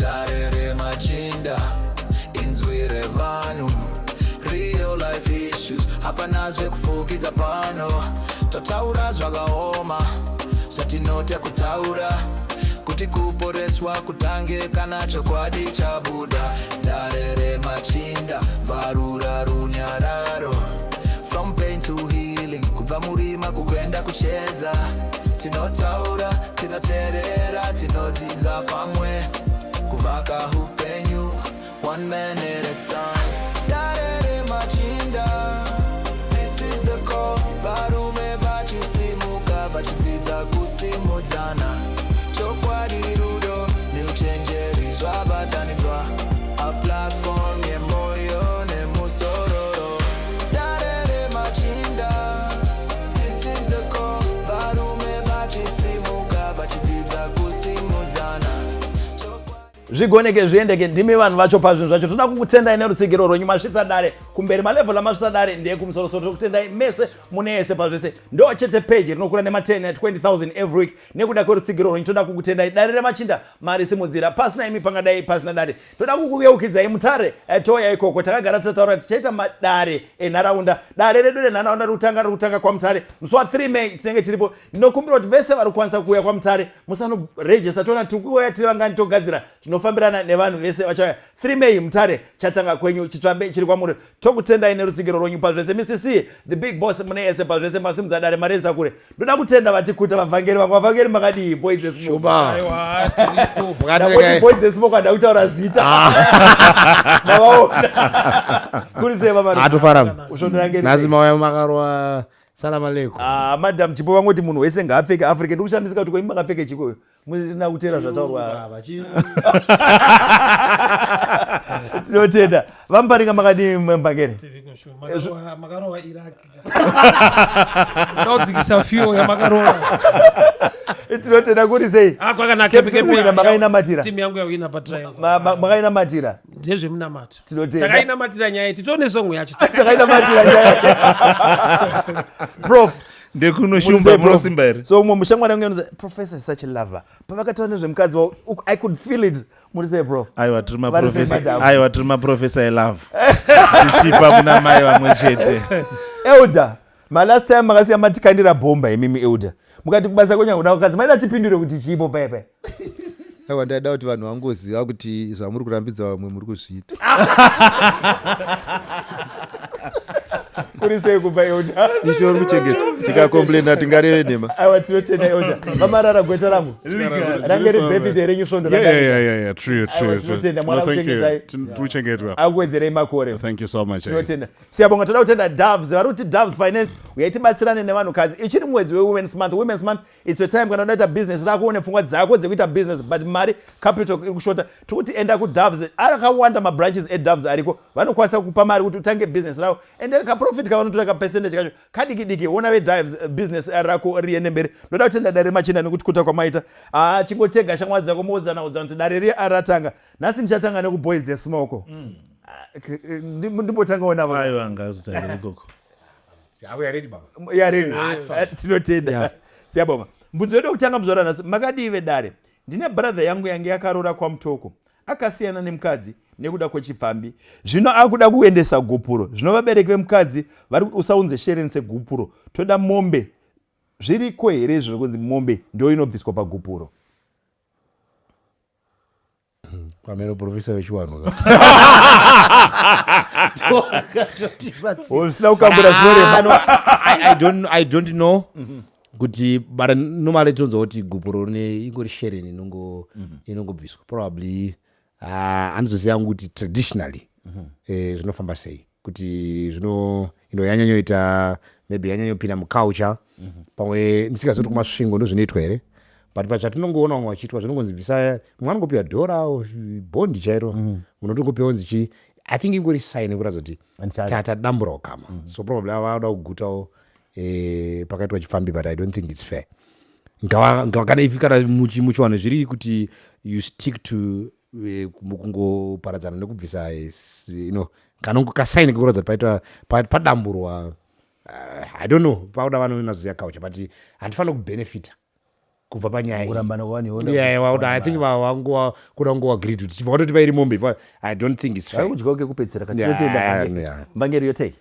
Dare Remachinda, inzwi revanu, real life issues. Hapana zve kufukidza pano, totaura zvakaoma, zvatinote kutaura, kuti kuporeswa kutange kana chokwadi chabuda. Dare Remachinda, varura runyararo, from pain to healing, kubva murima kukwenda kuchedza. Tinotaura, tinoterera, tinodzidza pamwe, kuvaka upenyu, one man at a time. Dare Remachinda, this is the call. Varume vachisimuka, vachidzidza kusimudzana, chokwadi rudo neuchenjeri zvabatanidzwa, a platform yemoyo nemusororo. Dare Remachinda, this is the call. Varume vachisimuka, vachidzidza kusimudzana. Zvigoneke zviendeke ndimi vanhu vacho pazvinhu zvacho. Toda kukutendai nerutsigiro rwenyu masvitsa dare kumberi malevel amasvitsa dare ndiye kumusoro-soro. Tokutendai mese mune yese pazvese. Ndo chete page rinokura nema10 na 20,000 every week. Nekuda kwerutsigiro rwenyu toda kukutendai. Dare Remachinda mari simudzira. Pasina imi pangadai pasina dare. Toda kukuyeukidzai mutare toya ikoko. Takagara tataura tichaita madare enharaunda. Dare redu renharaunda rikutanga kwamutare. Musi wa3 May tinenge tiripo. Ndinokumbira kuti vese vari kukwanisa kuuya kwamutare musanoregister. Tona tikuuya tivangani togadzira zvinofambirana nevanhu vese vachauya. 3 May mutare chatanga kwenyu chitsvambe chiri kwamuri. Tokutendai nerutsigiro rwenyu pazvese. Mr. C, the big boss mune yese pazvese masimudza dare marisa kure. Ndoda kutenda vatikuta vavhangeri vangu. Vavhangeri makadii boys the smoke. Aiwa, Ndakoti boys the smoke andakutaura zita. Navaona. Kuri sei vamari. Atofara. Ushonderangeri. Nazima waya makarwa. Salam alaikum. Madam chipo vangoti munhu wese ngaapfeke African. Ndikushamisika kuti koimi makapfeke chikoyo. Musina kutera zvataurwa. Tinotenda. Vamuparinga makadii mbangeri. Makarowa Iraq. Ndodzikisa fuel ya makarowa. Tinotenda kuti sei. Kwakanaka kepe makainamatira. Timu yangu yawina patriangle. Makainamatira. Ndezve munamata. Tinotenda. Takainamatira nyaya titone song yacho. Takainamatira nyaya. Prof. Ndekunoshumba munosimba here. So umwe mushamwari wangu unoza professor is such a lover. Pavakataura nezvemukadzi wavo I could feel it. Muri sei prof? Aiwa tiri maprofessor elove. Tichipa kuna mai vamwe chete. Elder, my last time makasiya matikandira bhomba imimi Elder. Mukati kubasa kwenyu kuda kukadzi maida tipindure kuti chipo pepe. Aiwa ndaida kuti vanhu vangoziva kuti zvamuri kurambidza vamwe muri kuzviita. Kuri sei kubva Elder? Icho uri kuchengeta. Tikakomplaina tingareve nhema. Aiwa tinotenda Elder. Vamarara gweta rangu. Range rebirthday renyu svondo. Yeah, true. Tinotenda mwana kuchengetai. Tuchengetwa. Akuwedzerei makore. Thank you so much. Tinotenda. Siyabonga toda kutenda Doves. Vari kuti Doves Finance uyaitibatsirane nevanhukadzi. Ichiri mwedzi weWomen's Month. Women's Month it's a time kana unoita business rako une pfungwa dzako dzekuita business but mari capital iri kushota. Tikuti enda kuDoves. Akawanda mabranches eDoves ariko. Vanokwanisa kukupa mari kuti utange business rako. Ende kaprofit kavanotora kapercentage kacho kadiki ona veDoves business rako riende mberi. Ndoda kutenda Dare Remachinda nekuti kuta kwamaita. Chingotega shamwari dzako modzana kuti dare ratanga. Nhasi ndichatanga nekuboys esmoko. Ndimbotanga ona vanhu. Aiwa ngazutanga ikoko. Siyawe ready baba. Ya ready. Tinotenda. Siyabonga. Mbunzo yedu kutanga mzora nasi makadive dare. Ndine brother yangu yange yakarora kwa mtoko. Akasiyana nemukadzi nekuda kwechipfambi. Zvino akuda kuendesa gopuro. Zvino vabereki vemukadzi vari kuti usaunze shereni segopuro. Toda mombe. Zviriko here zviri kunzi mombe ndio inobviswa pagopuro. Pamero professor wechiwanhu. Usina ukambura zvore. I don't know. Kuti but normally tonzo kuti gupuro rine ingori shereni inongobviswa probably anzoziva kuti traditionally zvinofamba sei kuti zvino yanyanyoita maybe yanyanyopinda muculture pamwe ndisikazoti kumasvingo ndozvinoitwa here but pachatinongoona vamwe vachiitwa zvinongonzi bvisa mumwe anongopiwa dhora bhondi chairo munotongopiwa onzi chii I think ingori sign yekuratidza kuti tatadamburawo kama so probably vada kugutawo pakaitwa chifambi but I don't think it's fair. Kana ifikara muchiwanhu zviri kuti you stick to kungoparadzana nekubvisa kana kasaini kuratidza kuti paitwa padamburwa I don't know pauda vanonazoziva culture but handifanira kubenefita kubva panyaya kurambana kwavaniona I think kuda ngoagreed kuti chibva kwatoti vairi mombe I don't think it's fair. kudya uke kupedzisira katinotenda mbangeri yotei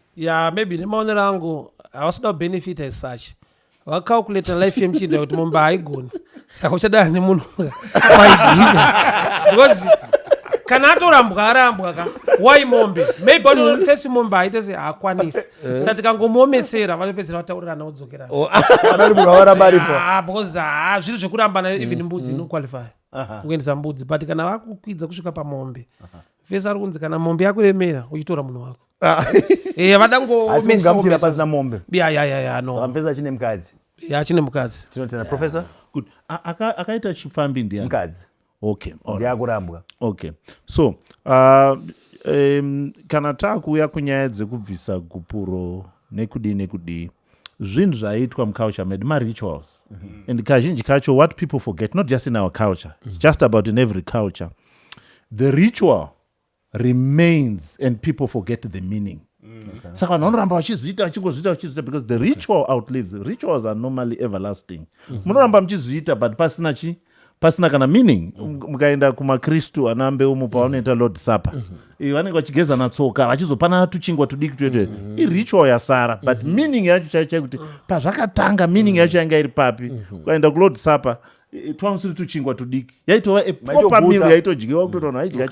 maybe nemaonero angu havasida kubenefita as such vacalculata life yemuchinda kuti mombe haigoni saka uchadana nemunhu waigina because kana atorambwa arambwa ka wai mombe maybe anofesi mombe haite se haakwanisi saka tikangomuomesera vanopedzera vataurirana vodzokerana anori munhu avaramba aripo because zviri zvekurambana even mbudzi inoqualify kuendesa mbudzi but kana vakukwidza kusvika pamombe fesi ari kunzi kana mombe yakuremera uchitora munhu wako vadangogamuchira pasina mombe no mfesi achine mukadzi achine mukadzi tinotenda professor Good. Akaita chifambi ndiani? mukadzi Okay. All right. ndiyakurambwa Okay. So, kana takuuya kunyaya dzekubvisa gupuro nekudi zvinhu zvaiitwa muculture medu marituals and kazhinji kacho what people forget, not just in our culture, just about in every culture, the ritual remains and people forget the meaning. Saka vanhu vanoramba vachizviita vachingozviita because the ritual outlives. Rituals are normally everlasting. Munoramba muchizviita but pasina kana meaning. Mukaenda kumakristu anambeu paanoita lord supper vanenge vachigeza natsoka vachizopana tuchingwa tudiki tuete iritual yasara but meaning yacho chai kuti pazvakatanga meaning yacho yanga iri papi. Ukaenda kulord supper twamusiri tuchingwa tudiki yaitova proper meal yaitodyiwa kutoti vanhu vaidya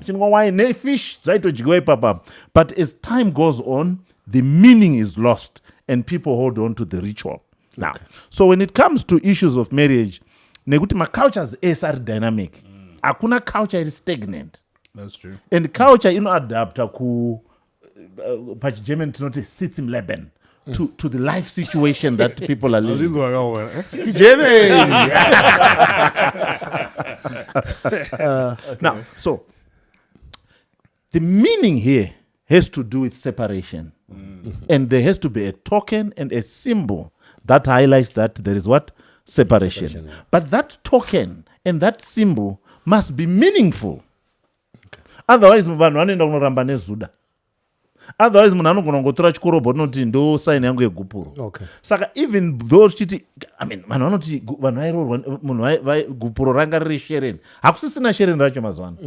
chingwa wine nefish dzaitodyiwa ipapa. But as time goes on the meaning is lost and people hold on to the ritual. Now, so when it comes to issues of marriage, nekuti macultures ese ari dynamic, hakuna culture iri stagnant. That's true. And culture inoadapta pachigerman tinoti Sitzleben to the life situation that people are living. Now, so the meaning here has to do with separation. And there has to be a token and a symbol that highlights that there is what? Separation. But that token and that symbol must be meaningful. Otherwise vanhu vanoenda kunoramba nezuda. Otherwise munhu anogona kungotora chikorobho noti ndo saini yangu yegupuro. Saka even though chiti vanhu vanoti vanhu vairorwa munhu gupuro ranga riri shereni hakusisina shereni racho mazuva ano.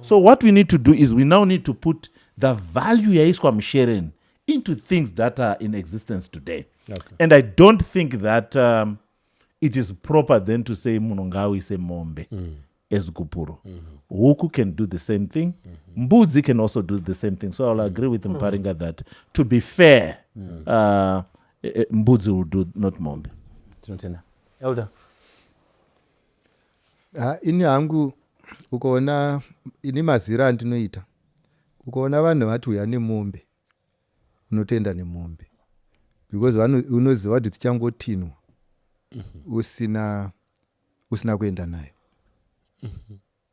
So what we need to do is we now need to put the value yaiswa mushereni into things that are in existence today. And I don't think that it is proper then to say munhu ngauise mombe as gupuro. Huku can do the same thing. Mbudzi can also do the same thing. So I'll agree with Muparinga that to be fair, Mbudzi will do not mombe. Elder. Ini hangu ukaona ini mazira andinoita ukaona vanhu vati uya nemombe unotoenda nemombe because unoziva kuti tichangotinwa usina kuenda nayo.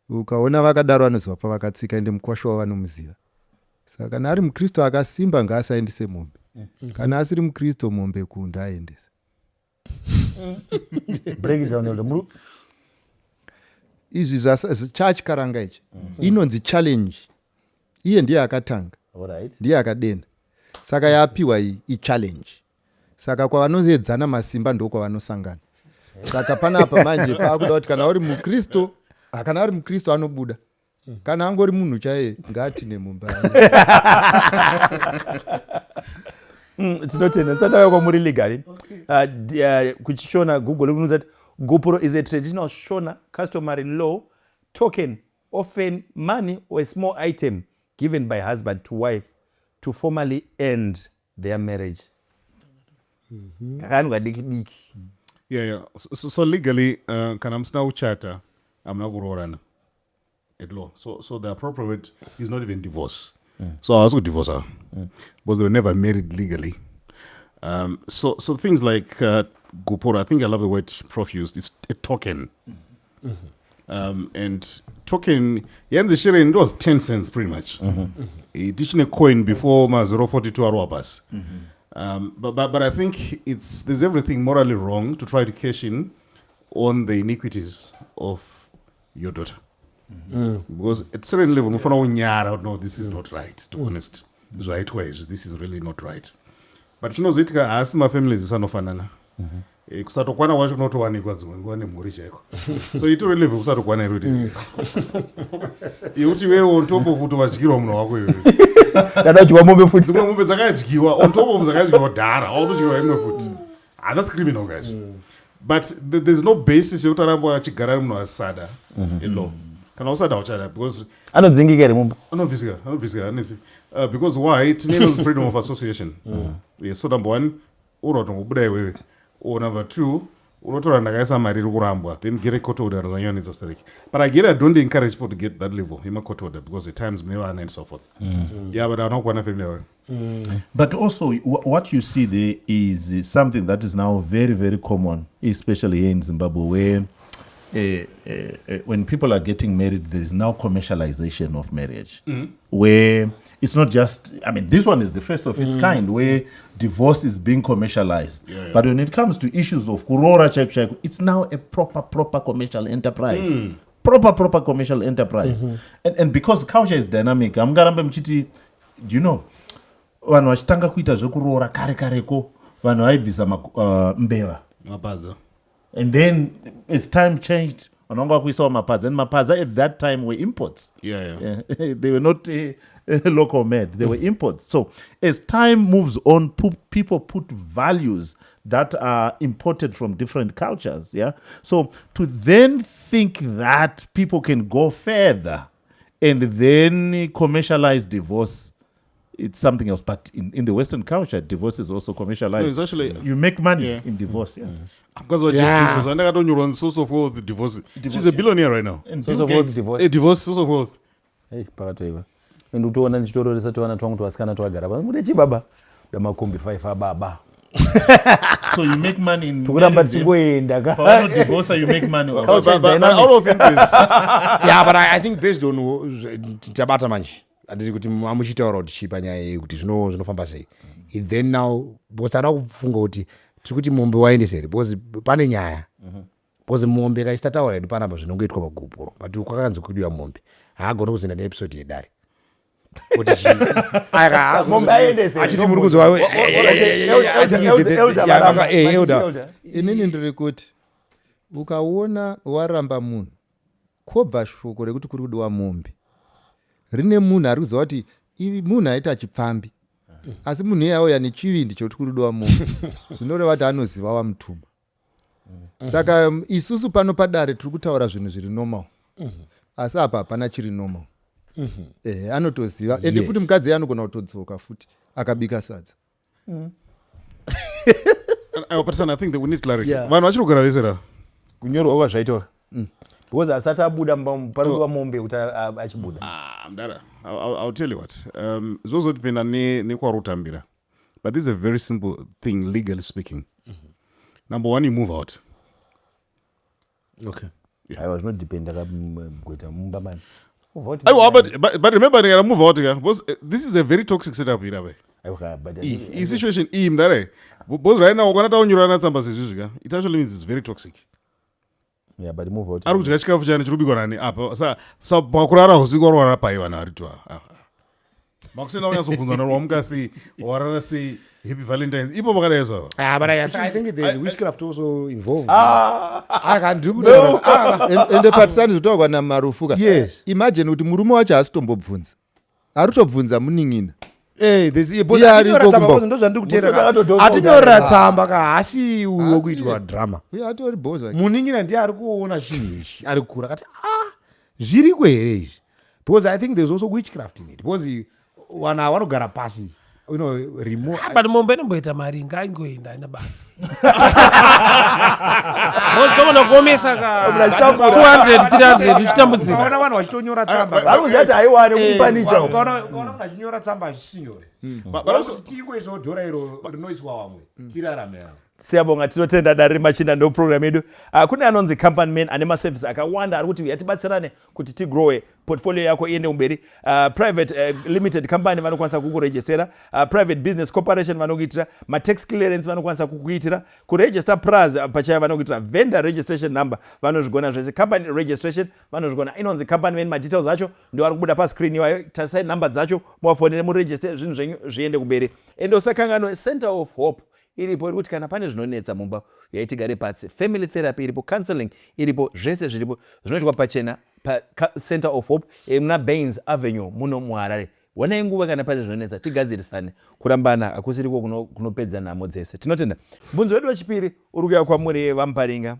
Ukaona vakadaro vanoziva pavakatsika ende mukwasha wavanomuziva. Saka kana ari mukristu akasimba ngaasaendese mombe, kana asiri mukristu mombe kunda aendese. Break it down, Elder. Izvi church karanga ichi inonzi challenge. Iye ndiye akatanga, ndiye akadenda, saka yapiwa i-challenge. Saka kwavanoedzana masimba ndo kwavanosangana. Saka panapa manje paakuda kuti kana uri mukristu, kana ari mukristu anobuda, kana angori munhu chaiye ngaatine mumba. Tinotenda tsadayo kwamuri legally. Kuchishona Google kunonzi kuti gupuro is a traditional Shona customary law token, often money or a small item given by husband to wife to formally end their marriage. Yeah. So legally, kana msina uchata, amna kurorana at law. So the appropriate is not even divorce. So I was going to divorce her because they were never married legally. So things like gupura, I think I love the word Prof used. It's a token. And token, the sharing, it was 10 cents pretty much. Teaching a coin before my 042 arwabas. But I think there's everything morally wrong to try to cash in on the iniquities of your daughter. Because at certain level, no, this is not right, to be honest. Right ways, this is really not right. But you know, Zitka, as my family is a son of Anana. kusatokwana kwacho kunotowanikwa dzimwe nguva nemhuri chaiko so itore level kusatokwana iroti yekuti iwewe on top of utovadyirwa munhu wako iwewe kadadyiwa mombe futi dzimwe mombe dzakadyiwa on top of dzakadyiwa dhara autodyiwa imwe futi that's criminal guys but there's no basis yekuti aramba achigara munhu asada in law kana usada uchada because anodzingika here mombe anobvisika anetsi because why tine freedom of association yes so number one unotongobuda iwewe or number two unotora ndakaisa mari iri kurambwa then get a court order rinonyanidza stereki but I don't encourage people to get that level in court order because at times mevana and so forth yeah but anokwana family yavo But also, what you see there is something that is now very, very common, especially here in Zimbabwe, where when people are getting married, there is now commercialization of marriage, where it's not just, I mean, this one is the first of its kind, where divorce is being commercialized. But when it comes to issues of kurora chek, it's now a proper commercial enterprise. Proper commercial enterprise. And because culture is dynamic, I'm garambe mchiti, do you know, vanhu vachitanga kuita zvekuroora kareko vanhu vaibvisa mbeva mapadza and then as time changed vanonga vakuisawo mapadza and mapadza at that time were imports they were not local made, they were imports. So as time moves on, people put values that are imported from different cultures. So to then think that people can go further and then commercialize divorce, it's something else. But in the Western culture, divorce is also commercialized. No, it's actually, you make money in divorce. Because what I don't know source of wealth divorce. She's a billionaire right now. And source of wealth divorce. A divorce source of wealth. Hey, pakatoiva. And utoona nchitoro risatiwana twangu twasikana twagara pa mudechi baba damakombi 5 baba. So you make money in tukuramba tingoenda ka. For no divorce you make money. All of interest. Yeah, but I think based on tabata manje. Adisi kuti amuchitaura kuti chipanya kuti zvinofamba sei. Then now botara kufunga kuti tikuti mombe waendesere because pane nyaya. Because mombe kaistataura kuti panapa zvinongoitwa pagupuro. But kwakanzi kudiwa mombe. Haagona kuzinda neepisode yedare. Kuti aka mombe aendesere. Achiti muri kunzwa inini ndiri kuti ukaona waramba munhu kobva shoko rekuti kuri kudiwa mombe rine munhu ari kuziva kuti munhu aita chipfambi asi munhu iyauya nechivindi chokuti kuri kudiwa mombe zvinoreva kuti anoziva wamutuma saka isusu pano padare tiri kutaura zvinhu zviri normal asi apa hapana chiri normal anotoziva ende futi mukadzi anogona kutodzoka futi akabika sadza I think that we need clarity. Vanhu vachiri kugara vesera kunyorwa kwazvaitwa because asati abuda pari mombe kuti achibuda. Mdara, I'll tell you what. Zvozotipinda nekwarutambira. But this is a very simple thing, legally speaking. Number one, you move out. Okay. I was not dependent on mumba man. But remember, I move out here because this is a very toxic setup here. Okay, but in situation mdare. Because right now, it actually means it's very toxic. Yeah, but move out. Arikudya chikafu chani chirubikwa nani apa sa pakurara usiku warwara paiva naritwa makusina unyatsobvunzwa narwamukasi warara sei happy valentines ipo pakadaizwa but I think there's witchcraft also involved. ende Phathisani zvotaurwa naMarufu. Yes. Imagine kuti murume wacho asitombobvunza arutobvunza muning'ina atinyorera tsamba kahasi uwo kuitwa drama atori boza muning'ina ndiye ari kuona chinhu ichi ari kukura kati zviri kwere izvi because I think there's also witchcraft in it because wana vanogara pasi but mombe inomboita mari ngaingoenda ina basa togona kuomesa ka 200 300 uchitambudzika ukaona vanhu vachitonyora tsamba varikuzati haiwane kumupanicha ukaona munhu achinyora tsamba hazvisinyore kuti tiikoisawo dhora iro rinoiswa vamwe tirarame avo. Siyabonga tinotenda dare Remachinda ndo program yedu. Kune anonzi company man ane maservice akawanda ari kuti yatibatsirane kuti tigrowe portfolio yako iende umberi. Private limited company vanokwanisa kukuregistera, private business corporation vanokuitira, ma tax clearance vanokwanisa kukuitira, kuregister PRAS pachaya vanokuitira, vendor registration number vanozvigona zvese, company registration vanozvigona. Inonzi company man, ma details acho ndo ari kubuda pa screen iwayo, tarisai number dzacho muwafonere muregister zvinhu zvenyu zviende kumberi. Endo sakangano Center of Hope iripo iri kuti kana pane zvinonetsa mumba yaitigare pasi, family therapy iripo, counseling iripo, zvese zviripo zvinoitwa pachena Center of Hope muna Baines Avenue muno muHarare. Wanai nguva kana pane zvinonetsa tigadzirisane, kurambana hakusiriko kunopedza nhamo dzese. Tinotenda. Bvunzo wedu wechipiri uri kuuya kwamuri vaMuparinga.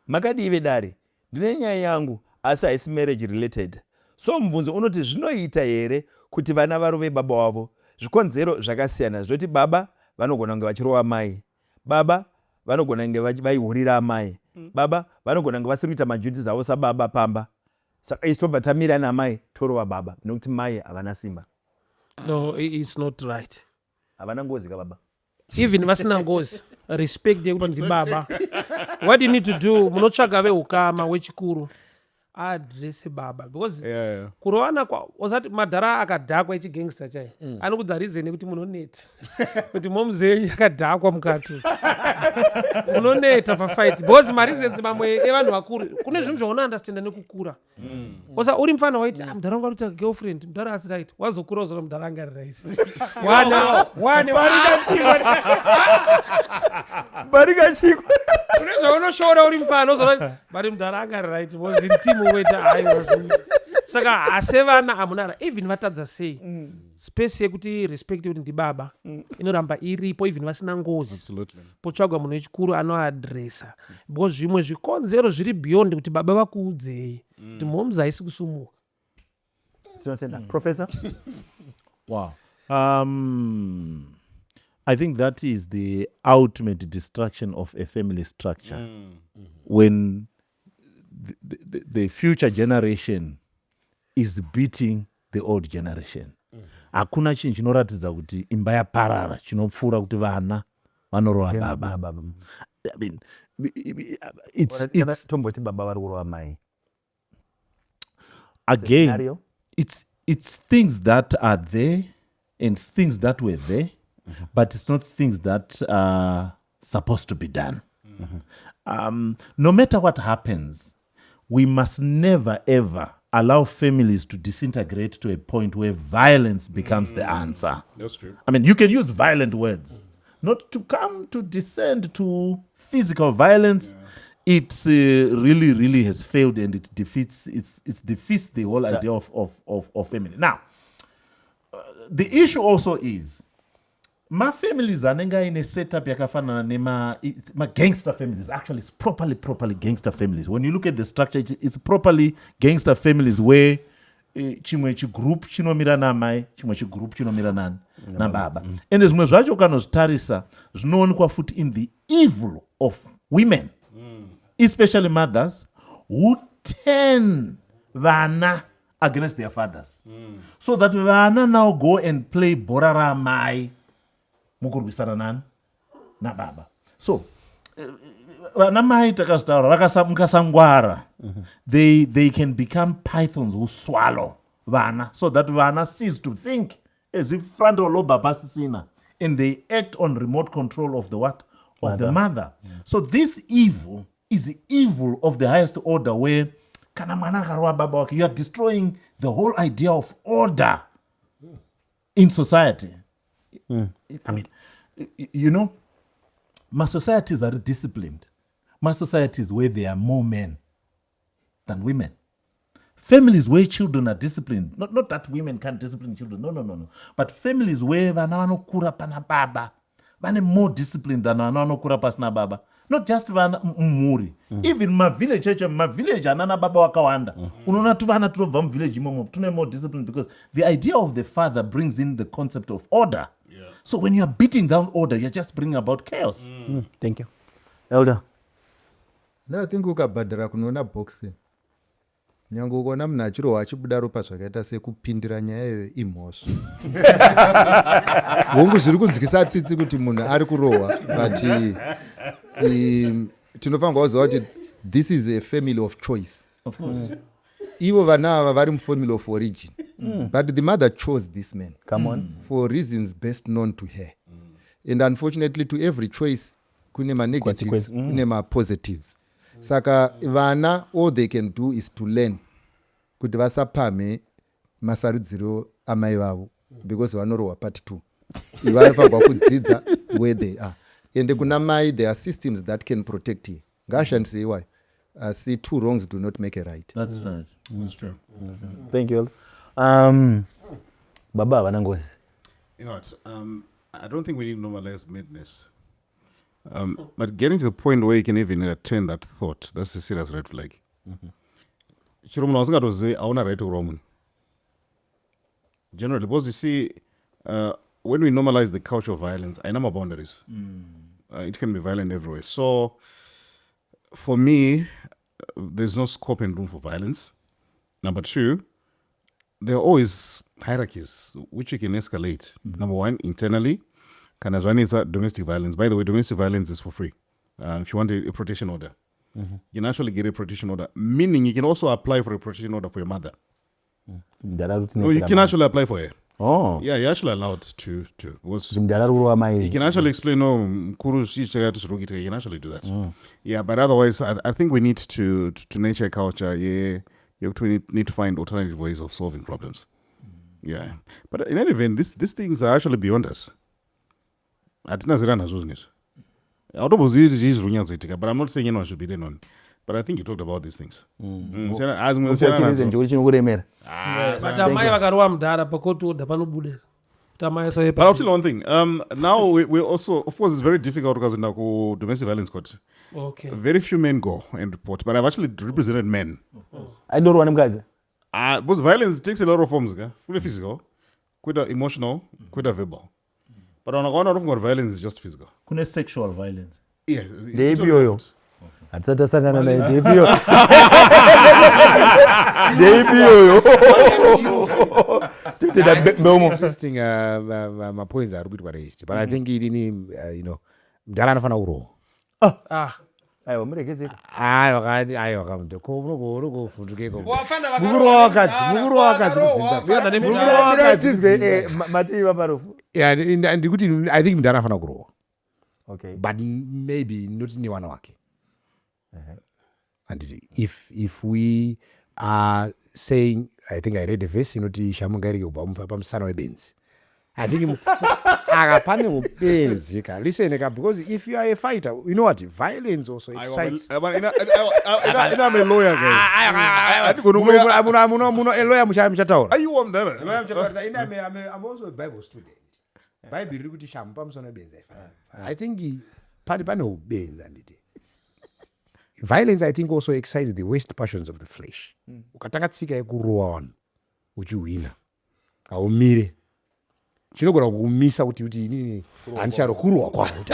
Makadive dare, ndine nyaya yangu asi haisi marriage related. So mubvunzo unoti zvinoita here kuti vana varove baba wavo? Zvikonzero zvakasiyana zvinoti baba vanogona kunge vachirova mai, baba vanogona kunge vaihurira amai, baba vanogona kunge vasiri kuita maduties avo sababa pamba. Saka isi tobva tamira namai torova baba nokuti mai havana simba. No, it's not right. Havana ngozi kababa. Even vasina ngozi, respect yekuti ndi baba. What you need to do, munotsvaga veukama wechikuru address baba, because kurovana osati madhara akadhakwa echigangster chai anokudza reason yekuti munoneta kuti momuzenyu akadhakwa mukati munoneta pafight, because mareasons mamwe evanhu vakuru kune zvinhu zvauna understanda nekukura. Osa uri mufana waiti mudhara wangu arikuita girlfriend, mudhara asi right, wazokura uzoka mudhara anga ari right. Barika chiko. Kune zvaunoshora uri mufana ozoti bari mudhara anga ari right, because in team weta aiwa. Saka ase vana hamunara even vatadza sei space yekuti respect yekuti ndi baba inoramba iripo even vasina ngozi. Potsvagwa munhu wechikuru anoadresa, because zvimwe zvikonzero zviri beyond kuti baba vakuudzei kuti momza haisi kusumuka. Tinotenda. Professor? Wow. I think that is the ultimate destruction of a family structure. When the future generation is beating the old generation. Hakuna chinhu chinoratidza kuti imba yaparara chinopfuura kuti vana vanorova baba. I mean, it's tomboti baba vari kurova mai. Again, it's things that are there and things that were there, but it's not things that are supposed to be done. No matter what happens, we must never ever allow families to disintegrate to a point where violence becomes the answer. That's true. I mean, you can use violent words, not to come to descend to physical violence. It really has failed, and it defeats the whole idea of family. Now, the issue also is my families anenga in a setup yakafana ma gangster families. Actually, it's properly gangster families. When you look at the structure, it's properly gangster families where chimwe chigroup chinomira namai, chimwe chigroup chinomira na baba. And zvimwe zvacho kanozvitarisa zvinoonekwa futi in the evil of women, especially mothers who turn vana against their fathers, so that vana now go and play borara mai mukurwisana na baba. So vana mai takazvitaura mukasangwara, they can become pythons who swallow vana, so that vana cease to think as if frontal lobe pasisina, and they act on remote control of the what? Of the mother. So this evil is the evil of the highest order, where kana mwana akarova baba wake, you are destroying the whole idea of order in society. I mean, you know, my societies are disciplined. My societies where there are more men than women. Families where children are disciplined. Not that women can't discipline children. No. But families where vana vanokura pana baba, vane more disciplined than vana vanokura pasina baba. Not just vana muri. Even my village, anana baba wakawanda. Unaona tu vana tunobva mu village imomo tune more discipline, because the idea of the father brings in the concept of order. So when you are beating down order, you're just bringing about chaos. Thank you. Elder? No, I think ukabhadhara kunoona boxing. Nyange ukaona munhu achirohwa achibuda ropa zvakaita sekupindira nyaya iyoyo imhosva. Hongu zviri kunzwisa tsitsi kuti munhu ari kurohwa, but tinofanirwa kuziva kuti this is a family of choice. Of course. Ivo vana ava vari mufamily of origin, but the mother chose this man. Come on. For reasons best known to her. And unfortunately, to every choice kune ma negatives, kune ma positives. Saka vana, all they can do is to learn kuti vasapame masarudziro amai vavo, because vanorohwa part 2. vanofanirwa kudzidza where they are. Ende kuna mai there are systems that can protect you. Ngashandise iwayo. See, two wrongs do not make a right. That's right. That's true. Thank you. Baba vanangozi. You know what? I don't think we need to normalize madness. But getting to the point where you can even entertain that thought, that's a serious red flag. Chiromuna wasingatozive hauna right kuromun. Generally, because you see, when we normalize the culture of violence, I know my boundaries. It can be violent everywhere. So, for me, there's no scope and room for violence. Number two, there are always hierarchies which you can escalate. Number one, internally, kind of one is domestic violence. By the way, domestic violence is for free. If you want a protection order, you can actually get a protection order. Meaning, you can also apply for a protection order for your mother. No, you can actually apply for her. Oh. Yeah, you're actually allowed to. Was You can actually explain, no, you can actually do that. Yeah, but otherwise, I think we need to nature culture. Yeah, we need to find alternative ways of solving problems. Yeah, but in any event, these things are actually beyond us. But I'm not saying anyone should be there on. But I think you talked about these things. But amai vakarowa mudhara pakotoda panobudera. But I'll tell you one thing. Now we also, of course, it's very difficult because in the domestic violence court, very few men go and report. But I've actually represented men. I don't want them guys. Because violence takes a lot of forms, fully physical, quite emotional, quite verbal. But on a lot of violence is just physical. Kuna sexual violence. Yes. Interesting mapoints ari kuitwa raised, but I think idini mudhara anofana kurohwa. Aiwa murekedze. Aiwa unogovhundukeko mukuru wakadzi kudzimba Mativa Marufu. ndikuti I think mudhara anofana kurohwa. Okay. But maybe not newana wake. And if we are saying, I think I read a verse inoti shamungairi kubva pamusana webenzi. I think akapane mubenzi ka. Listen, because if you are a fighter, you know what? Violence also excites. I'm a lawyer, guys. A lawyer muchataura. Are you on there? I'm also a Bible student. Bible iri kuti shamu pamusana webenzi. I think pane ubenzi anditi. Violence, I think, also excites the waste passions of the flesh. Ukatanga tsika yekurowa vanhu uchiwina haumire chinogona kukumisa kuti inini handicharo kurowa kwangu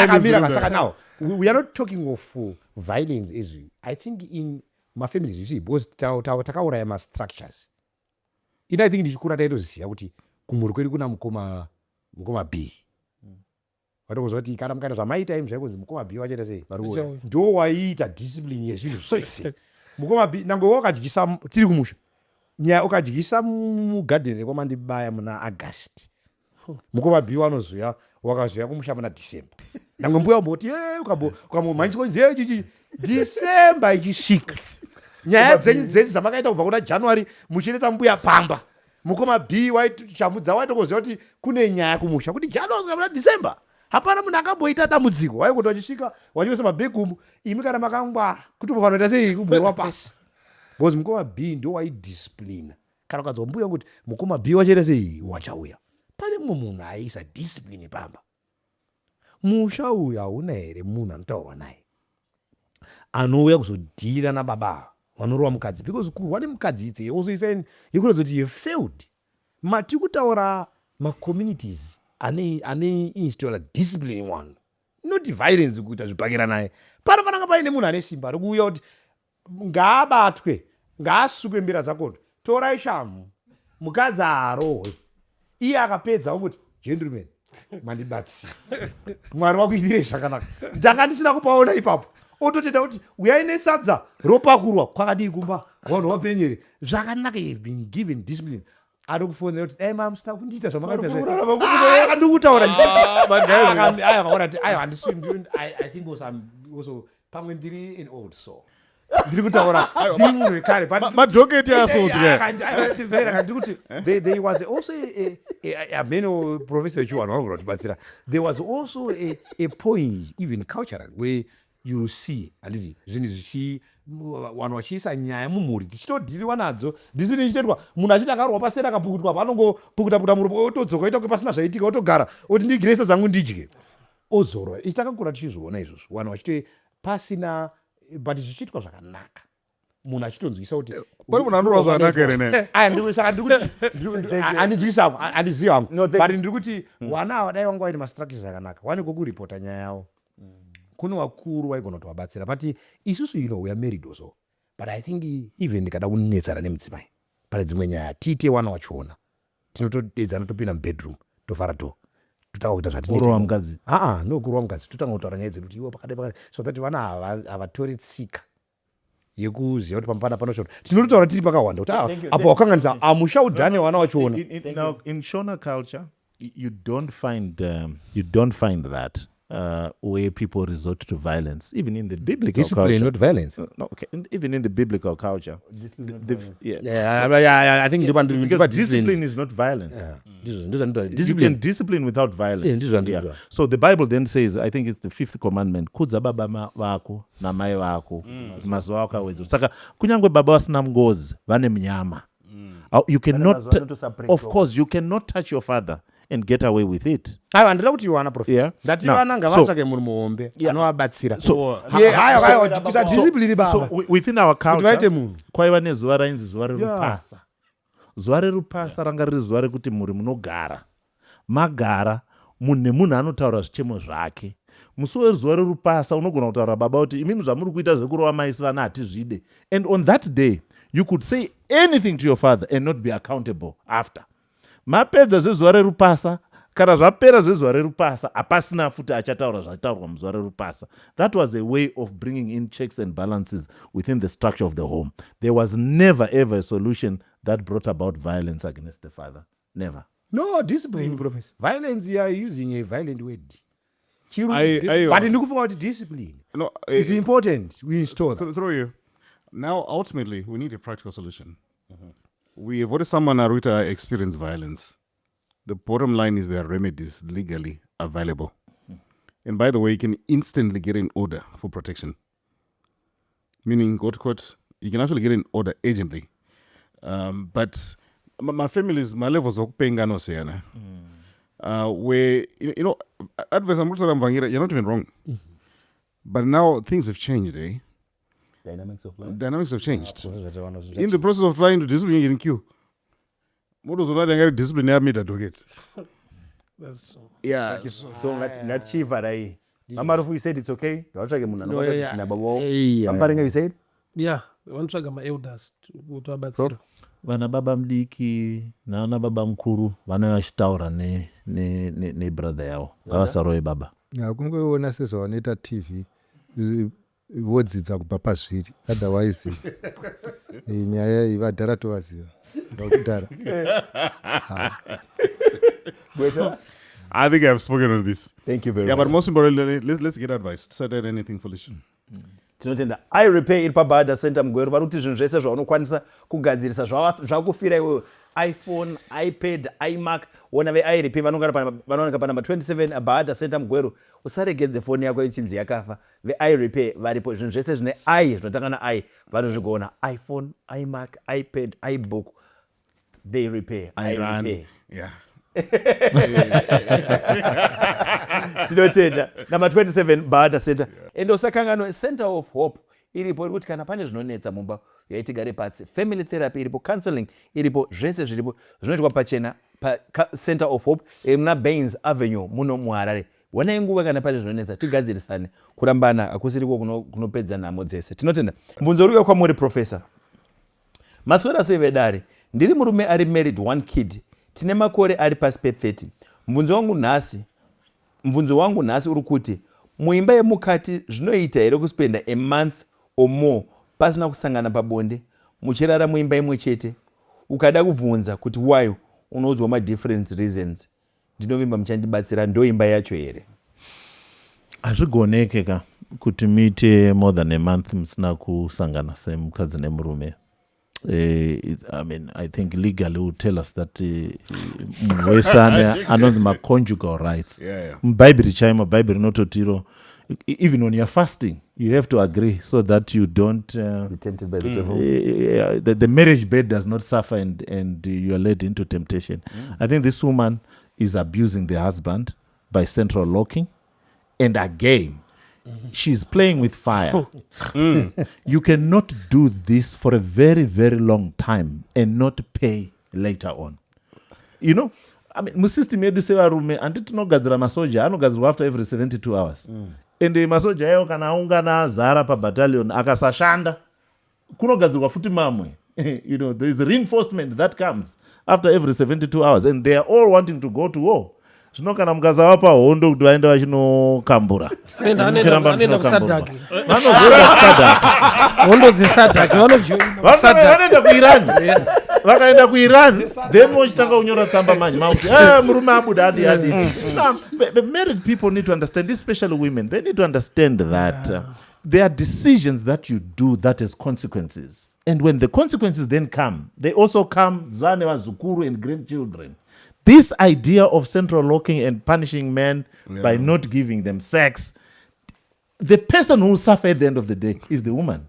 akamira now we are not talking of violence as I think in mafamilies, you see, because takauraya mastructures ina I think ndichikura taitoziva kuti kumhuri kwedu kuna mukoma B watokuzwa kuti kana mukaita zvamaita imi zvaikunzi mukoma B wachaita sei ndo waiita discipline yezvinhu zvose mukoma B nange wakadyisa tiri kumusha nyaya ukadyisa mugadheni rekwamandibaya muna August mukoma B wanozuya wakazuya kumusha muna December nange mbuya umboti ukamumhanyikonzi chichi December ichisvika nyaya dzenyu dzese dzamakaita kubva kuna January muchiretsa mbuya pamba mukoma B waitochamudza waitokuziva kuti kune nyaya kumusha kuti January muna December hapana munhu akamboita dambudziko waikuti wachisvika wachiwesa mabhekumu imi kana makangwara kuti mufanoita sei kubwerwa pasi because mukoma B ndo waidisciplina kana ukadzwa mbuya kuti mukoma B wachaita sei wachauya pane mumwe munhu aiisa discipline pamba musha uyu hauna here munhu anotaurwa naye anouya kuzodhira nababa vanorova mukadzi because kurwa nemukadzi itse also isaini yekuratidza kuti you failed mati kutaura macommunities ane installa discipline one not violence kuita zvibhakira naye panofananga paine munhu ane simba rikuuya kuti ngaabatwe ngaasukwe mbira dzakoto torai shamu mukadzi arohwe iye akapedza kuti gentleman mandibatsira mwari wakuitire zvakanaka ndanga ndisina kupaona ipapo ototenda kuti uyai nesadza ropakurwa kwakadii kumba vanhu vapenyere zvakanaka you've been given discipline ari kufonera kuti dai mamusita kundiita zvamakaandikutaura I think also pamwe ndiri an old soul ndiri kutaura ndiri munhu wekare madhoketi asodya there was also amene professor wechiwanhu vanogona kutibatsira. There was also a point even cultural where you see handiti zvinhu zvichi vanhu vachiisa nyaya mumhuri tichitodhiriwa nadzo disipline ichitoitwa munhu achiti akarwa paseri akapukutwa panongopukuta muromo otodzoka oita pasina zvaitika otogara oti ndigirese zangu ndidye ozorwa. ichi takakura tichizviona izvozvo vanhu vachiti pasina but zvichiitwa zvakanaka munhu achitonzwisa kuti pane munhu anorwa zvakanaka here ne saka andizivi hangu but ndiri kuti vana ava dai vanga vaiti mastructures akanaka wane kokuripota nyaya yavo kune vakuru vaigona kuti vabatsira but isusu we are married also but I think even ndikada kunetsana nemudzimai pane dzimwe nyaya tiite wana wachiona tinotodedzana topinda mubedroom tovhara door totanga kuita Kurowa mukadzi nokurowa mukadzi totanga kutaura nyaya dzedu kuti iwo pakati so that vana havatori tsika yekuziva kuti pambana panoshota tinototaura tiri pakawanda kuti apo wakanganisa amushaudhane wana wachiona. Now in Shona culture you don't find that where people resort to violence, even in the biblical discipline, culture. not violence. No, okay. Even in the biblical culture, I think because discipline is not violence. You can discipline without violence. So the Bible then says, I think it's the 5th commandment, kudza baba vako na mai vako mazuva ako awedzera. Saka kunyangwe baba vasina ngozi vane mnyama. You cannot, of course, you cannot touch your father and get away with it. Handida kuti wana Prof. Ndati vana ngavatsvake munhu muhombe anovabatsira. So discipline baba. So within our culture kwaiva nezuva rainzi zuva rerupasa. Zuva rerupasa ranga riri zuva rekuti muri munogara. Magara munhu nemunhu anotaura zvichemo zvake. Musi wezuva rerupasa unogona kutaura baba kuti imimi zvamuri kuita zvekurova maisi vana hatizvide. And on that day you could say anything to your father and not be accountable after. Mapedza zvezuva rerupasa kana zvapera zvezuva rerupasa hapasina futi achataura zvataurwa muzuva rerupasa. That was a way of bringing in checks and balances within the structure of the home. There was never ever a solution that brought about violence against the father. Never. No discipline, Professor. Violence, you are using a violent word. But in looking for discipline, no, it's important. We install through you. Now, ultimately, we need a practical solution. We have already someone Aruta experienced violence. The bottom line is there are remedies legally available. And by the way, you can instantly get an order for protection. Meaning, go to court, you can actually get an order urgently. But my family's, my levels of paying no say, where, advice, you're not even wrong. But now things have changed, eh? Dynamics have changed. In the process of trying to discipline, you're in queue. Models are not discipline, me that get. Yeah. So let's chief arai. Marufu, you said it's okay. Muparinga, you said? Yeah, we want to my elders to go to vana baba mdiki naana baba mkuru vana vachitaura ne brother yavo ngavasarowe baba. Kungoiona sezvavanoita TV vodzidza kubva pazviri, otherwise nyaya iyi vadhara tovaziva ndakudhara. I think I've spoken on this. Thank you very much. Yeah, but most importantly, let's get advice. Decide anything foolish. Tinotenda iRepay iri pabhadha center mugweru vari kuti zvinhu zvese zvaunokwanisa kugadzirisa zvakufira iwe iPhone, iPad, iMac. Wona veIRepay vanooneka panamba 27 abhadha center mugweru. Usaregedze foni yako ichinzi yakafa. VeIRepay varipo zvinhu zvese zvine i zvinotanga na i vanozvigona iPhone, iMac, iPad, iBook. They repair. iRepay. Yeah. Tinotenda namba 27 bhadha center ende usakangano center of hope iripo iri kuti kana pane zvinonetsa mumba yaitigare patsi family therapy iripo counseling iripo zvese zviripo zvinoitwa pachena center of hope muna Baines Avenue muno muHarare. Wanai nguva kana pane zvinonetsa tigadzirisane kurambana akusiriko kunopedza nhamo dzese. Tinotenda mubvunzo uri kwamuri Professor. Maswera sevedare ndiri murume ari married one kid tine makore ari pasi pe30. Mvunzo wangu nhasi uri kuti muimba yemukati zvinoita here kuspenda a month or more pasina kusangana pabonde muchirara muimba imwe chete? Ukada kubvunza kuti why unodzwa ma different reasons, ndinovimba muchandibatsira ndo imba yacho here? Hazvigoneke ka. kuti muite more than a month musina kusangana semukadzi nemurume. I think legally will tell us that Wesane anonzi ma-conjugal rights. Bible chaimo, Bible nototiro. Even when you're fasting, you have to agree so that you don't Be tempted by the devil. the marriage bed does not suffer and you are led into temptation. I think this woman is abusing the husband by central locking, and again, she's playing with fire. You cannot do this for a very, very long time and not pay later on. You know, musystem yedu sevarume anditinogadzira masoja anogadzirwa after every 72 hours. And masoja ayo kana aungana azara pabattalion akasashanda kunogadzirwa futi mamwe. You know, there is reinforcement that comes after every 72 hours, and they are all wanting to go to war. Zvino kana mukasavapa hondo kuti vaende vachinokambura, Vanoenda kusadhaki. hondo dzesadhaki vanoenda kuirani. Vakaenda kuirani, then mochitanga kunyora tsamba manje makuti murume abuda adi. Married people need to understand, especially women, they need to understand that there are decisions that you do that has consequences. And when the consequences then come, they also come zane wazukuru and grandchildren. This idea of central locking and punishing men by not giving them sex, the person who will suffer at the end of the day is the woman.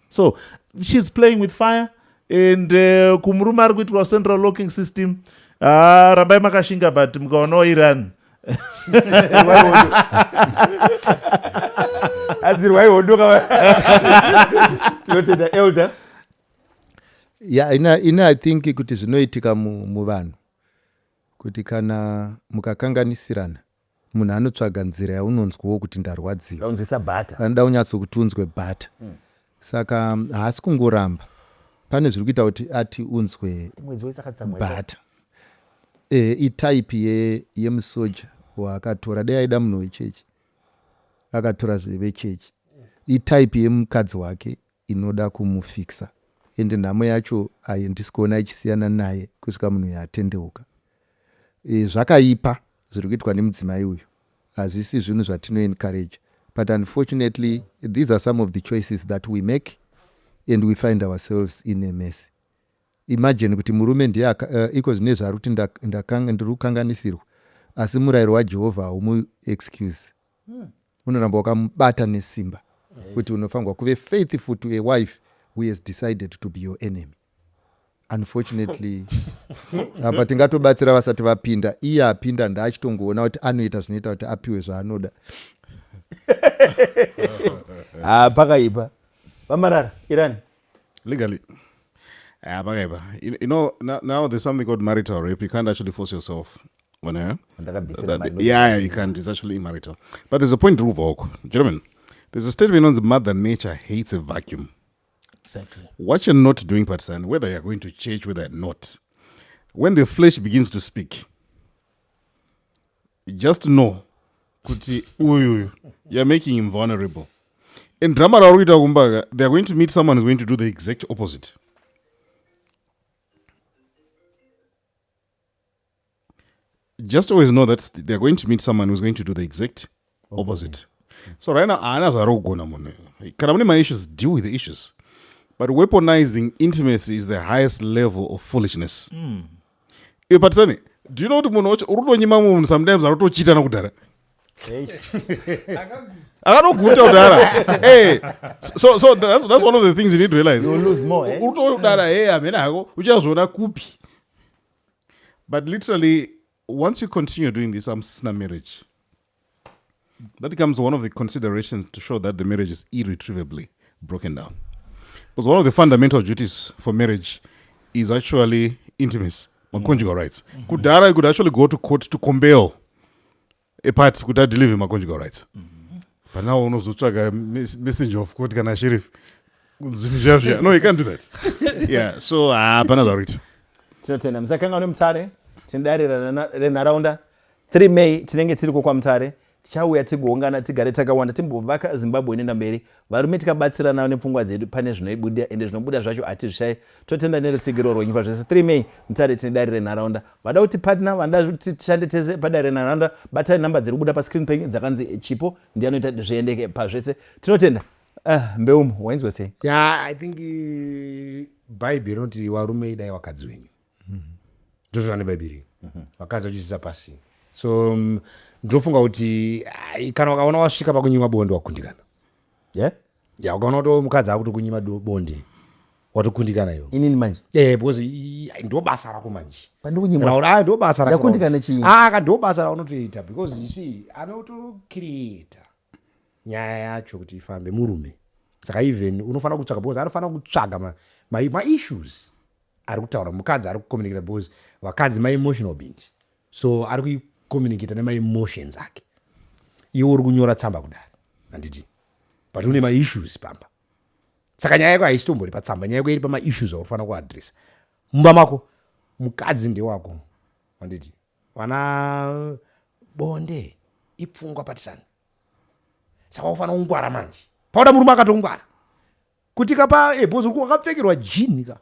So she's playing with fire, and kumuruma ari kuitwa central locking system. Rambai makashinga but mkaona Iran. Adzirwai hondo tinotenda elder. ina I think kuti zvinoitika muvanhu kuti kana mukakanganisirana munhu anotsvaga nzira yaunonzwawo kuti ndarwadziwa, unzwisa bhata, anoda kunyatso kuti unzwe bhata. Saka haasi kungoramba, pane zviri kuita kuti ati unzwe bhata. Itype yemusoja waakatora, dai aida munhu wechechi akatora zvevechechi. Itype yemukadzi wake inoda kumufikisa, ende nhamo yacho handisi kuona ichisiyana naye kusvika munhu yatendeuka. Zvakaipa zviri kuitwa nemudzimai uyu, hazvisi zvinhu zvatinoencourage, but unfortunately these are some of the choices that we make and we find ourselves in a mess. Imagine kuti murume ndiye iko zvine zvari kuti ndiri kukanganisirwa, asi murayiro waJehovha haumu excuse. Unoramba wakamubata nesimba kuti unofanirwa kuve faithful to a wife who has decided to be your enemy. Unfortunately, apa tingatobatsira vasati vapinda, iye apinda ndaachitongoona kuti anoita zvinoita kuti apiwe zvaanoda. Pakaipa. Marara, Iran. Legally. Pakaipa. You know, now there's something called marital rape. You can't actually force yourself on her. Yeah, you can't. It's actually immarital. But there's a point, gentlemen. There's a statement on the mother nature hates a vacuum. Exactly. What you're not doing, Phathisani, whether you're going to church, whether you're not, when the flesh begins to speak, just know, kuti, you're making him vulnerable. In drama, they're going to meet someone who's going to do the exact opposite. Just always know that they're going to meet someone who's going to do the exact opposite. So right now, my issues, deal with the issues. But weaponizing intimacy is the highest level of foolishness. Phathisani, do you know what sometimes I don't cheat on Udara? I don't go to Udara. Hey, so that's one of the things you need to realize. You'll lose more, But literally, once you continue doing this, marriage, that becomes one of the considerations to show that the marriage is irretrievably broken down. Because one of the fundamental duties for marriage is actually intimacy, conjugal rights. Kudara could actually go to court to compel a part could deliver my conjugal rights. But now knows a messenger of court can sheriff. No, you can't do that. Yeah, so another it. Tinotenda msakanga uri mutare tindarira renharaunda 3 May tinenge tiri kwa mutare tichauya tigoungana tigare takawanda timbovaka Zimbabwe inoenda mberi. Varume tikabatsirana nepfungwa dzedu pane zvinobuda ende zvinobuda zvacho hatizvishayi. Totenda nerutsigiro rwenyu pazvese 3 May Mutare tine dare renharaunda. Vada kuti partner vanda kuti tishande tese padare renharaunda batai namba dziri kubuda pascreen penyu dzakanzi chipo ndianoita zviendeke pazvese. Tinotenda. Mbeumo wainzwa sei? Yeah, I think Bible rinoti varume idai vakadzi wenyu. Ndozvane Bible. Vakadzi vachisisa pasi. So ndofunga kuti kana wakaona wasvika pakunyima bonde wakundikana. Yeah? Yeah, ukaona kuti mukadzi akuti kunyima bonde watokundikana iwo. Inini manje? Because ndo basa rako manje. Pandikunyima. Ndo basa rako. Yakundikana chii? Ndo basa raunotoita because you see anoto-creator nyaya yacho kuti ifambe murume. Saka even unofana kutsvaga because anofana kutsvaga ma issues ari kutaura mukadzi ari kucommunicate because vakadzi ma emotional beings. So ari kucommunicate nema emotions ake. Iwe uri kunyora tsamba kudari. Handiti. But une ma issues pamba. Saka nyaya yako haisitombori patsamba, nyaya yako iri pama issues aurifana kuaddress. Mumba mako mukadzi ndewako. Handiti. Wana bonde ipfungwa Phathisani. Saka ufana kungwara manje. Pauda murume akatongwara. Kuti kapa bozo wakapfekerwa jini ka.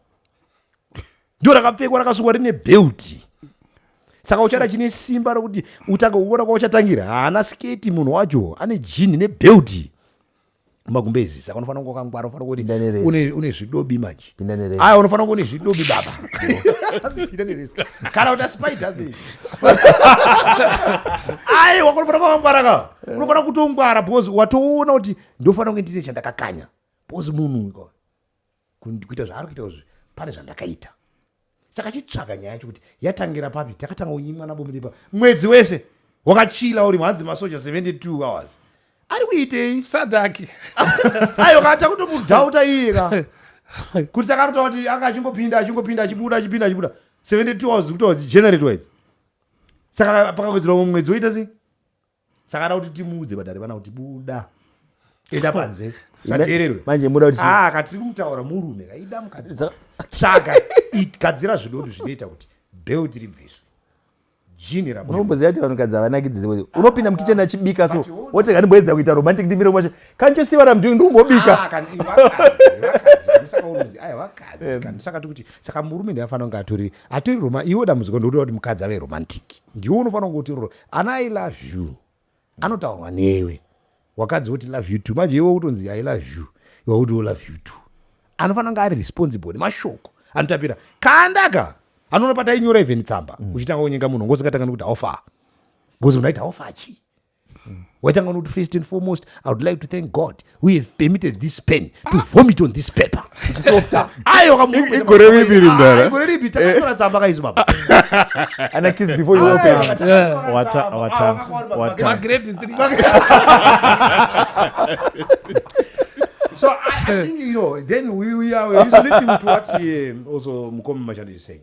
Ndio rakapfekwa rakasukwa rine belt. Saka uchada chine simba rokuti utanga kuona kwa uchatangira. Haana sketi munhu wacho ane jini ne belt. Magumbezi. Saka unofana kungwara unofana kuti une zvidobi manje. Aya unofana kuone zvidobi baba. Kana uta spider baby. Aya wakonofana kungwara ka. Unofana kutongwara because watoona kuti ndofana kunge ndine chandakakanya. Because munhu ko. Kuita zvaari kuita izvi pane zvandakaita. Saka chitsvaga nyaya yacho kuti yatangira papi takatanga kunyimwa nabomiripa mwedzi wese wakachila uri mhanzi masoja 72 hours. Ari kuitei sadaki. Ayo kata kutomudhauta iye ka. Kuti saka anotaura kuti anga achingopinda achibuda 72 hours kuti wadzigenerate words. Saka pakawedzera mwedzi woita sei? Saka ana kuti timuudze padare vana kuti buda. Enda panze. Sateererwe. Manje muda kuti katiri kumutaura murume kaida mukadzi. Tsvaga igadzira zvidobi zvinoita kuti belt ribviswe. Jini rapo. unomboziva kuti vanhukadzi havanakidzi. Unopinda mukicheni achibika so woti kanimboedza kuita romantic ndimire mwacho. Can't you see what I'm doing? Ndombobika. Saka kuti saka murume ndiafana kunge atori roma iwo dambudziko ndokuti kuti mukadzi ave romantic. Ndiwo unofana kuti ana I love you. Anotaurwa newe. Wakadzi kuti love you too. Manje iwe utonzi I love you. Iwe kuti love you too. Anofana kunge ari responsible mashoko. Anotapira kandaka. Anoona pata inyora even tsamba. Uchitanga kunyenga munhu ngozikatanga kuti aufa. Gozi unaita aufa chi. Waitanga kuti first and foremost I would like to thank God who have permitted this pen to vomit on this paper. It's softer. Ayo kamungu. Igoreribi rimdara. Igoreribi takura tsamba kaizwa baba. And I kiss before you open. My grade in 3. So I think then we are listening to what also Machando is saying.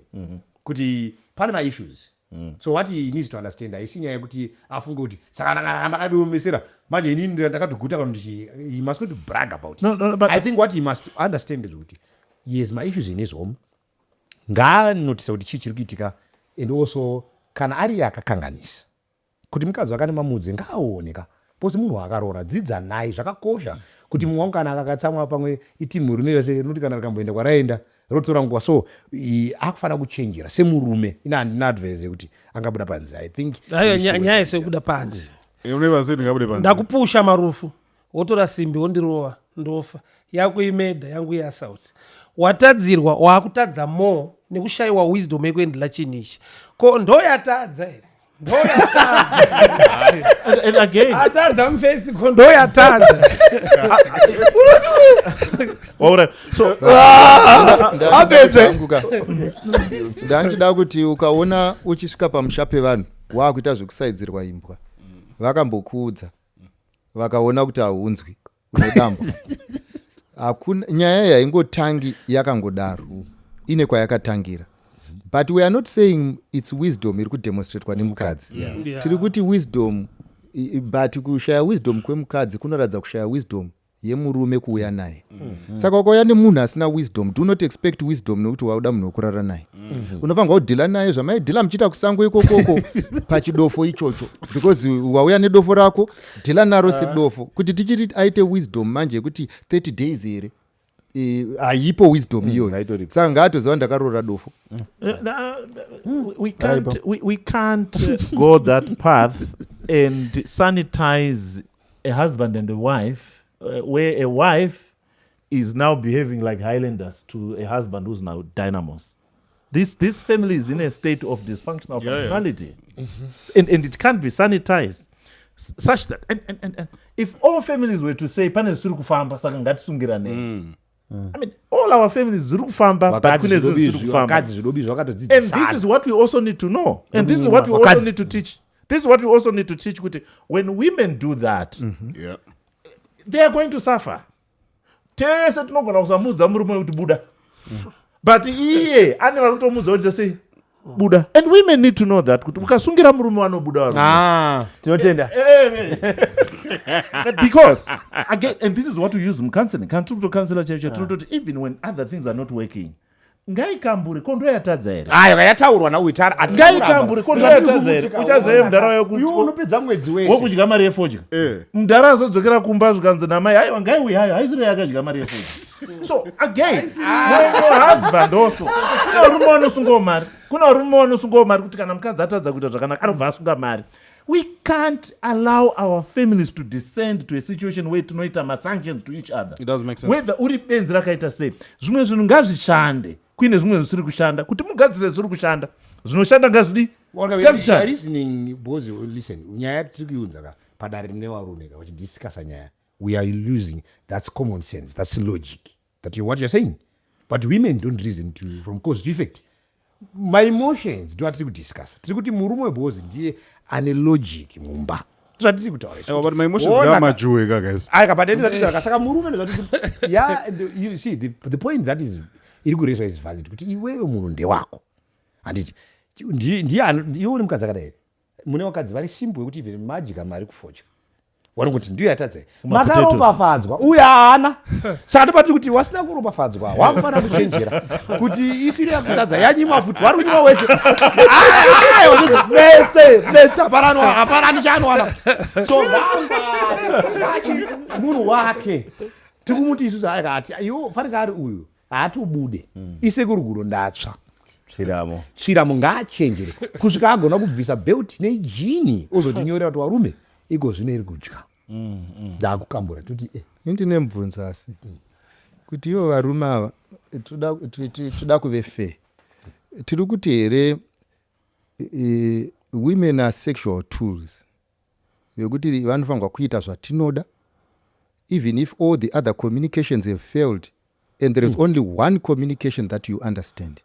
Kuti pane ma issues. So what he needs to understand I see nyaya kuti afunge kuti saka ndakadumesera manje inini ndakatoguta kuti he must not brag about it. No, but I think what he must understand is kuti he has my issues in his home. Ngaanotisa kuti chii chiri kuitika and also kana ari akakanganisa kuti mukadzi wakane mamudzi ngaaoneka posi munhu akarora dzidza naye zvakakosha kuti mumwe wangu kana akakatsamwa pamwe itimu rume yose rinoti kana rikamboenda kwaraenda rotora nguva so akufana kuchenjera semurume ina handina advise yekuti angabuda panze I think ayo nyaya sekubuda panze unevaseni ngabude panze ndakupusha Marufu wotora simbi wondirova ndofa yako imedha yangu yaassault watadzirwa wakutadza more nekushayiwa wisdom yekuendela chinichi ko ndoyatadza here and again atadza mufesi ko ndoyatadza alright so ndanchida kuti ukaona uchisvika pamusha pevanhu waakuita zvekusaidzirwa imbwa vakambokuudza vakaona kuti haunzwi unodambwa hakuna nyaya yaingotangi yakangodaro ine kwayakatangira but we are not saying it's wisdom iri kudemonstratwa nemukadzi tiri kuti wisdom but kushaya wisdom kwemukadzi kunoratidza kushaya wisdom yemurume kuuya naye. Saka ukauya nemunhu asina wisdom, do not expect wisdom nekuti wauda munhu wokurara naye. Unofanirwa kudhila naye zvamaidhila muchiita kusango ikokoko pachidofo ichocho, because wauya nedofo rako dhila naro sedofo, kuti tichiti aite wisdom manje yekuti 30 days here haipo wisdom iyoyo. Saka ngaatoziva ndakarora dofo. We can't go that path and sanitize a husband and a wife where a wife is now behaving like Highlanders to a husband who's now dynamos. This family is in a state of dysfunctional personality. And it can't be sanitized such that and if all families were to say pane zvisiri kufamba saka ngatisungirane. I mean, all our families ziri kufamba, but kune zvisiri kufamba. And this is what we also need to know. And this is what we also need to teach. This is what we also need to teach. When women do that, they are going to suffer. Tese tinogona kusamudza murume kuti buda. But iye ane vakutomudza kuti say buda. And women need to know that kuti ukasungira murume wanobuda varume. Tinotenda. Because again, and this is what we use in counseling. To counselor even when other things are not working. Ngaikambure kondo yatadza here. Yataurwa nauitara ati ngaikambure kondo yatadza here. Uchaziye mudhara yokuti unopedza mwedzi wese. Wokudya mari yefodya. Mudhara azodzokera kumba zvikanzi namai haiwa ngaiwe hayo haiziro yakadya mari yefodya. So again, when your husband also kuna rume wanosungawo mari. Kuna rume wanosungawo mari kuti kana mukadzi atadza kuita zvakanaka anobva asunga mari. We can't allow our families to descend to a situation where tinoita masanctions to each other. It doesn't make sense. Whether uri benzi rakaita sei. Zvimwe zvinhu ngazvishande. Kuine zvimwe zvisiri kushanda. Kuti mugadzire zviri kushanda. Zvinoshanda ngazvidi. Listening, bozi, listen. Nyaya tiri kuunza padare nevarume vachidiscussa nyaya. We are losing. That's common sense. That's logic. That's what you're saying. But women don't reason from cause to effect. My emotions do atiri kudiscussa. Tiri kuti murume webozi ndiye ane logic mumba. Zvatiri kutaura. But my emotions are majuwe guys. Akapateni zvatiri saka murume ndozvatiri. Yeah, you see the point that is iri kureswa is valid kuti iwewe munhu ndewako. Handiti ndiye uri mukadzi akadai. Mune vakadzi vari simple yekuti even majika mari kufodya. Warikuti ndiyo yatadza. Makaropafadzwa uya haana. Saka ndopatiri kuti wasina kuropafadzwa wakufanira kuchenjera kuti isiri yakutadza yanyimwa futi wari kunyimwa wese. Metse hapana ndichanowana. So ngachi munhu wake tikumuti isusu akati iwo fanika ari uyu haatobude ise kuruguro ndatsva. Shiramo ngaachenjere kusvika agona kubvisa belt nejini ozotinyorera kuti warume iko zvino iri kudya. Ndakukambura kuti ndine mubvunzo asi kuti ivo varume ava toda kuve fair. Tiri kuti here women are sexual tools vekuti vanofanirwa kuita zvatinoda even if all the other communications have failed and there is only one communication that you understand.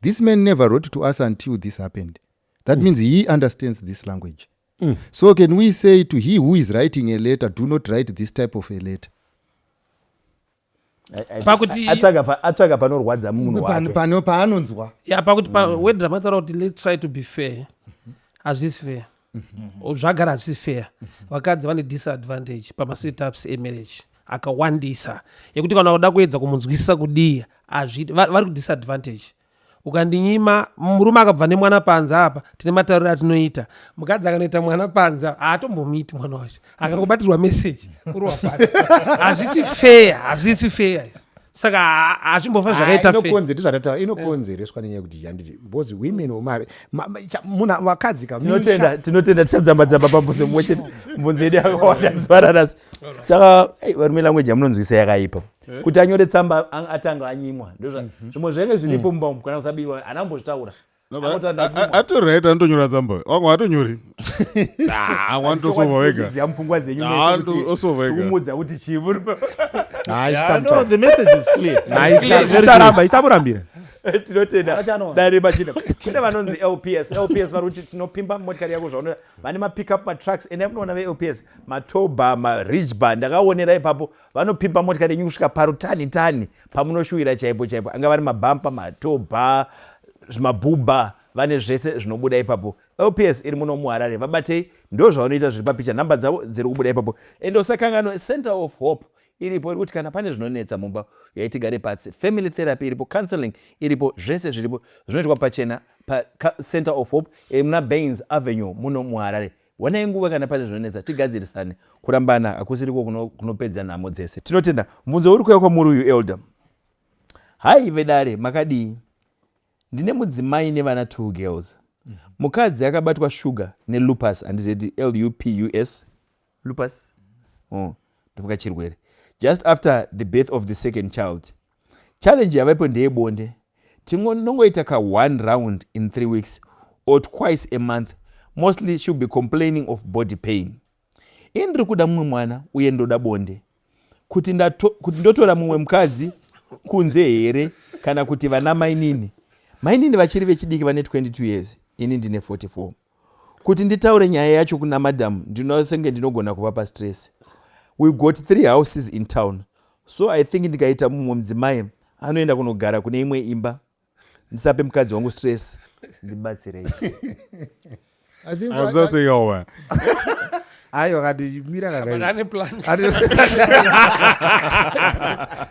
This man never wrote to us until this happened. That means he understands this language. So can we say to he who is writing a letter, do not write this type of a letter? Atsvaga panorwadza munhu wake. Paanonzwa. Yeah, pakuti wedra mataura kuti let's try to be fair. Hazvisi fair. Zvagara hazvisi fair. Vakadzi vane disadvantage pamasetups emarriage akawandisa yekuti kana uda kuedza kumunzwisisa kudii vari kudisadvantage. Ukandinyima murume akabva nemwana panza apa tine matariro atinoita. Mukadzi akanoita mwana panza haatombomiti mwana wacho akangobatirwa message kurwa pasi. Hazvisi fair. Saka hazvimbofa zvakaita fair. Inokonzereswa nenyaya kuti handiti because women omari munhu vakadzi tinotenda tichadzamba pabvunzo mumwe chete mubvunzo yedu yakawanda zivararasi. Saka varume language yamunonzwisa yakaipa kuti anyore tsamba atanga anyimwa zvimwe zvenge zviripo mumba umu kana kusabiwa anambozvitaura atorite anotonyora tsamba wangu atonyori wanotosova wega mupfungwa dzenyu osova wega kumudza kuti chivu. No, the message is clear. Itamurambira. Tinotenda dare Machando. Kune vanonzi LPS vari kuti tinopimba motikari yako zvaunoti vane mapickup matrucks ende munoona veLPS matoba maridgebar ndakaonera ipapo vanopimba motikari yenyu kusvika parutani pamunoshuwira chaipo anga vari mabhampa matoba zvimabhubha vane zvese zvinobuda ipapo. LPS iri muno muHarare vabatei ndo zvavanoita zviri papicha namba dzavo dziri kubuda ipapo ende usakangano Center of Hope iripo kuti kana pane zvinonetsa mumba yaitigare pasi, family therapy iripo, counseling iripo, zvese zviripo zvinoitwa pachena paCenter of Hope muna Baines Avenue muno muHarare. Wanai nguva kana pane zvinonetsa tigadzirisane, kurambana hakusiriko kunopedza nhamo dzese. Tinotenda. Mubvunzo uri kuuya kwamuri uyu elder. Hai vedare makadii? Ndine mudzimai nevana 2 girls. Mukadzi akabatwa shuga nelupus, handizeti LUPUS, lupus. Ndofuka chirwere. Just after the birth of the second child. Challenge yavaipo ndeyebonde. Tinongoita ka 1 round in 3 weeks or twice a month. Mostly she'll be complaining of body pain. Indiri kuda mumwe mwana uye ndoda bonde. Kuti ndotora mumwe mukadzi kunze here kana kuti vana mainini. Mainini vachiri vechidiki vane 22 years. Ini ndine 44. Kuti nditaure nyaya yacho kuna madam, ndinosenge ndinogona kuvapa stress. We got 3 houses in town. So I think ndikaita mumwe mudzimai anoenda kunogara kune imwe imba. Ndisape mukadzi wangu stress. Ndibatsirei. I was also saying, Ayo kadimira ane plan.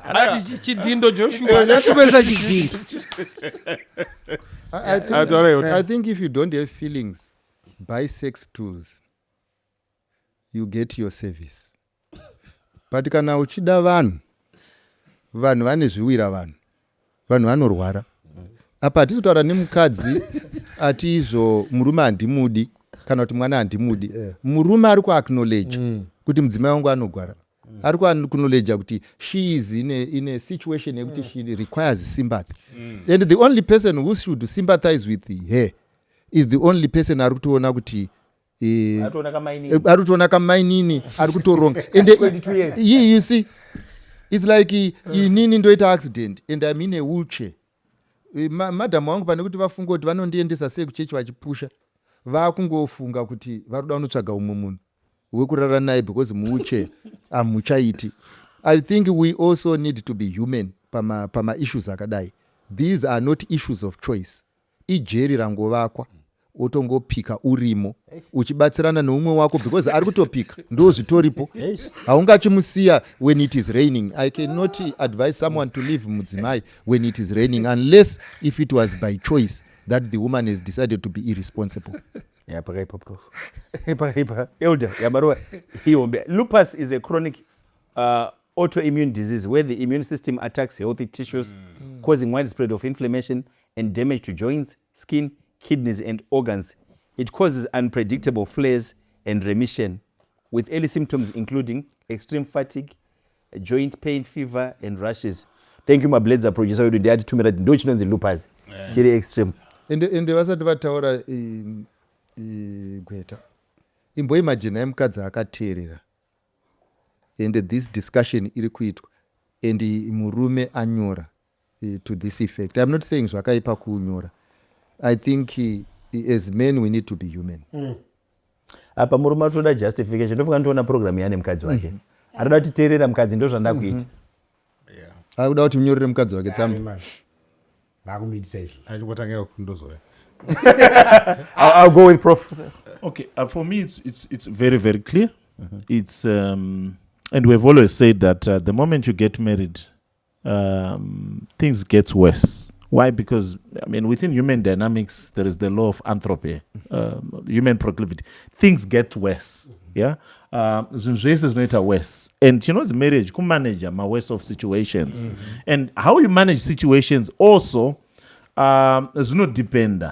Ati chidindo Joshua. Kwesa chidindo. I think if you don't have feelings, buy sex tools. You get your service. But kana uchida vanhu vane zviwira vanhu vanorwara. Apa hatisi kutaura nemukadzi ati izvo murume handimudi kana kuti mwana handimudi. Murume ari kuacknowledge kuti mudzimai wangu anorwara. Ari kuacknowledge kuti she is in a situation yekuti she requires sympathy. And the only person who should sympathize with her is the only person ari kutoona kuti ari kutoona kamainini ari kutoronga. And you see, it's like inini ndoita accident and I'm in a wheelchair. Madam wangu pane kuti vafunga kuti vanondiendesa sei kuchechi vachipusha, vakungofunga kuti varuda unotsvaga umwe munhu wekurara naye because muwheelchair hamuchaiti. I think we also need to be human pama issues akadai. These are not issues of choice. Ijeri rangovakwa otongopika urimo uchibatsirana neumwe wako because ari kutopika ndo zvitoripo. Haungachimusiya when it is raining. I cannot advise someone to leave mudzimai when it is raining unless if it was by choice that the woman has decided to be irresponsible. Yeah, pakaipa Prof. Pakaipa. Elder, yabarua hiombe. Lupus is a chronic autoimmune disease where the immune system attacks healthy tissues, causing widespread of inflammation and damage to joints, skin, kidneys and organs. It causes unpredictable flares and remission, with early symptoms including extreme fatigue, joint pain, fever and rashes. Thank you, my blades are producer. We do 2 minutes. Don't you know the lupus? Very extreme. And vasati vataura Gweta, imboimagine mukadzi akateerera and this discussion iri kuitwa and murume anyora to this effect. I'm not saying zvakaipa kunyora. I think as men we need to be human. Apa murume atoda justification. Ndofunga ndoona program yane mukadzi wake. Arada kuti teerera mukadzi ndo zvandakuita. Akuda kuti munyorere mukadzi wake tsamba. I'll go with Prof. Okay, for me it's very, very clear. It's and we've always said that the moment you get married, things get worse. Why? Because I mean, within human dynamics, there is the law of entropy, human proclivity. Things get worse. Yeah, worse. And you know, the marriage can manage my worst of situations, and how you manage situations also. Does not depend.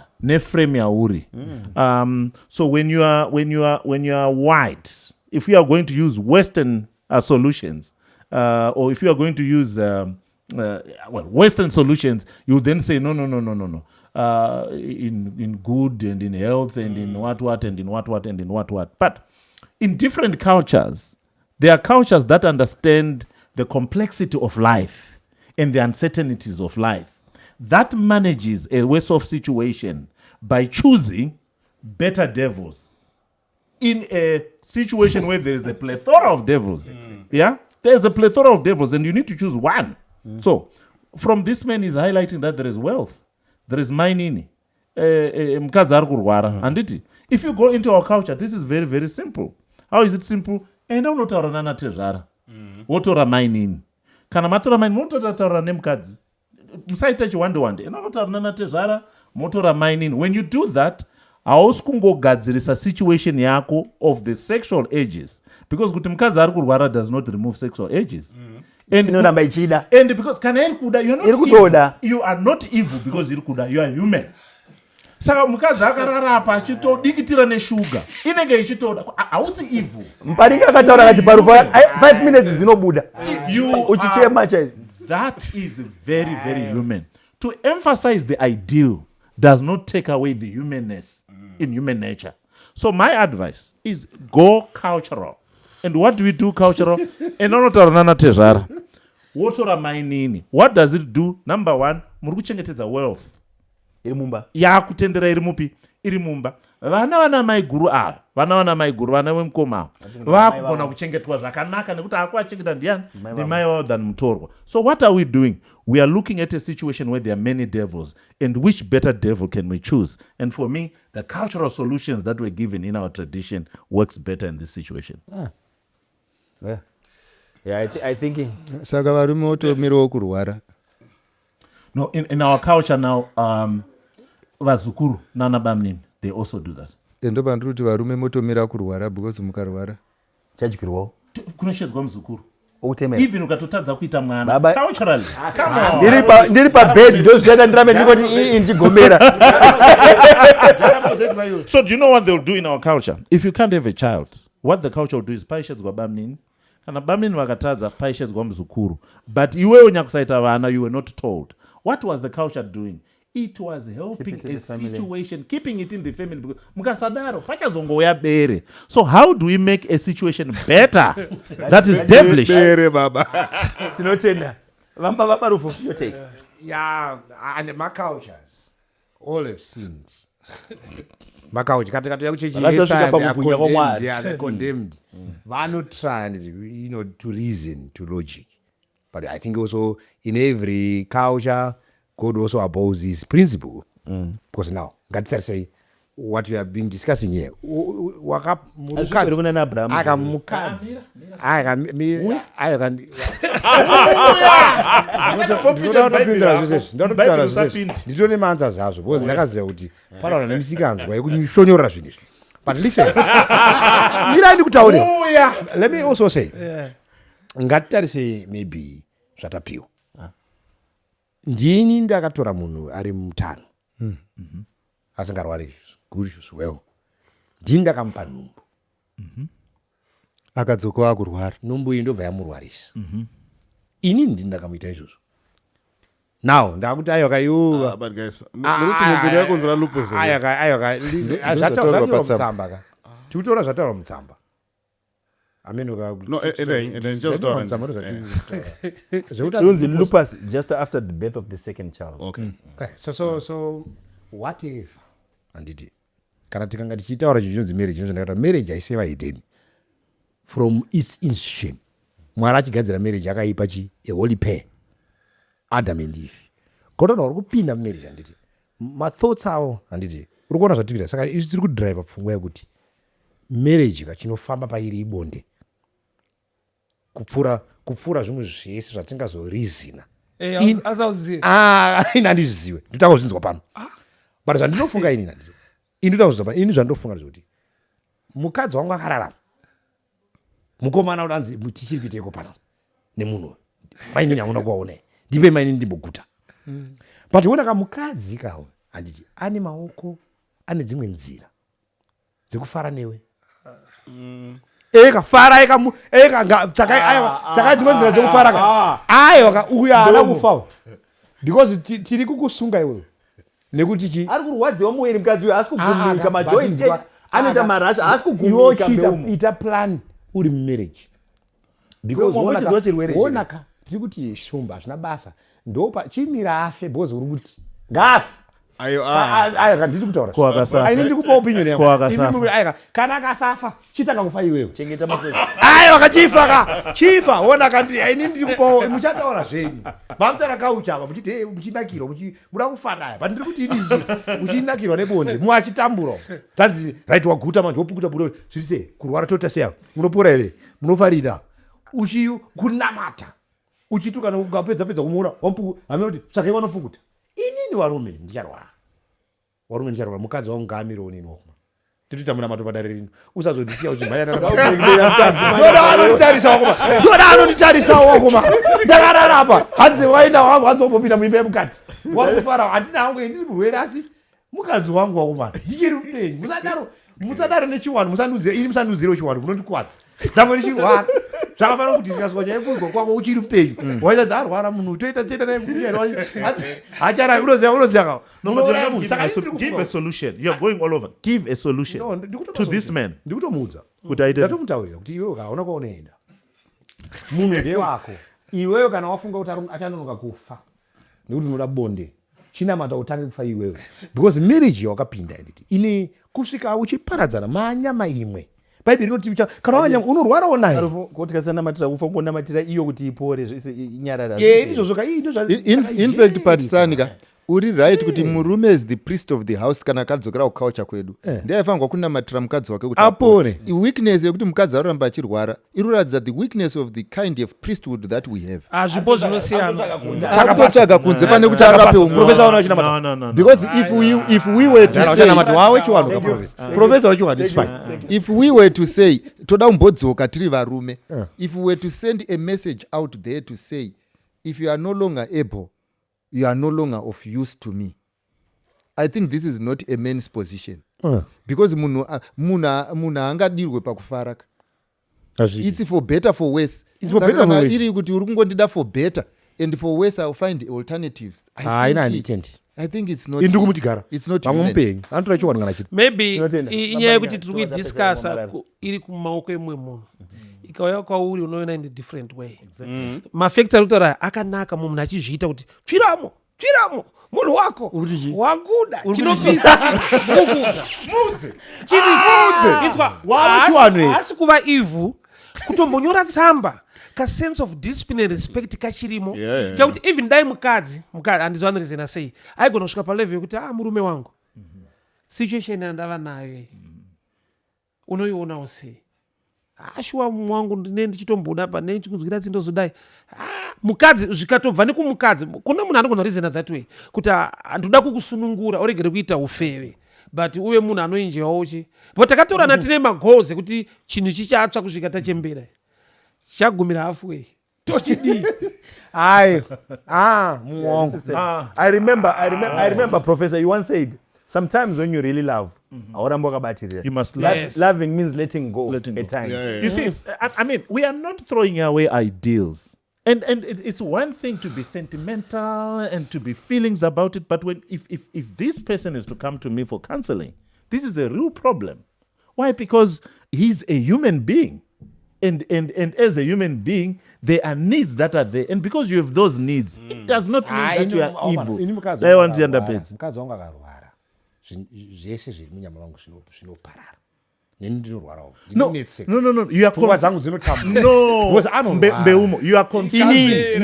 So when you are white, if you are going to use Western solutions, or if you are going to use Western solutions, you then say no. In good and in health and in what and in what and in what. But in different cultures, there are cultures that understand the complexity of life and the uncertainties of life. That manages a worse-off situation by choosing better devils in a situation where there is a plethora of devils. Yeah, there's a plethora of devils, and you need to choose one. So, from this man is highlighting that there is wealth, there is mining. And if you go into our culture, this is very, very simple. How is it simple? And I'm not wotora mainini kana matora maini munototaura nemukadzi musaita chiwande inonotaura nanatezvara motora mainini. When you do that hausi kungogadzirisa situation yako of the sexual ages, because kuti mukadzi ari kurwara does not remove sexual ages. Inoramba ichida. And because kana iri kuda you are not evil because iri kuda, you are human. Saka mukadzi akarara apa achitodikitira neshuga inenge ichitoda hausi evil. Muparinga akataura kati parufu 5 minutes dzinobuda uchichema chaizvo. That is very very human. To emphasize the ideal does not take away the humanness in human nature. So my advice is go cultural. And what do we do cultural? Enonotaura nanatezvara wotora mainini. What does it do? Number one, muri kuchengetedza wealth iri mumba yakutendera iri mupi iri mumba. Vana maiguru ava vana maiguru vana vemukoma vakugona kuchengetwa zvakanaka nekuti akuachengeta ndiani ndimai wavo than mutorwa. So what are we doing? We are looking at a situation where there are many devils, and which better devil can we choose? And for me, the cultural solutions that were given in our tradition works better in this situation. Yeah, I think saka varume votomirawo kurwara. No, in our culture now, vazukuru nana bamnini, they also do that. Endo pandiri kuti varume motomira kurwara because mukarwara chadyirwawo kunoshedzwa muzukuru outemera even ukatotadza kuita mwana culturally. Ndiri pabhedhi ndozvichaita ndirame ndikoti ii ndichigomera. So do you know what they'll do in our culture? If you can't have a child, what the culture will do is paishedzwa bamnini. Kana bamnini vakatadza paishedzwa muzukuru. But iwewe nyakusaita vana, you were not told. What was the culture doing? It was helping a situation, keeping it in the family. Because mukasadaro pachazongouya bere. So how do we make a situation better? That is devilish. bere baba. Tinotenda. Vamba Marufu, your take. Yeah, and my cultures all have sinned. Maculture katika they're condemned. Vano try, to reason, to logic. But I think also in every culture, God also opposes principle. Because now, God say what we have been discussing here. But listen, let me also say, say maybe zvatapiwa ndini ndakatora munhu ari mutano asingarwari well, ndini ndakamupa nhumbu akadzoka akurwara nhumbu iyi ndobva yamurwarisa ini ndini ndakamuita izvozvo. Now ndakuti ayokaiuva but guys nokuti mubiri yakonzera lupus mutsamba ka tikutora zvataurwa mutsamba lupus just after the birth of the second child. Okay. So what if anditi kana tikanga tichitaura chinonzi marriage ndakati marriage aiseva ideni from its institution. Mwari achigadzira marriage akaipa a holy pair Adam and Eve. Kotona uri kupinda marriage anditi mathoughts awo anditi uri kuona zvatikuita saka izvi tiri kudrive pfungwa yekuti marriage kachinofamba pairi ibonde kupfuura zvimwe zvese zvatingazorizina ina handizvizive ndotanga kuzvinzwa pano. But zvandinofunga ini zvandofunga ndezvekuti mukadzi wangu akararama mukomana udanzi tichiri kuiteiko pano nemunhu mainini hamuna kuwaona ndipe mainini ndimboguta. But wona kamukadzi kawo handiti ane maoko ane dzimwe nzira dzekufara newe fara chakadzimwe nzira dzekufara ka uyo haana kufawo because tiri kukusunga iwewe nekuti chi ari kurwadziwa muwiri mukadzi uyo asi kugumika majoint anoita marasha asi kugumika ita plan uri mumarriage because wonaka tiri kuti shumba hazvina basa ndopa chimira afe because uri kuti ngafe ndiri kutaura ndiri kupa opinion yako kana akasafa chitanga kufa iwewe chengeta masozi chifa wonaka ndiri kupa muchataura zvenyu mamutara kauchava muchiti muchinakirwa muda kufanaya but ndiri kuti ini muchinakirwa nebonde muachitambura tanzi right waguta manje wopukuta budo zviri sei kurwara tota seya munopora here munofarira kunamata uchituka ukapedza kumuona wampuku amene kuti tsvakai vanofukuta inini varume ndicharwara mukadzi wangu ngaamirewo nini wakuma titoita munamato padare rino usazondisiya uchimhayanaanonditarisawo wakuma ndakararapa hanzi waina wangu hanzi wambopinda muimba yemukati wakufara handina hangu ndiri murwere asi mukadzi wangu wakuma ndichiri upenyu musadaro nechiwanu musandiudzirewo chiwanu munondikwadza ndamwe ndichirwara zvakafanira kuti sikaswa nyaya yefurwa kwako uchiri upenyu waita arwara munhu toita naye hachara unoziva give a solution. You're going all over. Give a solution to this man. ndikutomuudza Kuti aite ndatomutaurira kuti iwewe kaona kwaunoenda munhu ndewako iwewe kana wafunga kuti achanonoka kufa nekuti unoda bonde chinamata utange kufa iwewe because marriage yawakapinda nditi ine kusvika uchiparadzana manyama imwe bhaibheri rinoti kana wanyama unorwarawo naye kuti kasanamatira kufa kunamatira iyo kuti ipore zvese inyarara izvozvo in fact Phathisani uri right kuti murume is the priest of the house kana akadzokera kuculture kwedu ndiaifanirwa kunamatira mukadzi wake kuti apore weakness yekuti mukadzi aroramba achirwara inoratidza the weakness of the kind of priesthood that we have azvipo zvinosiyana takutotsvaga kunze pane kuti arape because if we were to say professor wachiwanu is fine if we were to say toda kumbodzoka tiri varume if we were to send a message out there to say if you are no longer able you are no longer of use to me, I think this is not a man's position because munhu angadirwe pakufaraka. It's for better for worse. It's for better for worse. Iri kuti uri kungondida for better and for worse I'll find alternatives. I think it's not. It's not human. Maybe inyaya yekuti tiri kuidiscussa iri kumaoko emwe munhu ikauya kwauri unoona in a different way. Mafactor kutaura akanaka munhu achizviita kuti tsviramo munhu wako wakuda chinopisa asi kuva ivhu kutombonyora tsamba kasense of discipline and respect kachirimo kuti even dai mukadzi handizvanorizena sei aigona kusvika palevel yekuti murume wangu situation yandava nayo unoionawo sei ashuwa mwangu ndine ndichitomboda pa ndichikunzwira tsindozodai mukadzi zvikatobva nekumukadzi kuna munhu anogona reasona that way kuti ndoda kukusunungura uregere kuita ufewe but uve munhu anoenjewawo but takatorana tine magoals ekuti chinhu chichatsva kusvika tachembera chagumira halfway tochidii muongo I remember professor you once said sometimes when you really love you must loving means letting go at times. You see, I mean, we are not throwing away ideals. And it's one thing to be sentimental and to be feelings about it, but if this person is to come to me for counseling, this is a real problem. Why? Because he's a human being. And as a human being, there are needs that are there. And because you have those needs, it does not mean that you are evil. I want to understand. zvese zviri munyama mangu zvinoparara neni ndinorwarawo no you are pfungwa dzangu dzinotambura mbeumo you are confusing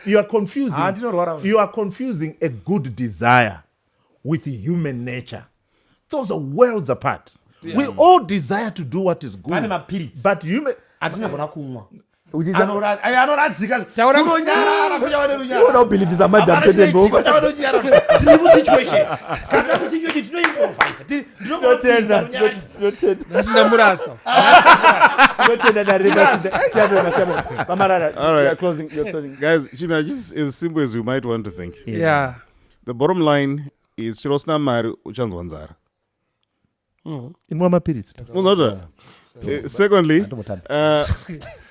you are confusing a good desire with human nature. Those are worlds apart. We all desire to do what is good, but human atinogona kumwa anoradzika unobhilivisa madam ndamurasa guys, just as simple as you might want to think. Yeah. The bottom line is chirosina mari uchanzwa nzara. Inwa mapiritsi. Secondly,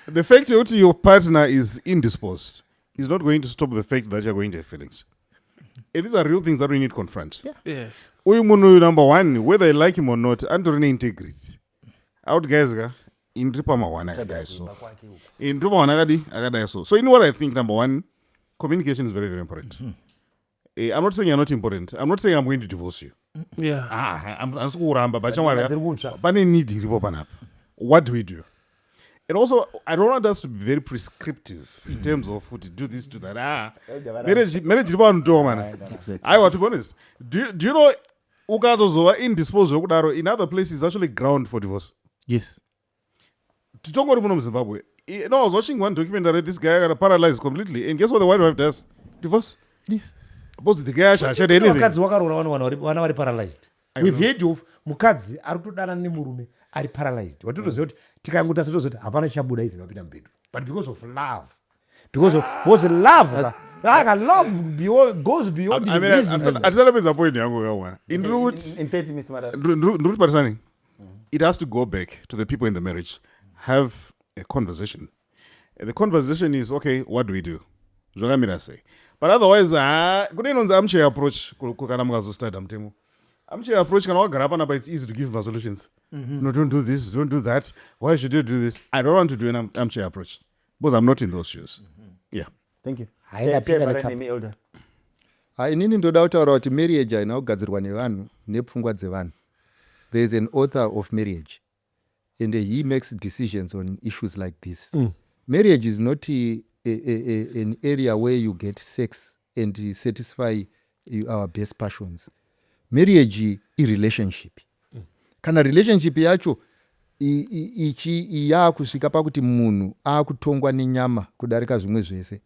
the fact that your partner is indisposed is not going to stop the fact that you're going to have feelings. These are real things that we need to confront. Yes. Number one, whether you like him or not, under integrity. Out guys, in tripama wana so. So you know what I think? Number one, communication is very, very important. I'm not saying you're not important. I'm not saying I'm going to divorce you. Yeah. I'm what do we do? And also, I don't want us to be very prescriptive in terms of what to do this, do that. Marriage is one door, man. I want to be honest. Do you know ukatozova indisposal kudaro in other places is actually ground for divorce? Yes. Titongori muno Zimbabwe. No, I was watching one documentary. This guy got paralyzed completely, and guess what the wife does? Divorce. Yes. Because the guy had anything. Mukadzi wakaroora wana vari paralyzed. We've heard of mukadzi ari kutodana nemurume ari paralyzed. Watotoziva kuti tikangota setoziva kuti hapana chabuda izvi nopinda mubhedu. But because of love. Because love. Love goes beyond the business. Atisalepedza point yangu yawa. In 30 minutes, Marara. Ndruti Phathisani, it has to go back to the people in the marriage. Have a conversation. And the conversation is, okay, what do we do? Zvakamira sei. But otherwise, kune inonzi armchair approach kana mukazostadha mutemo. Armchair approach kana wagara panapa, it's easy to give my solutions. No, don't do this, don't do that. Why should you do this? I don't want to do an armchair approach because I'm not in those shoes. Yeah. Thank you. inini ndoda kutaura kuti marriage haina kugadzirwa nevanhu nepfungwa dzevanhu. There is an author of marriage and he makes decisions on issues like this. Marriage is not an area where you get sex and satisfy our best passions. Marriage is relationship. Kana relationship yacho yakusvika pakuti munhu akutongwa nenyama kudarika zvimwe zvese.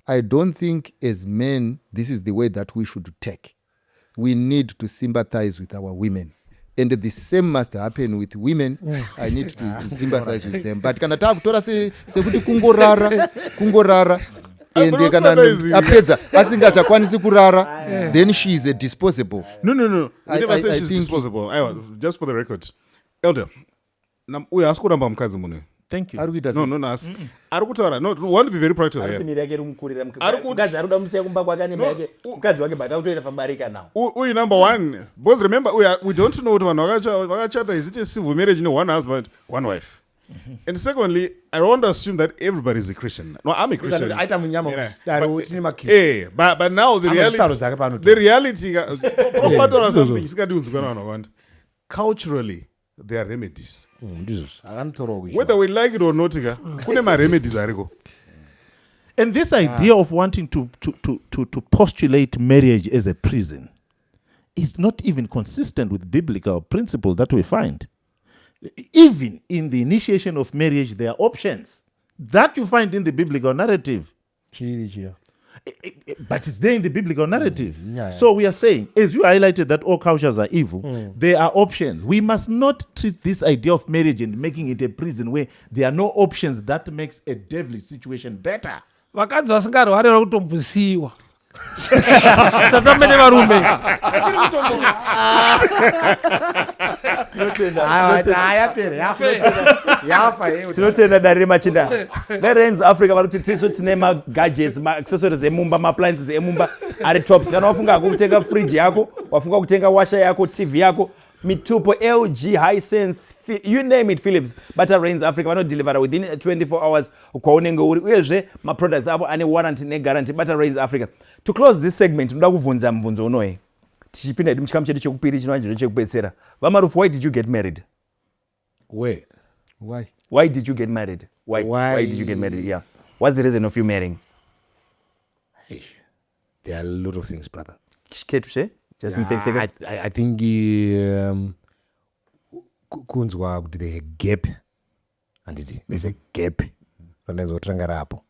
I don't think as men this is the way that we should take. We need to sympathize with our women. And the same must happen with women. I need to sympathize with them. But kana takutora sekuti kungorara and kana apedza asingachakwanisi kurara, then she is a disposable. No. I never said she's disposable. Just for the record. Elder, uya asikuramba mukadzi muno. Thank you. No. Ari kutaura. No, we want to be very practical here. Mukadzi ari kuda musiya kumba kwake ane yake. Mukadzi wake bata kutoenda pabarika now. Uyu number one. Because remember, we don't know kuti vanhu vakachata, is it a civil marriage, one husband, one wife? And secondly, I don't want to assume that everybody is a Christian. No, I'm a Christian. But now the reality, culturally, there are remedies. Whether we like it or not, kune remedies ariko. And this idea of wanting to postulate marriage as a prison is not even consistent with biblical principle that we find. Even in the initiation of marriage, there are options that you find in the biblical narrative. But it's there in the biblical narrative. So we are saying, as you highlighted that all cultures are evil, there are options. We must not treat this idea of marriage and making it a prison where there are no options that makes a devilish situation better. Vakadzi vasingarwari kutombusiwa. Satamene varume. Tinotenda dari remachinda. Verenz Africa varuti tisu tine magadgets, maaccessories emumba, maappliances emumba ari tops. Kana wafunga kutenga fridge yako, wafunga kutenga washer yako, TV yako, mitupo, LG, Hisense, you name it, Philips. But Rains Africa vano deliver within 24 hours kwaunenge uri. Uyezve maproducts avo ane warranty neguarantee. But Rains Africa. To close this segment, ndoda kuvunza mubvunzo unoyi. Tichipinda hedu muchikamu chedu chekupiri chinova chekupedzisira. Vamarufu, why did you get married? Where? Why did you get married? Why did you get married? Yeah. What's the reason of you marrying? Hey, there are a lot of things, brother. Care to share? Just in 10 seconds. I think kunzwa kuti there's a gap. And there's a gap. Randazotanga rapo.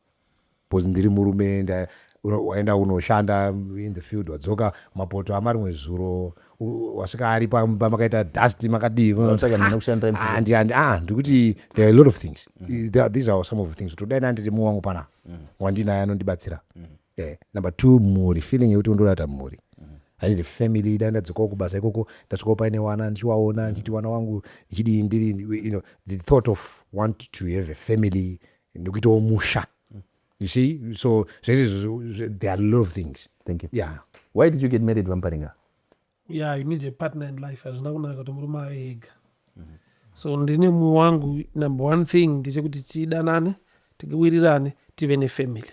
Because ndiri murume waenda unoshanda in the field, wadzoka mapoto amari mwezuro wasvika ari pamba makaita dust makadivi ndikuti there are a lot of things. These are some of the things. Today ndiri muwangu pana wandinaye anondibatsira. Number 2, mhuri, feeling yekuti undorata mhuri. I need a family. Ndadzoka kubasa ikoko ndasvika paine wana ndichiwaona ndichiti wana wangu ndichidi ndiri, the thought of want to have a family ndikuitawo musha. You see, so there are a lot of things. Thank you. Yeah. Why did you get married, Muparinga? Yeah, you need a partner in life. As now I got a egg. So ndine muwangu, number one thing ndisekuti tidanane, tigewirirane, tive ne family.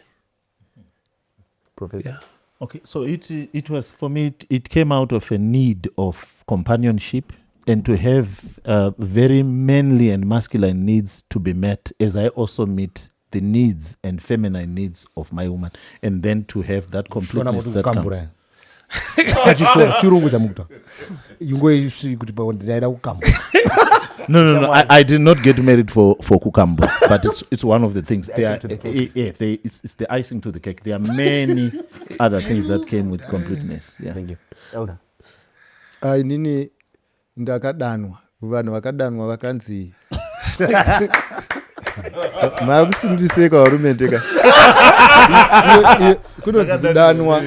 Professor. Yeah. Okay, so it was for me. It came out of a need of companionship and to have very manly and masculine needs to be met, as I also meet the needs and feminine needs of my woman, and then to have that completeness that comes. chirungu chamukuta ingoisvi kuti ndaida kukambura. No. I did not get married for kukambo, but it's one of the things. It's the icing to the cake. There are many other things that came with completeness. Yeah. Thank you. Elder. Inini ndakadanwa, vanhu vakadanwa vakanzi makusindiseka varume ndeka kunonzi kudanwa.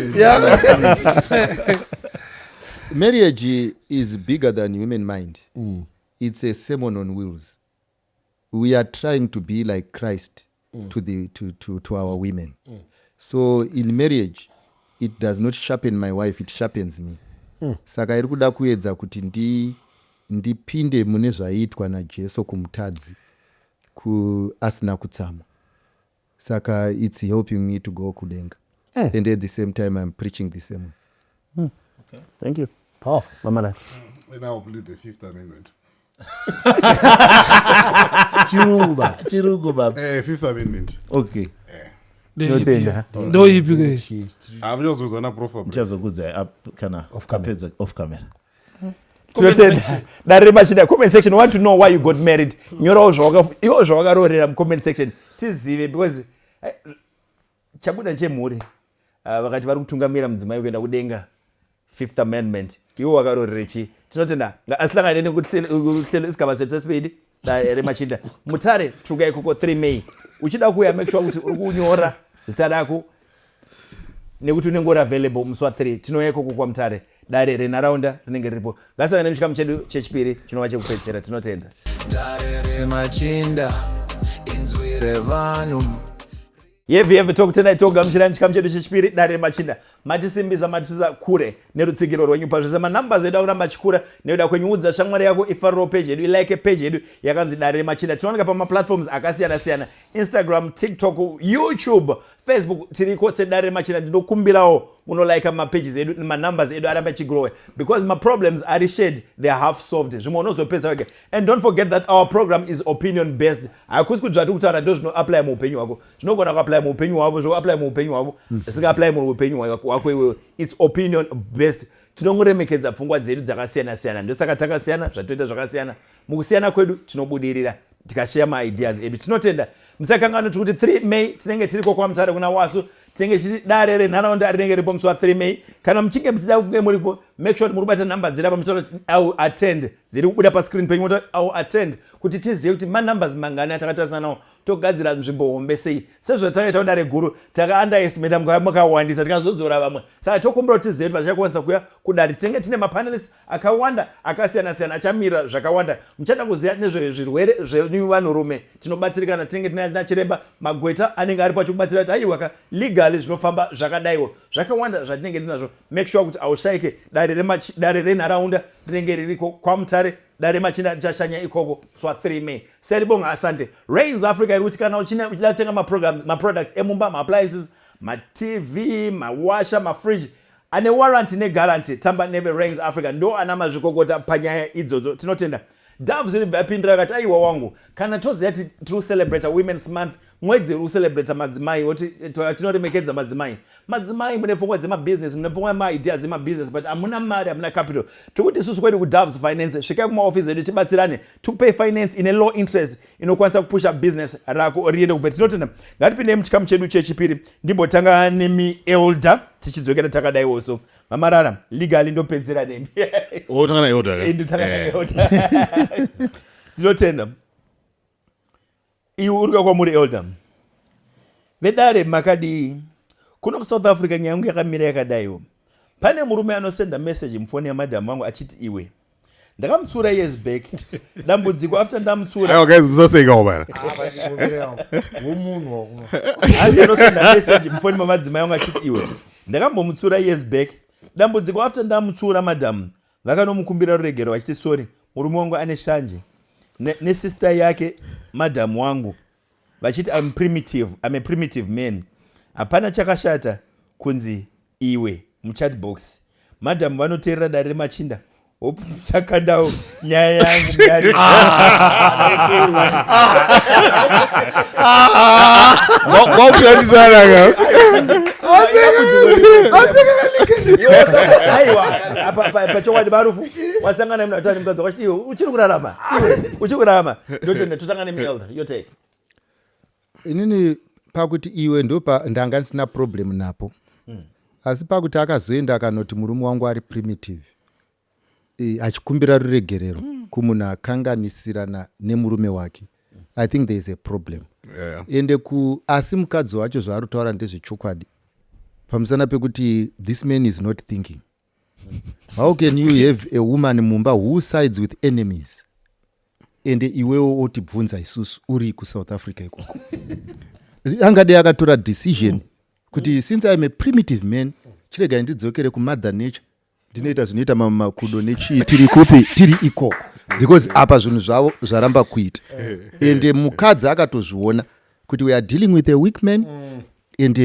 Marriage is bigger than human mind. It's a sermon on wheels. We are trying to be like Christ to our women. So in marriage, it does not sharpen my wife, it sharpens me. Saka iri kuda kuedza kuti ndipinde mune zvaitwa naJesu kumutadzi asina kutsama. Saka it's helping me to go kudenga. And at the same time I'm preaching the same. Okay. Thank you. Prof, Mamara. I now believe the Fifth Amendment. Chirungu baba. Fifth Amendment. Okay. Tinotenda. Ndo ipi ke? I'm just going to Prof. Mchazokudza kana off camera. Tinotenda. Dari Remachinda comment section want to know why you got married. Nyorawo zvawakarorera mu comment section. Tizive because chabuda chemhuri vakati vari kutungamira mudzimai kuenda kudenga. Fifth Amendment. Iwo wakarorera chi. Tinotenda asihlangane nekuhlelo isigaba sesipedi Remachinda. Mutare truka ikoko 3 May. Uchida kuya make sure kuti uri kunyora zita rako nekuti unenge uri available musi wa3 tinouya ikoko kwaMutare dare renharaunda rinenge riripo. Ngasangane muchikamu chedu chechipiri chinova chekupedzisira. Tinotenda. Dare Remachinda inzwi revanhu. Yevhe talk tonight togamuchira muchikamu chedu chechipiri dare Remachinda. Matisimbisa matisa kure nerutsigiro rwenyu pazvese manumbers edu akuramba achikura nekuda kwenyudza shamwari yako ifariro page yedu ilike page yedu yakanzi Dare Remachinda. Tinooneka pamaplatforms akasiyana siyana, Instagram, TikTok, YouTube, Facebook, tiriko seDare Remachinda. Ndinokumbirawo munolike mapages edu manumbers edu arambe achigrow because my problems are shared, they are half solved. Zvimwe unozopedza wega. And don't forget that our program is opinion based. Hakusi kuti zvatikutaura ndo zvino apply muupenyu hwako. Zvinogona kuapply muupenyu hwavo, zvo apply muupenyu hwavo, zvisinga apply muupenyu hwako. It's opinion based. Tinongoremekedza pfungwa dzedu dzakasiyana siyana. Ndosaka takasiyana zvatoita zvakasiyana. Mukusiyana kwedu tinobudirira tikashare my ideas edu. Tinotenda. Musakangana kuti 3 May tinenge tiriko kwaMutare kuna Wasu. Tinenge chiti dare renharaunda rinenge ripo musi wa3 May. Kana muchinge muchida kunge muripo, make sure muri bata number dziri apa mutaura kuti I will attend. Dziri kubuda pa screen penyu mutaura I will attend kuti tizive kuti numbers mangani atakatarisana nawo togadzira nzvimbo hombe sei. Sezvo takaita dare guru taka underestimate mukawandisa tikazodzora vamwe. Saka tokumbira kuti tizive kuti vachakwanisa kuya kudare tinenge tine mapanelists akawanda akasiyana siyana achamira zvakawanda. Muchada kuziva nezvezvirwere zvenyu vanhurume tinobatsirikana tinenge tina chiremba Magweta anenge aripo achikubatsira kuti aiwa legally zvinofamba zvakadaiwo zvakawanda zvatinenge tinazvo. Make sure kuti aushayike dare renharaunda rinenge ririko kwaMutare. Dare Remachinda richashanya ikoko swa3 May. Seribonga asante. Reigns Africa iri kuti kana uchida kutenga ma-products emumba, ma-appliances, ma-TV, ma-washer, ma-fridge ane warranty ne-guarantee tamba neve Reigns Africa ndo ana mazvikokota panyaya idzodzo. Tinotenda. Doves iripindura akati aiwa wangu kana toziva kuti tiri celebrate Women's Month mwedzi uri kucelebrate madzimai woti tinoremekedza madzimai mune pfungwa dzemabusiness, mune pfungwa maideas dzemabusiness but hamuna mari, hamuna capital. Tikuti isusu kwedu kuDoves Finance svikai kumaofisi edu tibatsirane to pay finance ine low interest inokwanisa kupusha business rako riende kumberi. Tinotenda. Ngatipinde muchikamu chedu chechipiri ndimbotanga nemi-elder tichidzokera takadaiwo. So Marara legally ndopedzera nemi. Tanga na-elder. Ndotanga na-elder. Tinotenda. Iwe urika kwamuri elder. Vedare makadi kuno kuSouth Africa nyaya yangu yakamira yakadaiwo. Pane murume anosenda message mufoni yamadhamu wangu achiti iwe ndakamutsura years back dambudziko after ndamutsura. Ayo guys musaseka bana. Asi anosenda message mufoni mamadzimai wangu achiti iwe ndakambomutsura years back dambudziko after ndamutsura madhamu vakanomukumbira ruregero vachiti sorry murume wangu ane shanje nesister yake madhamu wangu vachiti I'm a primitive man. Hapana chakashata kunzi iwe muchatbox. Madhamu vanoteerera Dare Remachinda chakandao nyaya yangu mdari Wakushandisana pachokwadi Marufu wasangana mnatani mkazi wakati iwe uchiri kurarama ndotende tutangane mielda yote inini pakuti iwe ndanga ndisina problem napo asi pakuti akazoenda akanoti murume wangu ari primitive achikumbira ruregerero kumunhu akanganisirana nemurume wake, I think there is a problem. Ende asi mukadzi wacho zvaari kutaura ndezvechokwadi pamusana pekuti this man is not thinking. How can you have a woman mumba who sides with enemies ende iwewo otibvunza isusu uri kuSouth Africa ikoko? Angade akatora decision kuti since I'm a primitive man chirega ndidzokere kumother nature ndinoita zvinoita mamakudo nechii tiri kupi tiri ikoko because apa zvinhu zvavo zvaramba kuita ende mukadzi akatozviona kuti we are dealing with a weak man and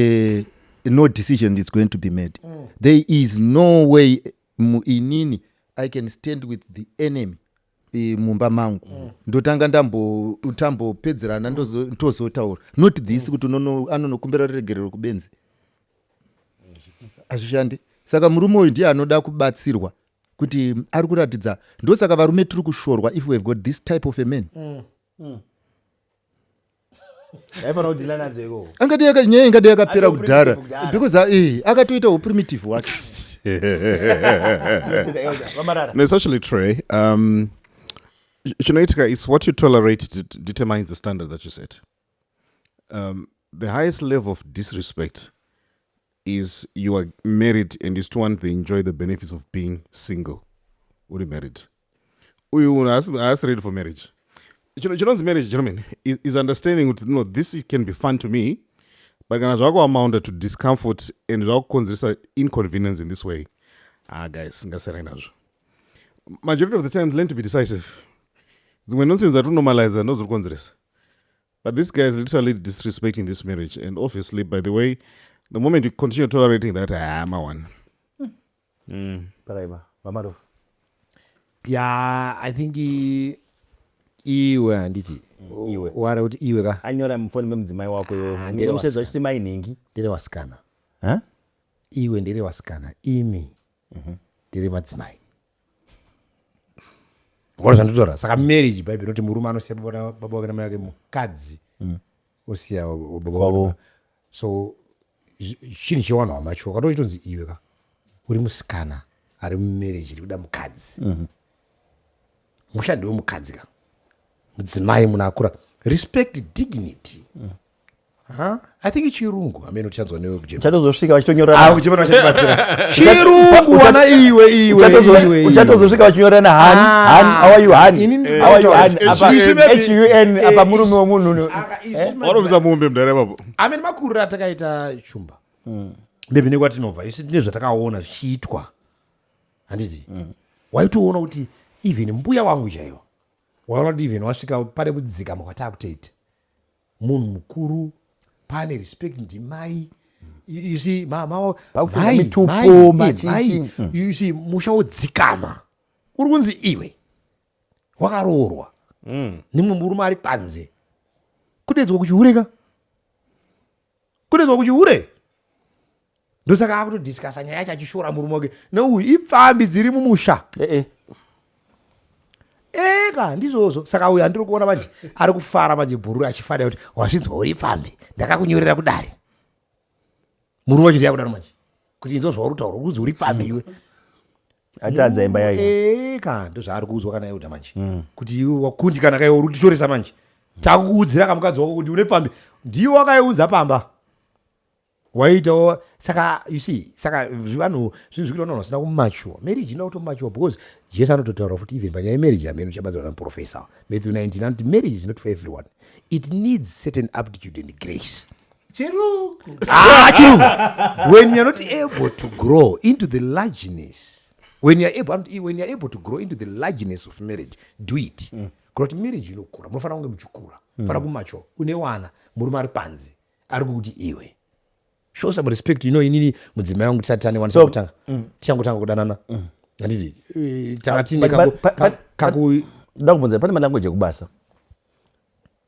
no decision is going to be made. There is no way inini I can stand with the enemy mumba mangu ndotanga tambopedzerana ndozotaura not this kuti anonokumbira ruregerero kubenzi azvishandi. Saka murume uyu ndiye anoda kubatsirwa kuti ari kuratidza ndosaka varume tiri kushorwa if we have got this type of a man. Nyaya ingade yakapera kudhara because akatoita uprimitive wake. No, it's actually Trey. Chinoitika is what you tolerate determines the standard that you set. The highest level of disrespect is you are married and you still want to enjoy the benefits of being single. What are you married? We ask ready for marriage. Chino's marriage, gentlemen, is understanding that this can be fun to me, but can also amount to discomfort and inconvenience in this way. Guys, majority of the time learn to be decisive. When nonsense that normalize and those considerate. But this guy is literally disrespecting this marriage, and obviously, by the way, the moment you continue tolerating that, I'm a one. Yeah, I think iwe handiti wara kuti iwe ka anyora mufoni memudzimai wako ndere mushedza uchiti mainhingi ndere wasikana iwe ndere wasikana imi ndere madzimai wara zvandotora. Saka marriage bhaibheri kuti murume anosiya baba wake namai wake mukadzi osiya baba wake. So chinhu chewanhu macho ukatochitonzi iwe ka uri musikana ari mumarriage iri kuda mukadzi mushandi wemukadzi ka mudzimai munhu akura respect dignity. I think chirungu amene uchanzwa newe kujema chatozosvika vachitonyorana uchimana chatibatsira chirungu wana iwe uchatozosvika vachinyorana hani how are you hani how are you hani apa apa murume womunhu warovisa mumbe mudare babo amene makurira takaita shumba maybe nekwatinobva isi tine zvatakaona zvichiitwa handiti waitoona kuti even mbuya wangu chaiwo waona kuti even wasvika pari kudzika makwatakutoita munhu mukuru pane respect ndimai you see mama mitupo machichi you see musha wodzikama uri kunzi iwe wakaroorwa nimwe murume ari panze kudedzwa kuchiureka kudedzwa kuchiure ndosaka akutodhiskasa nyaya yacho achishora murume wake neuyu ipfambi dziri mumusha eka ndizvozvo. Saka uyu andiri kuona manje ari kufara manje bhururi achifanira kuti wazvinzwa uri pfambi ndakakunyorera kudare murume wacho ndiyakudaro manje kuti inzwa zvauri kutaura kunzi uri pfambi iwe atadza imba yake eka ndozvaari kuuzwa kana yeuda manje kuti wakundikana kaiwe uri kutichoresa manje takuudzira kamukadzi wako kuti une pfambi ndiwe wakaiunza pamba waita. Saka you see saka vanhu zvinhu zvikuita vanhu vasina kumachua marriage ina kutomachua because Jesu anototaura futi even panyaya yemarriage amene uchabatsirwa namuprofesa Matthew 19 anoti marriage is not for everyone, it needs certain aptitude and grace. Chirungu when you're not able to grow into the largeness, when you're able to grow into the largeness of marriage, do it. Kuti marriage inokura munofana kunge muchikura fana kumachua une wana murume ari panze ari kukuti iwe show some respect. Inini mudzimai wangu tisati tane wanisa kutanga tichangotanga kudanana handiti ndoda kubvunza pane malanguage ekubasa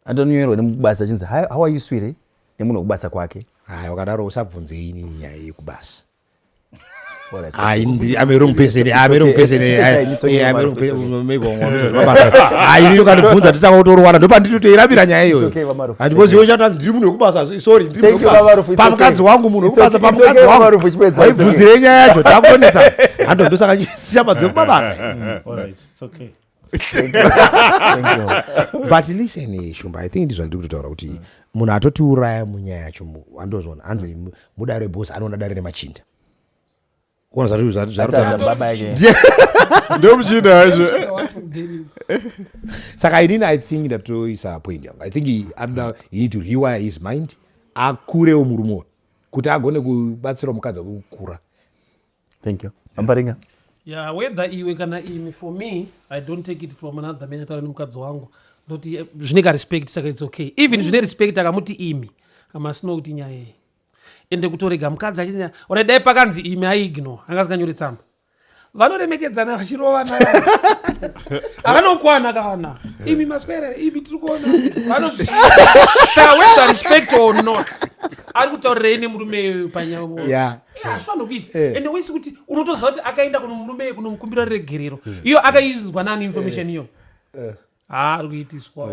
antonyorwa nemukubasa chinzi how are you sweetie nemunhu wekubasa kwake. haya wakadaro usabvunze ini nyaya yekubasa. I'm a wrong person. Ini ukandibvunza totanga kutorwana ndopanditotoirambira nyaya iyoyo. Handikozi iwe chata ndiri munhu wekubasa. Sorry, ndiri munhu wekubasa. Pamukadzi wangu munhu wekubasa pamukadzi wangu. Waibvunzire nyaya yacho ndakonetsa. Hando ndosaka chishamba dzekubabasa. All right, it's okay. But listen Shumba, I think ndizvo ndiri kutotaura kuti munhu atotiuraya munyaya yacho andozvona anzi mudare rebosi anoda dare remachinda. ndomuchinda hacho. Saka I think that is a point. I think he need to rewire his mind. Akurewo murume kuti agone kubatsira mukadzi kukura. Thank you. Muparinga. Yeah, whether iwe kana imi, for me I don't take it from another man ataura nemukadzi wangu ndoti zvine respect saka it's okay. Even zvine respect akamuti imi amasino kuti nyaya iyi ende kutorega mukadzi achiti ora dai pakanzi imi aignore angasinganyore tsamba vanoremekedzana vachirovana akanokwana kana imi maswere imi tiri kuona saka whether respect or not ari kutaurirei nemurume panyaya hazvifanira kuita ende wesi kuti unotoziva kuti akaenda kuno murume kunomukumbira regerero iyo akaizwa nani information iyo ari kuitiswa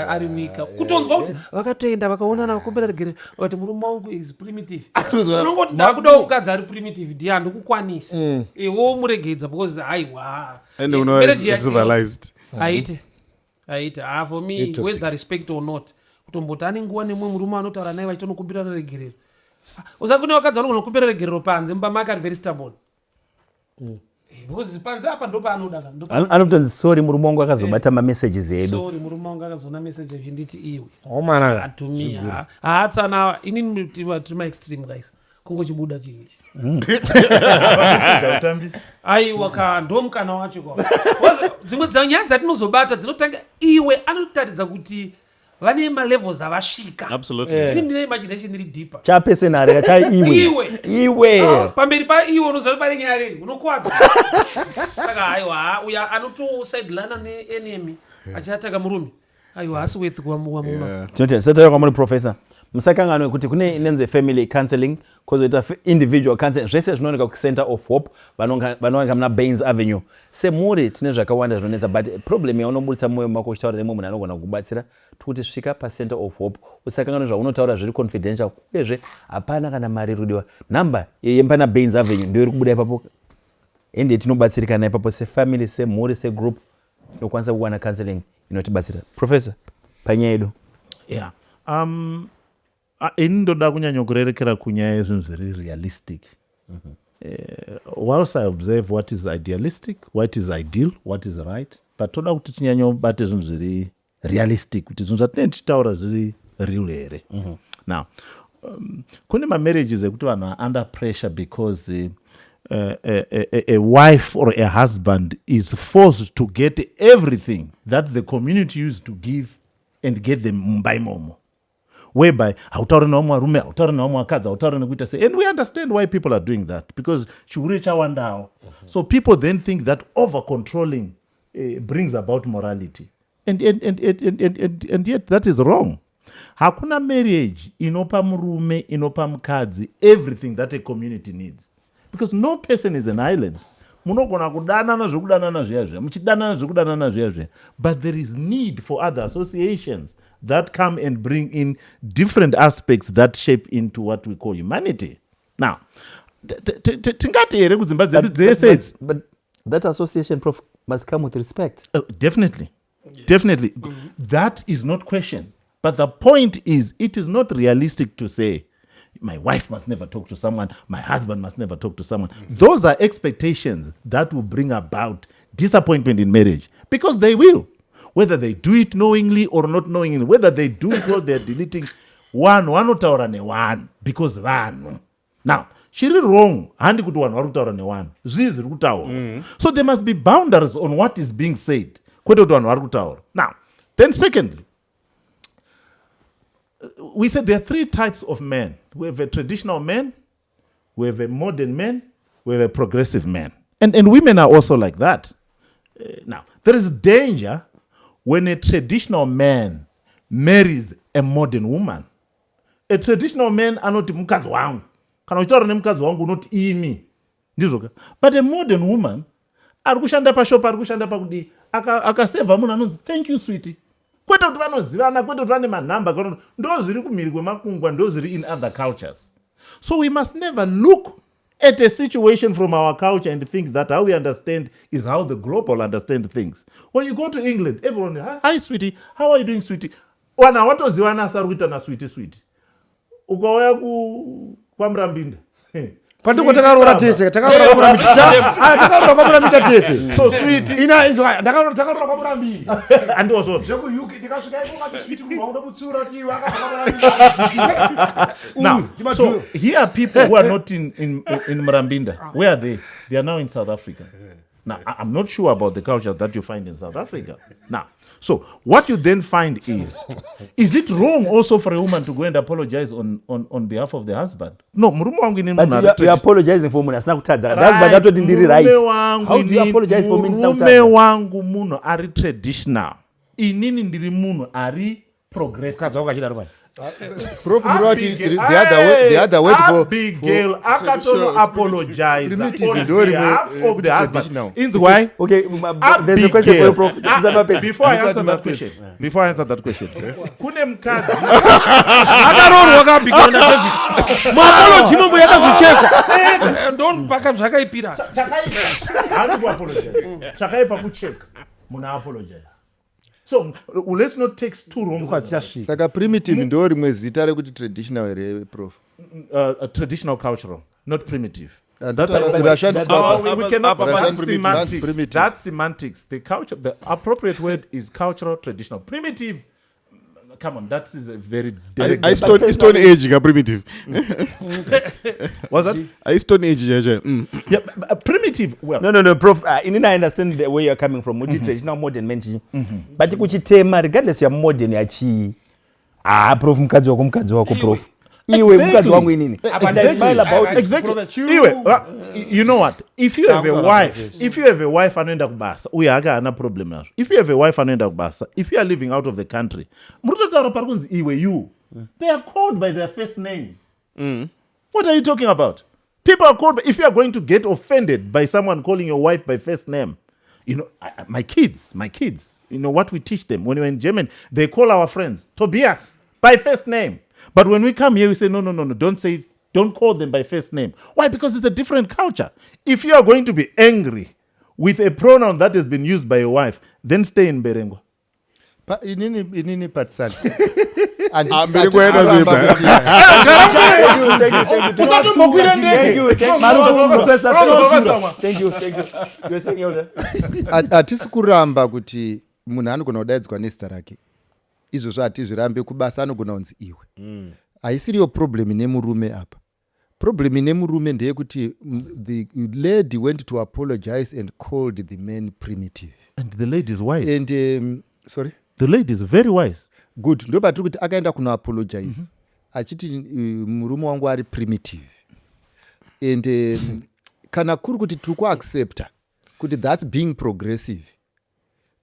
ari wika kutonzwa kuti vakatoenda vakaonana vakumbira regerero kuti murume wangu is primitive unongoti ndakuda kukadzi ari primitive ndi handikukwanisa wo muregedza because aiwa and civilized aite for me whether respect or not kutomboti ane nguva nemwe murume anotaura naye vachitonokumbira regerero usakune wakadzi vanokunokumbira regerero panze mumba make ari very stubborn because panze apa ndopaanoda anokutonzi sorry murume wangu akazobata mamessages edu. Sorry murume wangu akazoona message zvinditi iwe atumia haatsana inini tiri maextreme guys kungochibuda chiichi aiwa ka ndomukana wacho kwa dzimwe nyaya dzatinozobata dzinotanga iwe anotaridza kuti vane malevels avasvika. Absolutely. Ndine imagination iri deeper. Chapesenare iwe. Pamberi pa iwe unoziva pari nyaya rei unokwadza. Saka aiwa uya anoto sidelana neenemy achataka murume. Aiwa asi worth kuamua muma. Tinote seta kwa muri professor. Musakangano kuti kune inenze family counseling kozoita individual counseling zvese zvinooneka ku Center of Hope vanonga muna Baines Avenue. Semuri tine zvakawanda zvinonetsa but problem yaunobudisa moyo mako uchitaura nemwe munhu anogona kubatsira kuti svika pa Center of Hope usakangano zvaunotaura zviri confidential uyezve hapana kana mari rudiwa. Number yempana Baines Avenue ndio iri kubuda ipapo ende tinobatsirikana ipapo se family se mhuri se group nokwanisa kuwana counseling inotibatsira. Professor panyaya yedu. Yeah. Indoda kunyanya kurerekera kunyaya zvinhu zviri realistic. Whilst I observe what is idealistic, what is ideal, what is right, but toda kuti tinyanya ubate zvinhu zviri realistic kuti zvinhu zvatinenge tichitaura zviri real here. Now, kune marriages ekuti vanhu are under pressure because a wife or a husband is forced to get everything that the community used to give and get them by momo. Whereby hautauri naomwe arume hautauri naomwe akadzi hautauri nekuita sei, and we understand why people are doing that because chiure chawandawo. So people then think that over controlling brings about morality, and yet that is wrong. Hakuna marriage inopa murume inopa mukadzi everything that a community needs, because no person is an island. Munogona kudanana zvekudanana zviya muchidanana zvekudanana zviya, but there is need for other associations that come and bring in different aspects that shape into what we call humanity. Now, tingati here kudzimba dzedu dzese, but that association, Prof, must come with respect. Definitely. Yes. Definitely. That is not question. But the point is, it is not realistic to say, my wife must never talk to someone, my husband must never talk to someone. Those are expectations that will bring about disappointment in marriage, because they will. Whether they do it knowingly or not knowingly, whether they do it or they're deleting one otaura ne one, because one. Now, shiri wrong, handi kuti one otaura ne one. Zvizi kutaura. So there must be boundaries on what is being said. Kwete kuti one kutaura. Now, then secondly, we said there are three types of men. We have a traditional man, we have a modern man, we have a progressive man. And women are also like that. Now, there is danger when a traditional man marries a modern woman. A traditional man anoti mukadzi wangu. Kana uchitaura nemukadzi wangu unoti imi. Ndizvo. But a modern woman arikushanda pashop arikushanda pakudi akaseva munhu anonzi thank you sweetie. Kwete kuti vanozivana, kwete kuti vane manhamba, ndo zviri kumhiri kwemakungwa, ndo zviri in other cultures. So we must never look at a situation from our culture and think that how we understand is how the global understand things. When you go to England, everyone, hi sweetie, how are you doing sweetie? Wana watozivana saruita na sweetie. Ukauya kwaMurambinda. Pandiko takarora tese, takarora kwaMurambinda tese. So sweetie. Takarora kwaMurambinda. And also. Zveku UK ndikasvika iko ngati sweetie kumba unoda kutsura kuti iwe Now, so here are people who are not in Murambinda. Where are they? They are now in South Africa. Now, I'm not sure about the culture that you find in South Africa. Now, so what you then find is it wrong also for a woman to go and apologize on behalf of the husband? No, murume wangu ini But you're apologizing for munhu asina kutadza. That's but that what ndiri right. How do you apologize for me asina kutadza? Murume wangu munhu ari traditional. Inini ndiri munhu ari progressive. Kadza wakachidaro bani. Prof Murati, the other word for Abigail akatono apologize on Primitive behalf of the husband. traditional. In why? Okay, there's a question for you, Prof. Before I answer that question, kune mukadzi akarorwa kaBigail naDavid. Maapology mambo yakazochekwa. Ndopaka zvakaipira. chakaipa kucheka munhu apologize. So let's not take two wrongs. Saka primitive ndo rimwe zita rekuti traditional here, Prof. Traditional cultural, not primitive. We cannot. That's semantics. The culture, the appropriate word is cultural, traditional. Primitive. Come on, that is a very delicate. Stone Age primitive. Was that? Stone Age. Yeah, primitive. Well, No, Prof. I understand the way you're coming from. Traditional, modern, menchi. But kuchitema, regardless ya modern ya chi. Prof, mukadzi wako, Prof. Iwe mukadzi wangu inini. And I smile about it. Exactly. Iwe, you know what? If you have a wife anoenda kubasa, uya hana problem nazo. If you have a wife anoenda kubasa, if you are living out of the country, murutotaura parikunzi iwe you. They are called by their first names. What are you talking about? People are called. If you are going to get offended by someone calling your wife by first name, you know, my kids, you know what we teach them when we're in German, they call our friends Tobias by first name. But when we come here, we say, no, don't call them by first name. Why? Because it's a different culture. If you are going to be angry with a pronoun that has been used by your wife, then stay in Berengwa. Inini Phathisani. Hatisi kuramba kuti munhu anogona kudaidzwa nezita rake. Izvozvo hatizvirambe kubasa anogona kunzi iwe. Haisiriyo problem nemurume apa. Problem nemurume ndeyekuti the lady went to apologize and called the man primitive. And the lady is wise. And sorry? The lady is very wise. Good. Ndo patiri kuti akaenda kuno apologize. Achiti murume wangu ari primitive. And kana kuri kuti tiri kuaccepta kuti that's being progressive,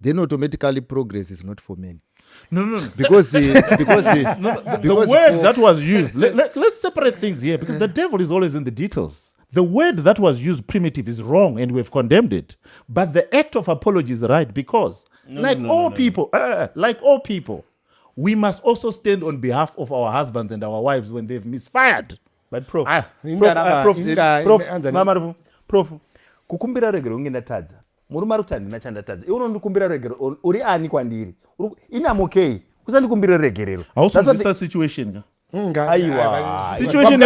then automatically progress is not for men. No. Because the word that was used, let's separate things here, because the devil is always in the details. The word that was used, primitive, is wrong and we've condemned it. But the act of apology is right, because like all people, we must also stand on behalf of our husbands and our wives when they've misfired. But Prof, kukumbira regero unge ndatadza. Murume ari kuti handina chandatadza. Iwe unondikumbira regero uri ani kwandiri. Inam okay. Usandikumbira regerero. Also this is situation. Aiwa. Situation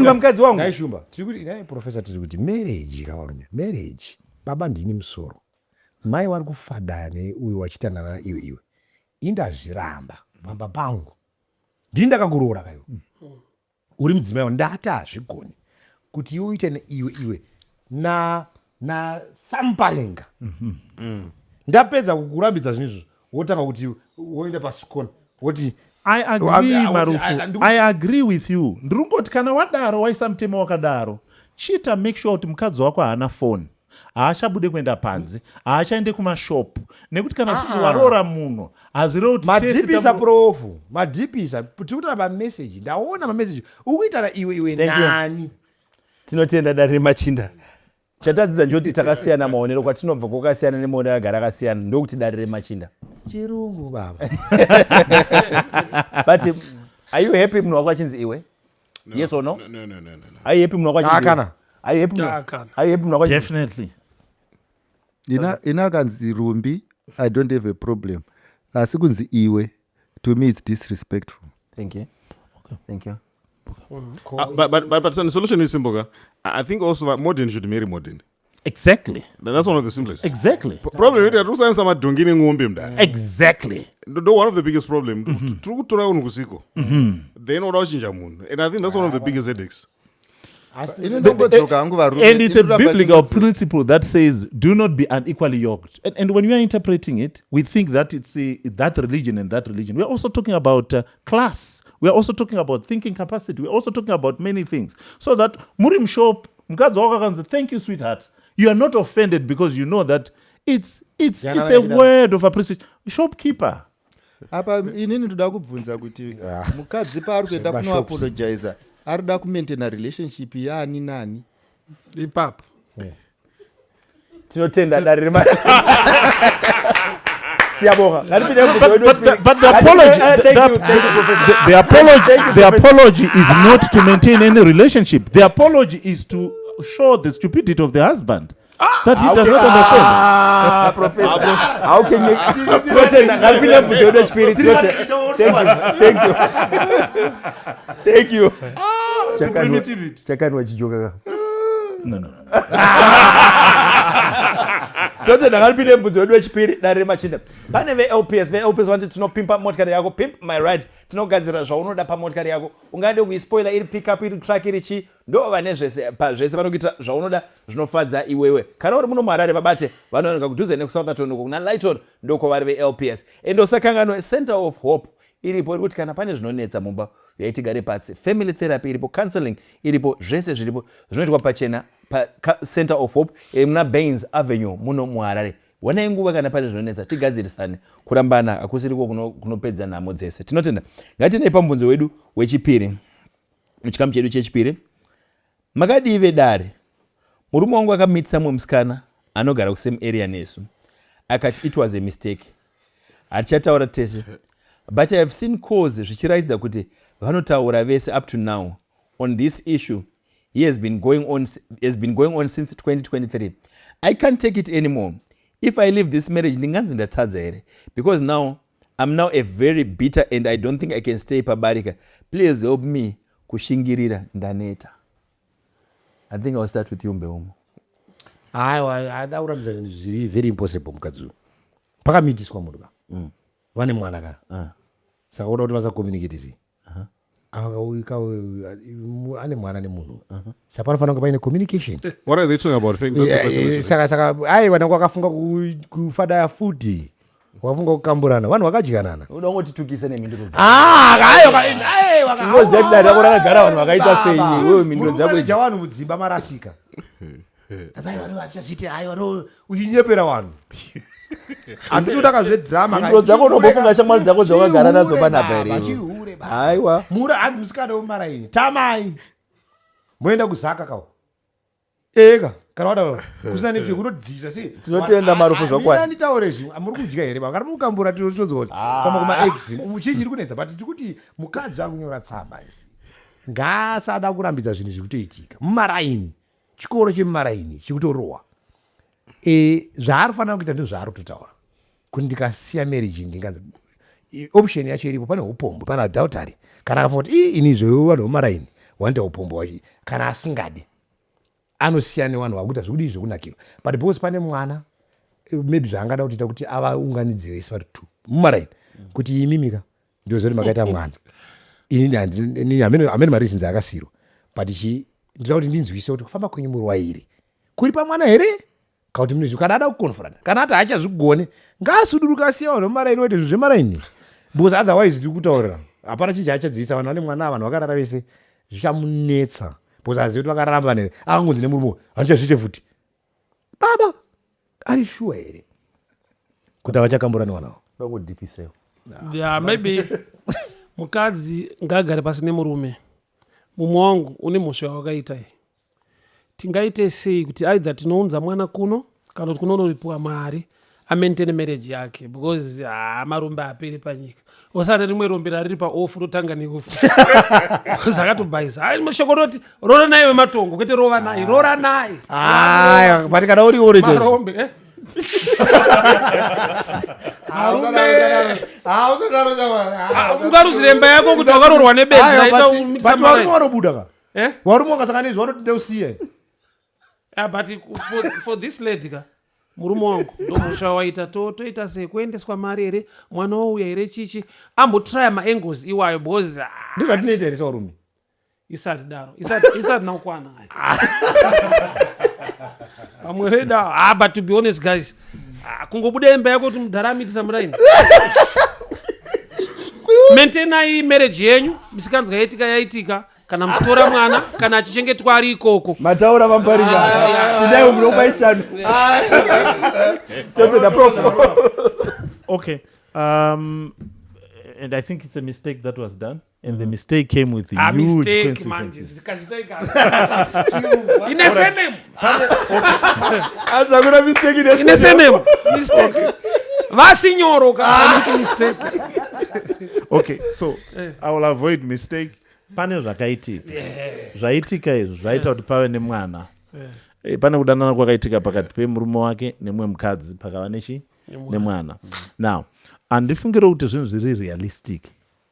pamukadzi wangu. Ngaishumba. Tiri professor tiri kuti marriage kawarunya. Marriage. Baba ndini musoro. Mai wari kufadaya neuyu wachitanana iwe. Indazviramba baba pangu. Ndindakakuroora kayo. Uri mudzimai ndati hazvigoni kuti iwe uite iwe na Muparinga. Ndapedza kukurambidza zvinizvo wotanga kuti woenda pasikona woti I agree, Marufu. I agree with you. Ndrungoti kana wadaro waisa mtemo wakadaro, chita make sure kuti mukadzi wako haana phone, haachabude kuenda panze, haachaende kumashopu, nekuti kana warora muno hazvirevo kuti madhipisa profu, madhipisa tikutara mameseji, ndaona mameseji ukuitana iwe nani. Tinotenda Dare Remachinda. Chatadzidza njoti takasiyana maonero kwatinobva kwakasiyana nemaonero agara akasiyana ndokuti Dare Remachinda. Chirungu baba. But are you happy munhu wako achinzi iwe? Yes or no? No. Are you happy munhu wako achinzi? Akana. Are you happy munhu wako achinzi? definitely. ina kanzi rumbi, I don't have a problem. Asi kunzi iwe, to me it's disrespectful. Thank you. Thank you. But the solution is simple. I think also that modern should marry modern. Exactly. That's one of the simplest. Exactly. Problem is that you sign some dongini ngombe mda. Exactly. One of the biggest problem. True to raun kusiko. Then what else mundu. And I think that's one of the biggest headaches. And it's a biblical principle that says, do not be unequally yoked. And when we are interpreting it, we think that it's that religion and that religion. We're also talking about class. We're also talking about thinking capacity. We're also talking about many things. So that Murim Shop, thank you, sweetheart. You are not offended because you know that it's a word of appreciation. Shopkeeper. Apa inini ndoda kubvunza kuti mukadzi paari kuenda kuno apologize arida kumaintain relationship yaani nani ipapo tinotenda Dare Remachinda. But the apology is not to maintain any relationship. The apology is to show the stupidity of the husband that he does not understand. Professor, how can you? Thank you. Chakani wachijoka. No. Tote ndangapinde mbudzi wedu wechipiri Dare Remachinda. Pane ve-LPS vanti tinopimpa motikari yako, pimp my ride, tinogadzira zvaunoda pamotikari yako. Ungade kuispoila iri pickup iri truck iri chi, ndo vane zvese pazvese vanokuita zvaunoda zvinofadza iwewe. Kana uri muno Marara babate vanooneka kudhuze neku-Southampton uko kuna Lighton ndoko vari ve-LPS. Endo sakangano Center of Hope iripo kuti kana pane zvinonetsa mumba yaitigare patsi, family therapy iripo, counseling iripo, zvese zviripo zvinoitwa pachena Center of Hope muna Baines Avenue muno muHarare. Wanai nguva kana pane zvinonetsa tigadzirisane kurambana akusiriko kunopedza nhamo dzese. Tinotenda ngatinei pambunzo wedu wechipiri muchikamu chedu chechipiri. Makadive Dare, murume wangu akamitsa mumwe musikana anogara kusame area nesu akati it was a mistake, hatichataura tese, but I have seen cause zvichiratidza kuti vanotaura vese up to now on this issue. He has been going on since 2023. I can't take it anymore. If I leave this marriage, ndinganzi ndatadza here, because now I'm now a very bitter and I don't think I can stay pabarika. Please help me kushingirira ndaneta. I think I'll start with you Mbeumo. Adaurambisa zviri very impossible mukadzi. Pakamitiswa munhu ka. Vane mwana ka. Saka uda kuti vasa communicate sei. Ane mwana nemunhu. Saka panofanira kuva ine communication. What are they talking about? Saka vanenge vakafunga kufada futi. Wafunga kukamburana. Vanhu vakadyanana. Uda ngotitukise nemhinduro dzako. Ngoziya Dare yako rakagara vanhu vakaita sei wewe mhinduro dzako idzi. Vanhu mudzimba marasika. Vanhu vachiti uchinyepera vanhu. Handisi kutaka zvedhirama. Mhinduro dzako unombofunga shamwari dzako dzawakagara nadzo panapa here. Aiwa. Mura hanzi musikana wemumaraini. Tamai. Moenda kuzaka kawo. Ega. Kana wada kusina nekuti kunodzisa sei. Tinotenda Marufu zvakwana. Nditaure zvimwe muri kudya here kana mukambura tinozoti kama kuma ex muchinji iri kunetsa but tikuti mukadzi akunyora tsamba isi. Ngasada kurambidza zvinhu zvikutoitika. Mumaraini. Chikoro chemumaraini chikutorowa. Zvaari fanira kuita ndizvaari kutotaura. Kuti ndikasiya marriage ndinganzi option yacho iripo, pane upombo, pane adultery. Kana akafunga kuti ini zvo vanhu vemumaraini wanoita upombo wacho, kana asingade anosiya nevanhu vakuita zvekudii zvekunakirwa. But because pane mwana maybe zvaangada kutoita kuti avaunganidze vese vari two mumaraini kuti imimika ndozoti makaita mwana. Ini hamene mareasons akasiyirwa, but ndinoda kuti ndinzwise kuti kufamba kwenyu muri wairi kuri pamwana here kana kuti munezvi kana ada kuconfront kana ati hachazvigone ngaasuduruka asiya vanhu vemumaraini waite zvinhu zvemaraini, because otherwise tiri kutaurira hapana chinhu achadzivisa vanhu vane mwana vanhu vakarara vese zvichamunetsa. because azivi kuti vakaramba nere akangonzi nemurume handichazviite futi baba ari sure here kuti avachakambura newanavo vangodhipisewo yeah, maybe mukadzi ngagare pasi nemurume mumwe wangu une mhosva wakaita tingaite sei kuti either tinounza mwana kuno kana kuti kunonoripiwa mari amaintain marriage yake because marombe aperi panyika osana rimwe rombe rariri paofu rotanga nekufu zakatobhaisa ai mashoko roti rora naye wematongo kwete rova naye rora naye but kana uri uri marombe ungaruziremba yako kuti wakarorwa nebenzinobuda varume vakasanganizwa vanotinde usiye but for this lady ka murume wangu ndomhosva waita toita sei kuendeswa mari here mwana wouya here chichi ambotraya maangles iwayo because ndizvatinoita here sevarume isati daro isati naukwana vamwe veda but to be honest guys kungobuda imba yako kuti mudharamitisa muraini maintainai marriage yenyu misikanzwa yaitika kana muchitora mwana kana achichengetwa ari ikoko mataura Muparinga sidai munobai chanu totenda Prof. Okay. And I think it's a mistake that was done. And the mistake came with huge mistake consequences. Okay, so I will avoid mistake. Pane zvaitika izvo zvaita kuti pave nemwana. Pane kudanana kwakaitika pakati pemurume wake nemumwe mukadzi pakava nemwana. Now, andifungira kuti zvinhu zviri realistic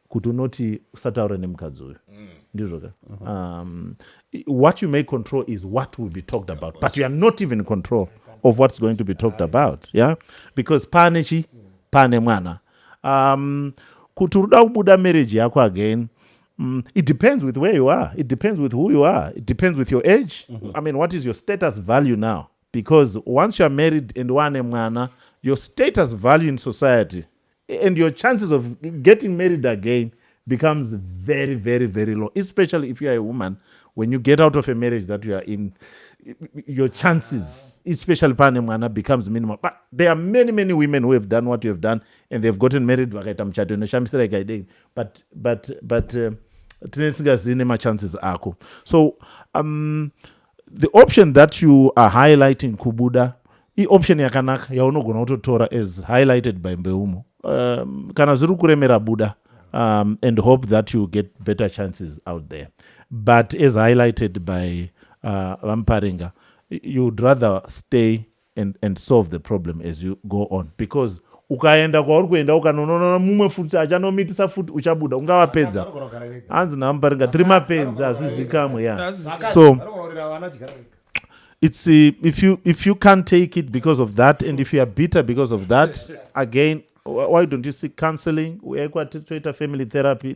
kuti unoti usataura nemukadzi uyu. Ndizvo ka? What you may control is what will be talked about, but you are not even in control of what's going to be talked about, yeah? Because pane mwana. Kuti uda kubuda marriage yako again, it depends with where you are. It depends with who you are. It depends with your age. I mean, what is your status value now? Because once you are married and one mwana, your status value in society and your chances of getting married again becomes very, very, very low. Especially if you are a woman, when you get out of a marriage that you are in, your chances, especially pane mwana, becomes minimal. But there are many, many women who have done what you have done and they've gotten married. But chances ako. So the option that you are highlighting kubuda, the option yakanaka yaunogona kutotora as highlighted by Mbeumo. Kana ziri kuremera buda and hope that you get better chances out there. But as highlighted by Muparinga, you would rather stay and solve the problem as you go on, because ukaenda kwauri kuenda ukanonona mumwe futi achanomiitisa futi uchabuda ungavapedza hanzi naMuparinga tiri mapenzi hazvizikamwe ya so it's if you can't take it because of that, and if you are bitter because of that, again, why don't you seek counseling? Family therapy.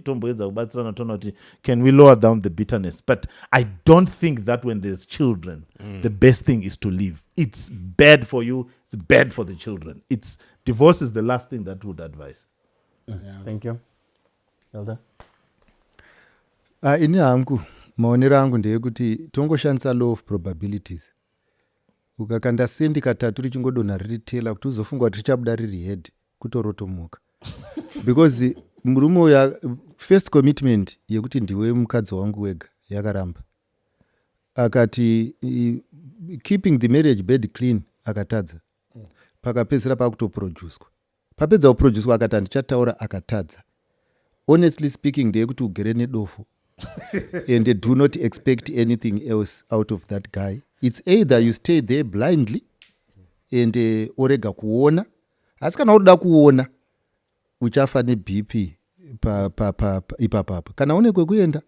Can we lower down the bitterness? But I don't think that when there's children, the best thing is to leave. It's bad for you. It's bad for the children. Divorce is the last thing that would advise. Thank you. Elder? Ini hangu maonero angu ndeyekuti tongoshandisa law of probabilities. Ukakanda sendi katatu richingodonha riri tela kuti uzofunga kuti richabuda riri head kutorotomuka. Because murume uya first commitment yekuti ndiwe mukadzi wangu wega yakaramba. Akati keeping the marriage bed clean akatadza. Pakapedzera pakutoproducwa. Papedza kuproducwa akati ndichataura akatadza. Honestly speaking, ndeyekuti ugere nedofo. And do not expect anything else out of that guy. It's either you stay there blindly and orega kuona. Asi kana unoda kuona uchafa neBP ipapapa. Kana une kwekuenda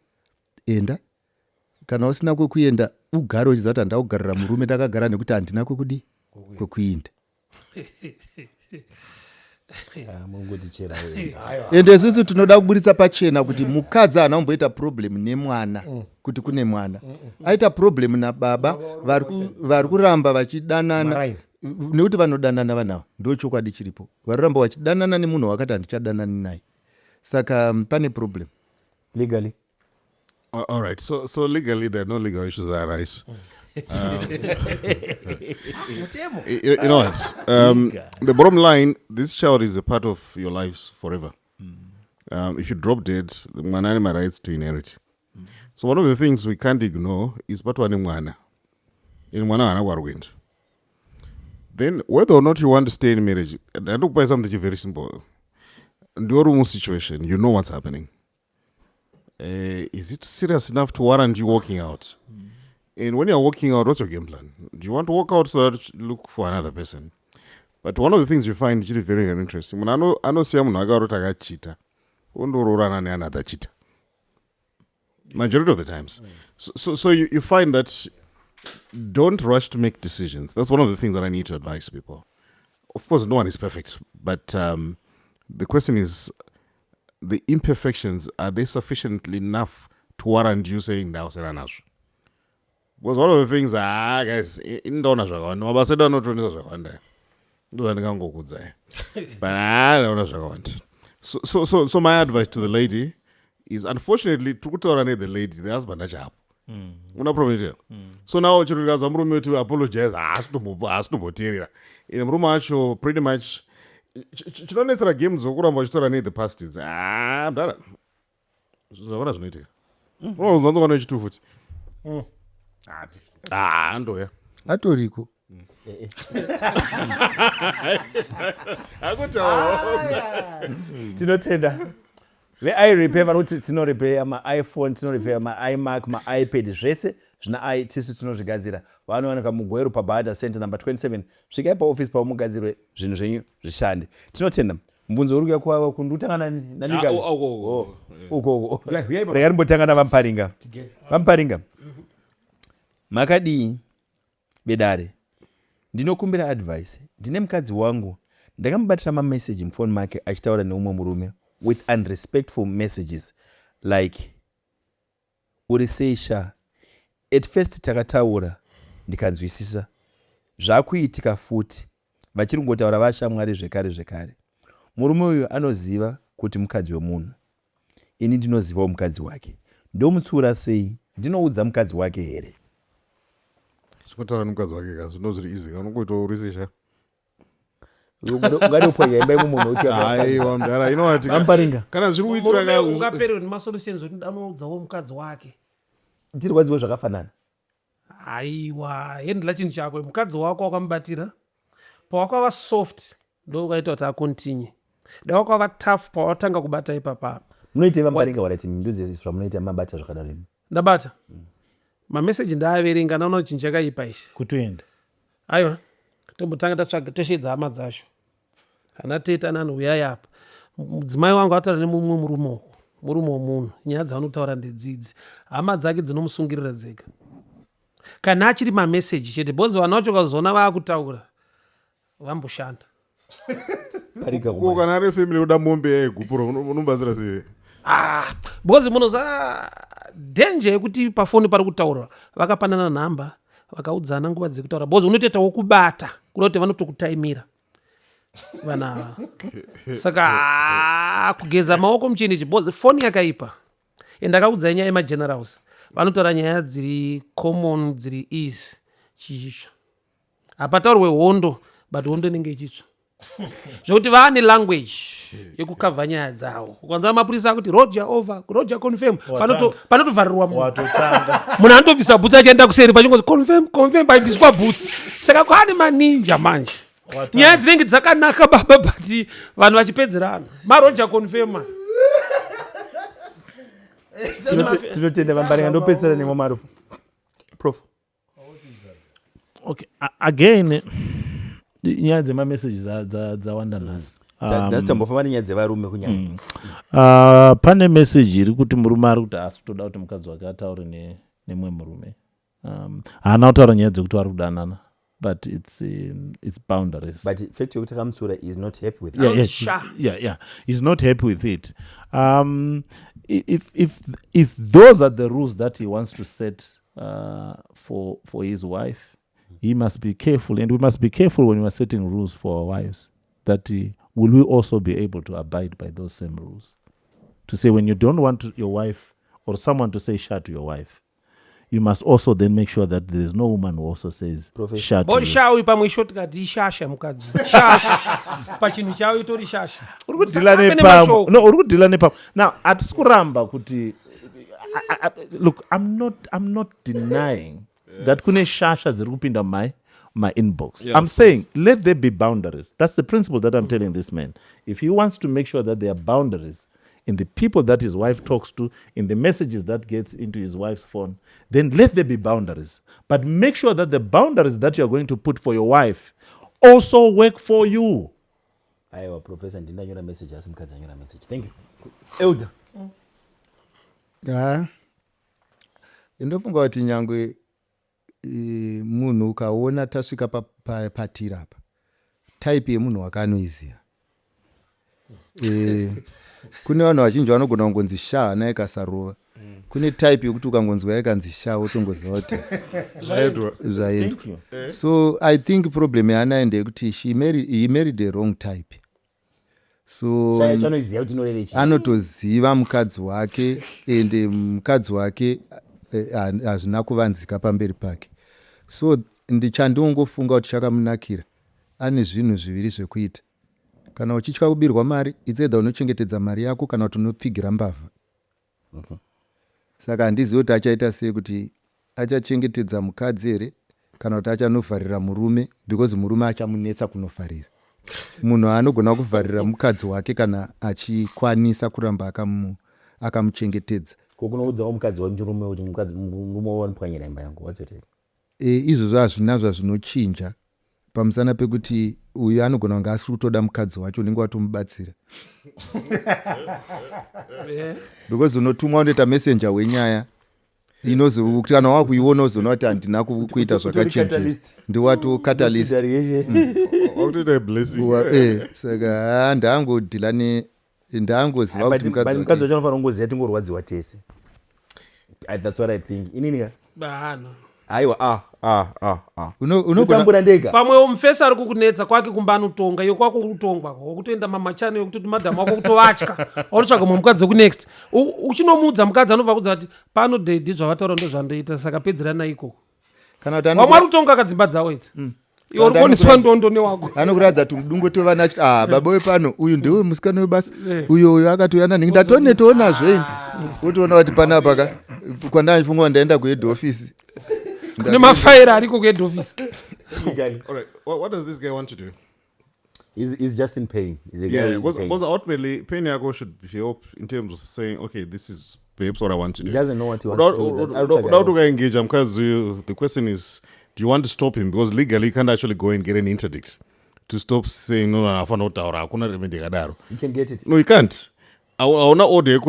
enda. Kana usina kwekuenda ugare uchiziva kuti ndaugarira murume ndakagara nekuti handina kwekuenda. Ende isusu tinoda kuburitsa pachena kuti mukadzi haana kumboita problem nemwana kuti kune mwana. Aita problem nababa vari kuramba vachidanana nekuti vanodanana vanava ndo chokwadi chiripo. Varamba vachidanana nemunhu wakati handichadanani naye. Saka pane problem. Legally. All right. So legally, there are no legal issues that arise. You know what? The bottom line: this child is a part of your lives forever. If you drop dead, the mwana has rights to inherit. So one of the things we can't ignore is part one mwana. In mwana ana warwind. Then whether or not you want to stay in marriage, I look by something very simple. In your situation, you know what's happening. Is it serious enough to warrant you walking out? And when you're walking out, what's your game plan? Do you want to walk out so that you look for another person? But one of the things you find is very, very interesting. When I know cheetah, another cheetah. Majority of the times. So you find that don't rush to make decisions. That's one of the things that I need to advise people. Of course, no one is perfect, but the question is, the imperfections, are they sufficiently enough to warrant you saying now seranazo? Because one of the things, guys, in dona zvakawanda, mabasa anotonesa zvakawanda. Ndozvandingangokudzai. But I don't know zvakawanda. So my advice to the lady is, unfortunately, tukutaura the lady, the husband achapo. Una problem here. So now chiro chikaza murume to apologize, asitomboteerera. In murume acho pretty much chinonetsera game dzokuramba uchitora the past is mdara. Zvakona zvinoitika. Unozwa nechitufu futi. Ndoya. Atoriko. Tinotenda. Ve-irepair vanoti tinorepair ma-iPhone, tinorepair ma-iMac, ma-iPad, zvese zvina tisu tinozvigadzira. Vanowanika mugweru pabhadha center number 27. Svikai paofisi paumugadzirwe zvinhu zvenyu zvishande. Tinotenda. Mbunzo uri kuya kuva kundutanga naligani. Uko. Rega nimbotanga navamuparinga. Vamuparinga. Makadii bedare. Ndinokumbira advice. Ndine mukadzi wangu. Ndakamubatira mamessage mufoni make achitaura neumwe murume with unrespectful messages like uri seisha. At first takataura ndikanzwisisa. Zvakuitika futi. Vachiri kungotaura vashamwari zvekare. Murume uyu anoziva kuti mukadzi wemunhu. Ini ndinozivawo mukadzi wake. Ndomutsura sei? Ndinoudza mukadzi wake here. Zvinotaura nemukadzi wake kazi ndozviri easy. Unongoita urisisha. Ungaripoya imba imumunhu uti aiwa mdara inowati kana zviri kuitira ungapererwa nemasolutions kuti anoudzawo mukadzi wake. Tiri kwadziwo zvakafanana. Aiwa, hendla chinhu chako. Mukadzi wako wakamubatira. Pawakava soft ndo ukaita kuti akontinue. Da wakava tough pawatanga kubata ipapa. Munoita vamuparinga warati minduze zvamunoita mabata zvakadaro. Ndabata. Mamessage ndaaverenga naona chinhu chakaipa ichi. Kutoenda. Aiwa. Tombotanga tatsvaga toshedza hama dzacho. Kana teta nani uyai apa. Mudzimai wangu ataura nemumwe murume womunhu. Nyaya dzaanotaura ndedzidzi. Hama dzake dzinomusungirira dzega. Kana achiri mamessage chete bhozi vana vacho kazoona vaakutaura vamboshanda. Kana ari family uda mombe yegupuro unombatsira sei? Bhozi munoza danger yekuti pafoni pari kutaura vakapanana nhamba vakaudzana nguva dzekutaura. Bhozi unotoitawo kubata kuda kuti vanotokutaimira vana. Saka kugeza maoko muchini chibhozi foni yakaipa. Ndakaudzai nyaya yemagenerals. Vanotaura nyaya dziri common dziri easy chitsva. Hapataurwe hondo but hondo inenge ichitsva. Zvokuti vaane language yekukavha nyaya dzavo. Ukanzwa mapurisa akuti Roger over, Roger confirm. Panotovharirwa munhu. Munhu anotobvisa bhutsi achienda kuseri pachingozi confirm paibviswa bhutsi. Saka kwaane maninja manje. Nyaya dzinenge dzakanaka baba but vanhu vachipedzerana. MaRoger confirm. Tinotenda vamuparinga ndopedzisira nemwe Marufu. Prof. Okay, again nyaya dzemamessages dzawanda nhasi. Ndazitambofamba nenyaya dzevarume kunyanya. Pane message iri kuti murume ari kuti asi kutoda kuti mukadzi wake ataure nemwe murume. Haana kutaura nyaya dzekuti vari kudanana. But it's boundaries. But fact yokuti kamutsura is not happy with it. Yeah. He's not happy with it. If those are the rules that he wants to set for his wife, he must be careful, and we must be careful when we are setting rules for our wives. That will we also be able to abide by those same rules? To say when you don't want your wife or someone to say sha to your wife, you must also then make sure that there's no woman who also says sha to bori you. shawi pamwe shoti kati ishasha mukadzi shasha pachinhu chawo itori shasha Uri kudhila nepamwe. No, uri kudhila nepamwe. Now, atisi kuramba kuti look, I'm not denying that kune shasha ziri kupinda my inbox. Yeah, I'm saying let there be boundaries. That's the principle that I'm telling this man. If he wants to make sure that there are boundaries in the people that his wife talks to, in the messages that gets into his wife's phone, then let there be boundaries. But make sure that the boundaries that you're going to put for your wife also work for you. Aiwa professor ndinanyora message asi mukadzi anyora message. Thank you. Elder. Ndofunga kuti nyangwe munhu ukaona tasvika patira apa type yemunhu wakanoiziya. Kune vanhu vazhinji vanogona kungonzi sha naye kasarova. Kune type yekuti ukangonzwa yakanzi sha wotongoziva kuti zvaendwa. So I think problem yaana ndeyekuti he married the wrong type. So anotoziva mukadzi wake ende mukadzi wake hazvina kuvanzika pamberi pake. So ndichandongofunga kuti chakamunakira ane zvinhu zviviri zvekuita. Kana uchitya kubirwa mari, it's either unochengetedza mari yako kana kuti unopfigira mbavha. Saka handizivi kuti achaita sei kuti achachengetedza mukadzi here kana kuti achanovharira murume, because murume achamunetsa kunovharira. Munhu anogona kuvharira mukadzi wake kana achikwanisa kuramba akamuchengetedza. Kokunoudzawo mukadzi wamurume kuti murume wanopwanyira imba yangu. What's your take? Izvozvo hazvina zvazvinochinja pamusana pekuti uyu anogona kunge asi kutoda mukadzi wacho unenge watomubatsira. Because unotumwa unoita messenger wenyaya inozokuti kana wakuiona uzoona kuti handina kuita zvakachinja ndiwato catalyst. Saka ndangodhila ndangoziva kuti mukadzi wacho anofanira kungoziva tingorwadziwa tese. That's what I think. Inini bahano aiwa unotambura ndega pamwe mufesi ari kukunetsa kwake kumba anotonga iyo kwako kutongwa wokutoenda mamachano yekuti madhamu wako kutovatya aunotsvaga mumwe mukadzi wekunext uchinomudza mukadzi anobva kudza kuti pano dedhi zvavataura ndo zvandoita saka pedzerana ikoko wamwe ari kutonga akadzimba dzawo idzi iwe uri kuoniswa ndondo newako anokuradza kuti mudungo tovana achiti baba wepano uyu ndewe musikana webasa uyo akatoyana nhingi ndatonetoonazvei wotoona kuti panapa kwandafunga ndaenda kuhead office kune mafaira ariko kuhead office. All right, what does this guy want to do? He's just in pain. Because ultimately pain yako should help in terms of saying, okay, this is perhaps what I want to do. He doesn't know what he wants to do. Engage him, because the question is, do you want to stop him? Because legally you can't actually go and get an interdict to stop saying no, You can get it. No, you can't. No, you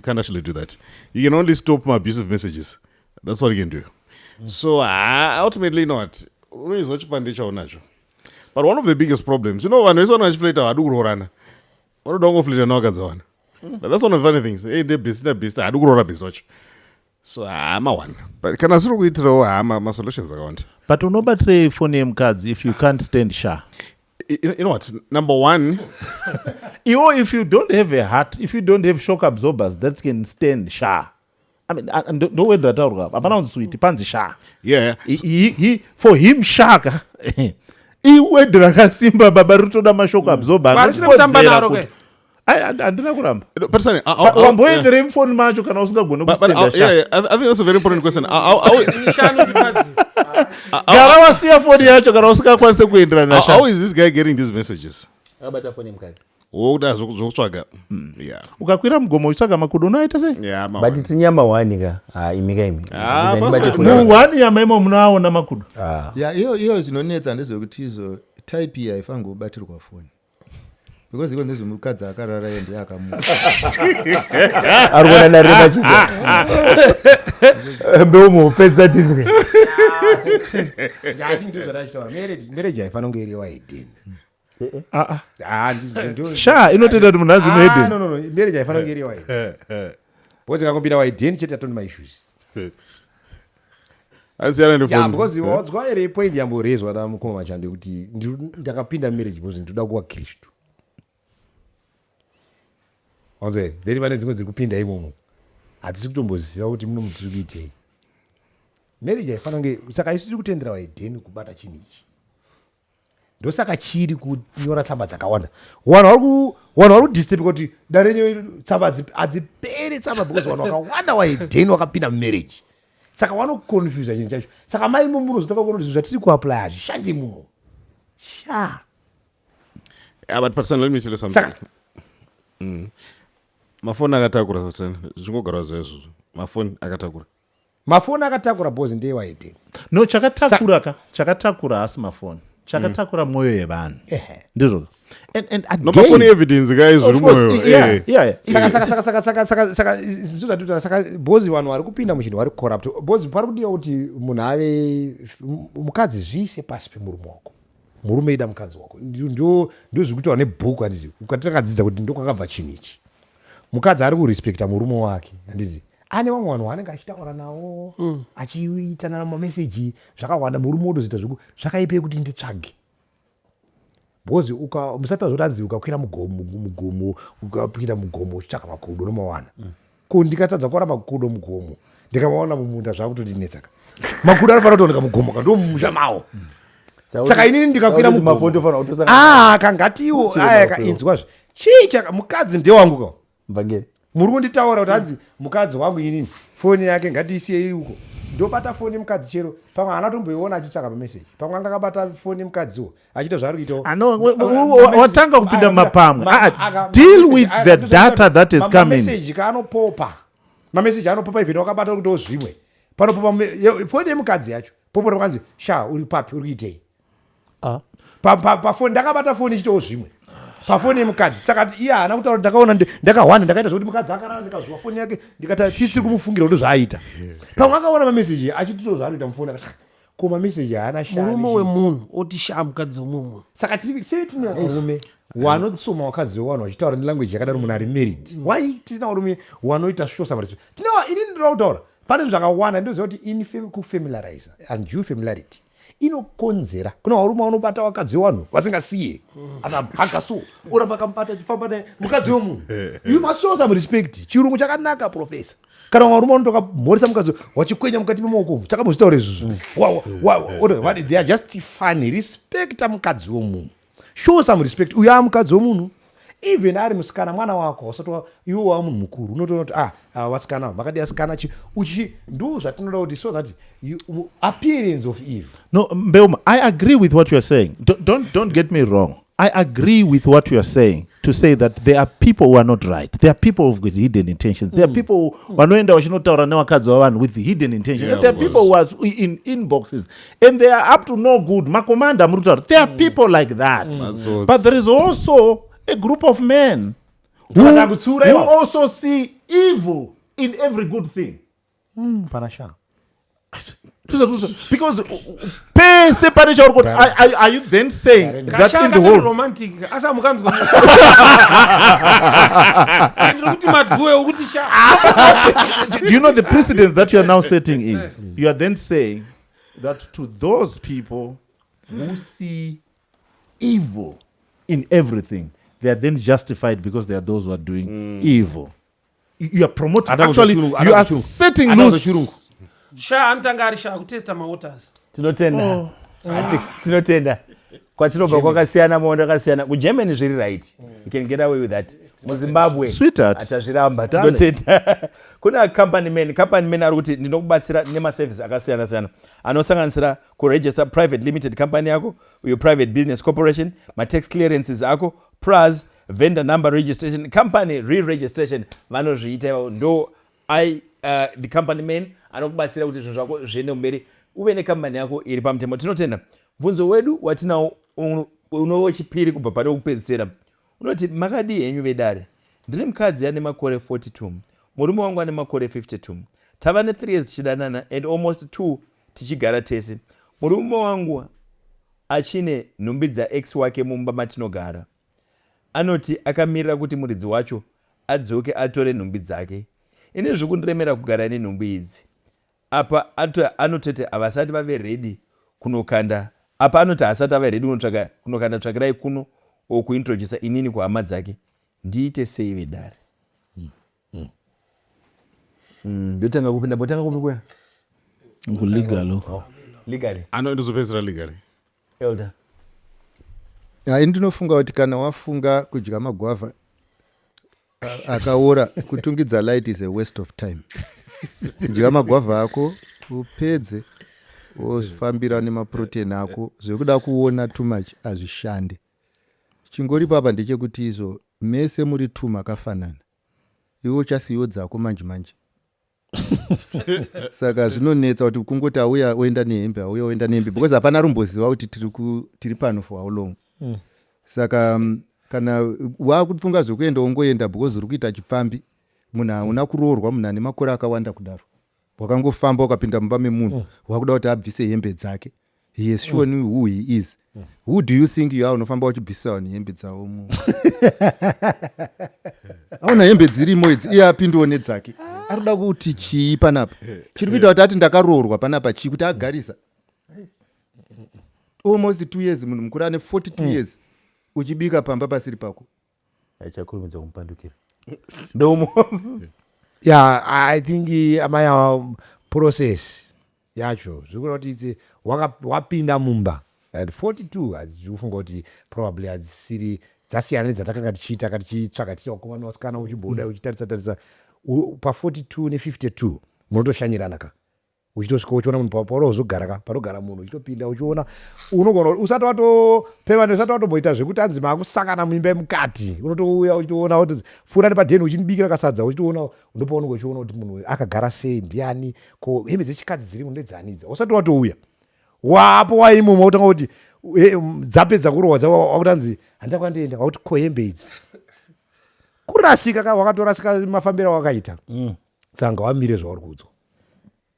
can't actually do that. You can only stop my abusive messages. That's what you can do. So ultimately not. But one of the biggest problems, when we don't flate, I do run. Or don't go flate no on. That's one of the funny things. Hey, the business, I do grow up research. So I'm a one. But can I sort of throw my solutions I want? But nobody phone him cards if you can't stand sha. You know what? Number one, if you don't have a heart, if you don't have shock absorbers that can stand sha. I mean, don't wait that out. Apana sweet, panzi sha. Yeah. He for him shaka. He went Simba babaruto da mashock absorber. Andina kuramba. Phathisani, wamboendere mfoni macho kana usingagona kustenda sha. I think that's a very important question. Gara wasiya phone yacho kana usingakwanise kuendera na sha. How is this guy getting these messages? Abata phone mukadzi. Zvokutsvaga. Yeah. Ukakwira mugomo utsvaga makudo unoita sei? Yeah, but it's nyama wani imika wani yama imo munoaona makudo. Iyo zvinonetsa ndezvekuti izvo type iyi haifanirwi kubatirwa foni. Because iko ndezvo mukadzi akarara ende akamuka. Arikuona na Remachinda. Mbeumufedza tinzwe. Marriage haifanirwi kunge iri wahidden. Sha inotenda kuti munhu anzi hidden. No, marriage haifanirwi kunge iri wahidden. Bozi kakombina wahidden chete atoni my issues. Because wadzwa ere point yamborezwa na mukoma Machando kuti ndakapinda marriage because ndoda kuva Kristu. Then vane dzimwe dziri kupinda imomo hatisi kutomboziva kuti munomutiri kuitei. Marriage haifanira kunge, saka isiri kutendera waidheni kubata chinhu ichi. Ndosaka chiri kunyora tsamba dzakawanda. Vanhu vari kudisturb kuti dare tsamba hadziperi tsamba because vanhu vakawanda waidheni wakapinda mumarriage. Saka vanoconfusa chinhu chacho. Saka maimo munozotaka kuti zvatiri kuapply hazvishandi muno. Sha. Yeah, but personally, let me tell you something. Mafoni akatakura zvatani zvingogara zvaizvo. Mafoni akatakura. Mafoni akatakura bozi ndeye waidheni. No, chakatakura hasi mafoni. Chakatakura mwoyo yevanhu. Ndizvo. And again, mafoni evidence guys zviri mwoyo. Yeah. Saka bozi vanhu vari kupinda muchinhu vari corrupt. Bozi pari kudiwa kuti munhu ave mukadzi zvise pasi pemurume wako. Murume ida mukadzi wako. Ndio zvikuitawa nebhuku handiti. Ukatakadzidza kuti ndokwakabva chinhu ichi. Mukadzi ari kurespekta murume wake handiti. Ane vamwe vanhu vanenge achitaura nawo achiitana mameseji zvakawanda. Murume wotozoita zvakaipei kuti nditsvage. Bozi musati wazotanzi ukakwira mugomo ukapinda mugomo uchitsvaka makudo nomawana. Ko ndikatadza kora makudo mugomo ndikamaona mumunda zvakutondinetsaka. Makudo anofanira kutooneka mugomo ndo mumusha mawo. Saka inini ndikakwira mugomo kangatiwo aya kainzwazve chicha mukadzi ndewangu ka Mvangeri. muri kunditaura kuti hanzi mukadzi wangu inini foni yake ngatiisiye iri uko. Ndobata foni mukadzi chero pamwe haana tomboiona achitsvaka pameseji. Pamwe anga akabata foni mukadziwo achiita zvaari kuitawo. Watanga kupinda mapamwe. Deal with the data that is coming. Mameseji kaanopopa. Mameseji anopopa even wakabata kuitawo zvimwe. Panopopa foni yemukadzi yacho. Popota kanzi sha uri papi uri kuitei. Pafoni ndakabata foni ichitawo zvimwe. Pafoni yemukadzi. Saka iye haana kutaura ndakaona ndakahwana ndakaita zvokuti mukadzi akarara ndikazwa foni yake ndikati tisiri kumufungira kuti zvaaita. Pamwe akaona mameseji achititawo zvaari kuita mufoni akati ko mameseji haana shani. Murume wemunhu oti sha mukadzi womumwe. Saka sei tine varume wanotsoma vakadzi wevanhu vachitaura nelanguage yakadaro munhu ari married. Why tisina varume wanoita show some respect? Inini ndinoda kutaura pane zvakawanda ndoziva kuti kufamiliarize and due familiarity inokonzera. Kuna varume vanobata vakadzi wevanhu vasingasiye anabhaka so uramba akamubata achifamba naye mukadzi wemunhu. You must show some respect. Chirungu chakanaka professor. Kana varume vanotoka mhorisa mukadzi wachikwenya mukati memawoko umu chakambozvitaura izvozvo. They are just funny. Respecta mukadzi wemunhu. Show some respect. Uyu mukadzi wemunhu. Even ari musikana mwana wako usati iwe wa munhu mukuru unotoona kuti wasikana makadi asikana uchi ndo zvatinoda kuti so that appearance of evil. No, Mbeuma, I agree with what you're saying. Don't get me wrong. I agree with what you're saying to say that there are people who are not right. There are people with hidden intentions. There are people who wanoenda vachinotaura nevakadzi vavanhu with hidden intentions. Yeah, there are people who are in inboxes and they are up to no good. Makomanda murutaura. There are people like that. But there is also a group of men who also see evil in every good thing. Panasha. Because are you then saying that in the whole romantic asa mukanzi do you know the precedence that you are now setting is you are then saying that to those people who see evil in everything, they are then justified because they are those who are doing evil. You are promoting. Actually, you are setting loose. Sha antanga ari sha kutesta mawaters. Tinotenda. Tinotenda. Kwatinobva kwakasiyana maondo akasiyana. Kugermany zviri right. You can get away with that. MuZimbabwe atazviramba tinotenda. Kuna company men ari kuti ndinokubatsira nema service akasiyana siyana. Anosanganisira ku register private limited company yako, your private business corporation, ma tax clearances ako, PRAS, vendor number registration, company re-registration, vanozviita ndo the company man anokubatsira kuti zvinhu zvako zviende mberi uve necompany yako iri pamutemo. Tinotenda. Bvunzo wedu watinawo unowo chipiri kubva pane kupedzisira. Unoti makadi henyu vedare. Ndiri mukadzi ane makore 42. Murume wangu ane makore 52. Tava ne 3 years tichidanana and almost 2 tichigara tese. Murume wangu achine nhumbi dzaex wake mumba matinogara. Anoti akamirira kuti muridzi wacho adzoke atore nhumbi dzake. Ine zvikundiremera kugara nenhumbi idzi. Apa anotete havasati vave ready kunokanda. Apa anoti asati ava ready kunokanda tsvakirai kuno okuintroduce inini kuhama dzake. Ndiite sei vedare? Ndotanga kupinda botanga kumikuya. Legal. Legally. Ndizopedzera legally. Elder. Hai, ndinofunga kuti kana wafunga kudya magwavha akaora, kutungidza light is a waste of time. Dya magwavha ako upedze wofambira nemaprotein ako, zvekuda kuona too much hazvishande. Chingori papa ndechekuti izvo mese muri tu makafanana, iwe uchasiyiwo dzako manje manje. Saka zvinonetsa kuti kungoti auya oenda nehembe, auya oenda nehembe, because hapana rumboziva kuti tiri pano for how long. Saka kana wakufunga zvokuenda ongoenda because uri kuita chipfambi, munhu hauna kuroorwa, munhu ane makore akawanda kudaro, wakangofamba ukapinda mumba memunhu wakuda kuti abvise hembe dzake. He has shown who he is. Who do you think you are unofamba uchibvisa hembe dzavo mu? Auna hembe dzirimo idzi, iye apindewo nedzake. Arikuda kuti chii panapa? Chiri kuita kuti ati ndakaroorwa panapa chii kuti agarisa. Almost 2 years, munhu mukuru ane 42 years uchibika pamba pasiri pako. Aichakurumidza kumupandukira. Yeah, I think amaya process yacho zvikura kuti wapinda mumba at 42 azifunga kuti probably adzisiri dzasiyana nedzatakanga tichiita katichitsvaka tichivakomana vasikana uchibuda uchitarisa pa 42 ne52 munotoshanyirana ka uchitosvika uchiona munhu paurozogara panogara munhu uchitopinda uchiona unogona usati watopevana usati watomboita zvekuti anzi makusangana muimba yemukati unotouya uchitoona kuti furani padheni uchinibikira kasadza uchitoona ndopaunenge uchiona kuti munhu akagara sei, ndiani, ko hembe dzechikadzi dziri ndedzanidza usati watouya wapo waimuma utanga kuti dzapedza kurohwa wakutanzi handida kwandienda wakuti ko hembe idzi kurasika wakatorasika mafambiro wakaita tsanga wamire zvauri kuudzwa